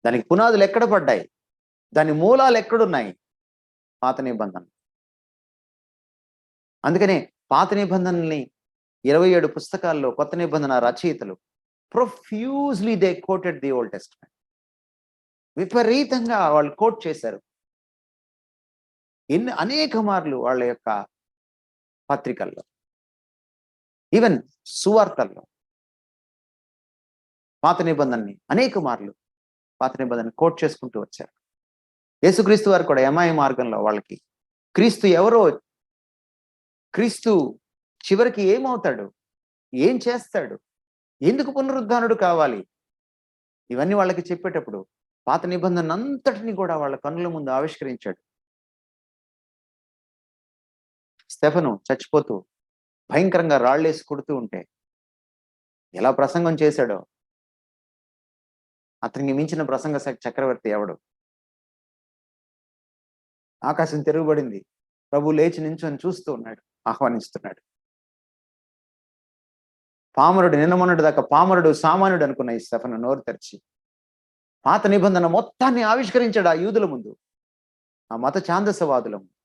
దానికి పునాదులు ఎక్కడ పడ్డాయి, దాని మూలాలు ఎక్కడున్నాయి? పాత నిబంధన. అందుకనే పాత నిబంధనల్ని 27 పుస్తకాల్లో కొత్త నిబంధన రచయితలు profusely they quoted the Old Testament. విపరీతంగా వాళ్ళు కోట్ చేశారు. అనేక మార్లు వాళ్ళ యొక్క పత్రికల్లో, ఈవెన్ సువార్తల్లో పాత నిబంధనని అనేక మార్లు పాత నిబంధనని కోట్ చేసుకుంటూ వచ్చారు. యేసుక్రీస్తు వారు కూడా ఎమాయి మార్గంలో వాళ్ళకి క్రీస్తు ఎవరో, క్రీస్తు చివరికి ఏమవుతాడు, ఏం చేస్తాడు, ఎందుకు పునరుద్ధానుడు కావాలి, ఇవన్నీ వాళ్ళకి చెప్పేటప్పుడు పాత నిబంధన అంతటిని కూడా వాళ్ళ కన్నుల ముందు ఆవిష్కరించాడు. స్టెఫను చచ్చిపోతూ భయంకరంగా రాళ్ళేసి కొడుతూ ఉంటే ఎలా ప్రసంగం చేశాడో, అతనికి మించిన ప్రసంగ చక్రవర్తి ఎవడు? ఆకాశం తిరుగుబడింది, ప్రభు లేచి నించొని చూస్తూ ఉన్నాడు, ఆహ్వానిస్తున్నాడు. పామరుడు, నిన్న మొన్నటి దాకా పామరుడు సామాన్యుడు అనుకున్న ఈ స్టెఫను నోరు తెరిచి పాత నిబంధన మొత్తాన్ని ఆవిష్కరించాడు ఆ యూదుల ముందు, ఆ మత ఛాందసవాదుల ముందు.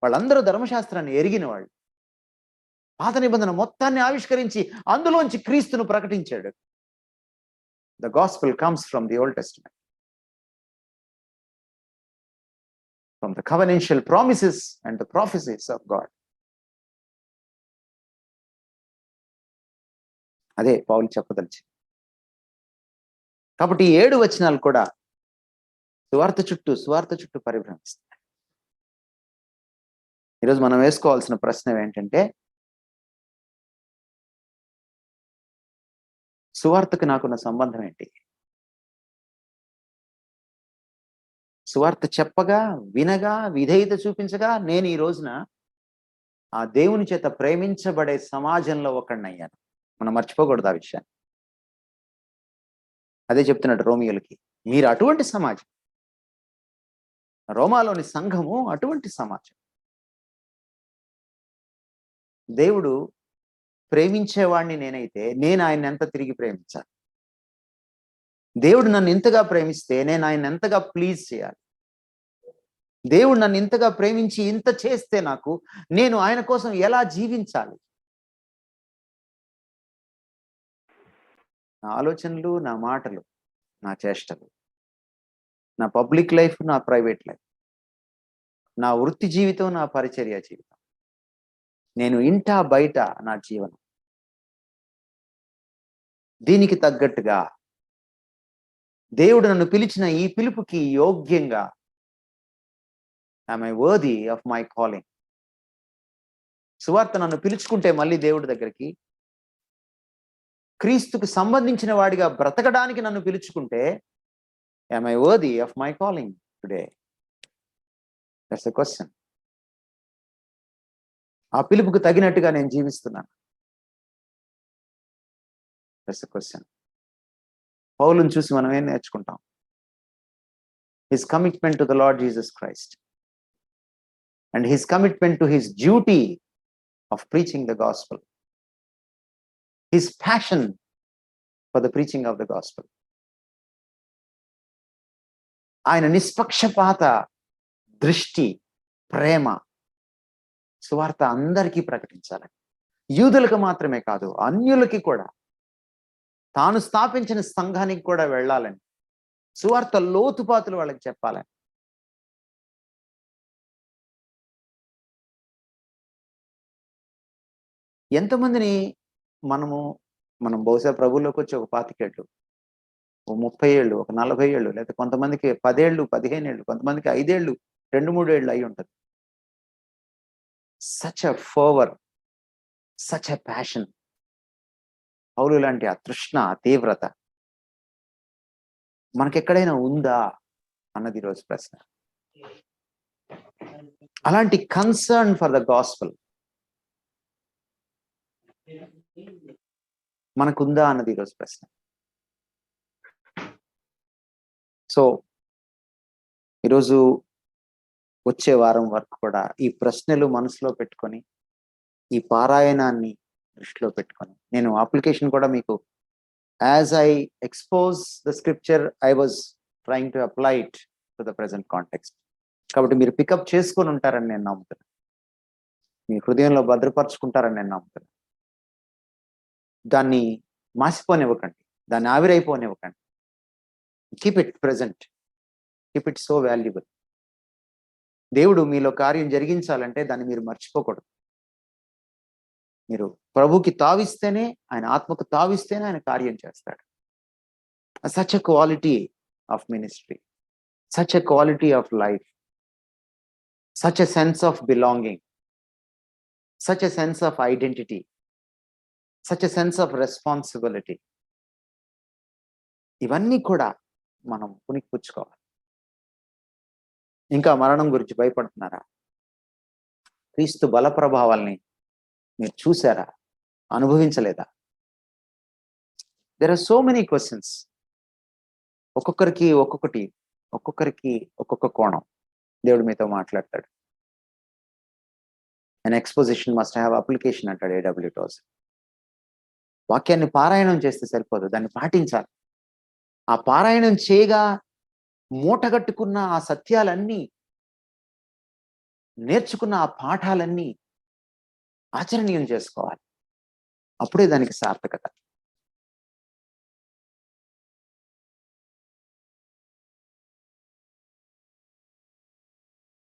వాళ్ళందరూ ధర్మశాస్త్రాన్ని ఎరిగిన వాళ్ళు. పాత నిబంధన మొత్తాన్ని ఆవిష్కరించి అందులోంచి క్రీస్తును ప్రకటించాడు. The gospel comes from the Old Testament, from the covenantal promises and the prophecies of God. అదే పౌలు చెప్పదలిచి. కాబట్టి ఈ 7 వచనాలు కూడా సువార్త చుట్టూ పరిభ్రమిస్తాయి. ఈరోజు మనం వేసుకోవాల్సిన ప్రశ్న ఏంటంటే, సువార్తకు నాకున్న సంబంధం ఏంటి? సువార్త చెప్పగా, వినగా, విధేయత చూపించగా నేను ఈ రోజున ఆ దేవుని చేత ప్రేమించబడే సమాజంలో ఒకడినయ్యాను. మనం మర్చిపోకూడదు ఆ విషయాన్ని. అదే చెప్తున్నాడు రోమియోలకి, మీరు అటువంటి సమాజం. రోమాలోని సంఘము అటువంటి సమాజం. దేవుడు ప్రేమించేవాడిని నేనైతే నేను ఆయన ఎంత తిరిగి ప్రేమించాలి? దేవుడు నన్ను ఇంతగా ప్రేమిస్తే నేను ఆయన ఎంతగా ప్లీజ్ చేయాలి? దేవుడు నన్ను ఇంతగా ప్రేమించి ఇంత చేస్తే నేను ఆయన కోసం ఎలా జీవించాలి? నా ఆలోచనలు, నా మాటలు, నా చేష్టలు, నా పబ్లిక్ లైఫ్, నా ప్రైవేట్ లైఫ్, నా వృత్తి జీవితం, నా పరిచర్య జీవితం, నేను ఇంటా బయట నా జీవనం, దీనికి తగ్గట్టుగా దేవుడు నన్ను పిలిచిన ఈ పిలుపుకి యోగ్యంగా am I worthy of my calling? సువార్త నన్ను పిలుచుకుంటే మళ్ళీ దేవుడి దగ్గరికి, క్రీస్తుకు సంబంధించిన వాడిగా బ్రతకడానికి నన్ను పిలుచుకుంటే am I worthy of my calling today? That's the question. ఆ పిలుపుకు తగినట్టుగా నేను జీవిస్తున్నాను. That's the question. పౌలుని చూసి మనం ఏం నేర్చుకుంటాం? His commitment to the Lord Jesus Christ and his commitment to his duty of preaching the gospel, his passion for the preaching of the gospel, ఆయన నిష్పక్షపాత దృష్టి, ప్రేమ, సువార్త అందరికీ ప్రకటించాలని, యూదులకు మాత్రమే కాదు అన్యులకి కూడా, తాను స్థాపించిన సంఘానికి కూడా వెళ్ళాలని, సువార్త లోతుపాతులు వాళ్ళకి చెప్పాలని. ఎంతమందిని మనం బహుశా ప్రభువులోకి వచ్చి ఒక 25 ఏళ్ళు, ఒక 30 ఏళ్ళు, ఒక 40 ఏళ్ళు, లేకపోతే కొంతమందికి 10 ఏళ్ళు, 15 ఏళ్ళు, కొంతమందికి 5 ఏళ్ళు, 2-3 ఏళ్ళు అయి ఉంటుంది. Such a fervour, such a passion, పౌలు లాంటి ఆ తృష్ణ, ఆ తీవ్రత మనకెక్కడైనా ఉందా అన్నది ఈరోజు ప్రశ్న. అలాంటి కన్సర్న్ ఫర్ ద గాస్పెల్ మనకుందా అన్నది ఈరోజు ప్రశ్న. సో ఈరోజు వచ్చే వారం వరకు కూడా ఈ ప్రశ్నలు మనసులో పెట్టుకొని, ఈ పారాయణాన్ని దృష్టిలో పెట్టుకొని, నేను అప్లికేషన్ కూడా మీకు, as I expose the scripture I was trying to apply it to the present context. కాబట్టి మీరు పికప్ చేసుకొని ఉంటారని నేను నమ్ముతున్నాను. మీ హృదయంలో భద్రపరుచుకుంటారని నేను నమ్ముతున్నాను. దాన్ని మాసిపోనివ్వకండి, దాన్ని ఆవిరైపోనివ్వకండి. Keep it present, keep it so valuable. దేవుడు మీలో కార్యం జరిగించాలంటే దాన్ని మీరు మర్చిపోకూడదు. మీరు ప్రభుకి తావిస్తేనే, ఆయన ఆత్మకు తావిస్తేనే ఆయన కార్యం చేస్తాడు. Such a quality of ministry, such a quality of life, such a sense of belonging, such a sense of identity, such a sense of responsibility. ఇవన్నీ కూడా మనం పుణికిపుచ్చుకోవాలి. ఇంకా మరణం గురించి భయపడుతున్నారా? క్రీస్తు బల ప్రభావాల్ని మీరు చూసారా? అనుభవించలేదా? There are so many questions. ఒక్కొక్కరికి ఒక్కొక్క కోణం దేవుడు మీతో మాట్లాడతాడు. an exposition must have application అంటాడు A.W. Tozer. వాక్యాన్ని పారాయణం చేస్తే సరిపోదు, దాన్ని పాటించాలి. ఆ పారాయణం చేయగా మూటగట్టుకున్న ఆ సత్యాలన్నీ, నేర్చుకున్న ఆ పాఠాలన్నీ ఆచరణీయం చేసుకోవాలి. అప్పుడే దానికి సార్థకత.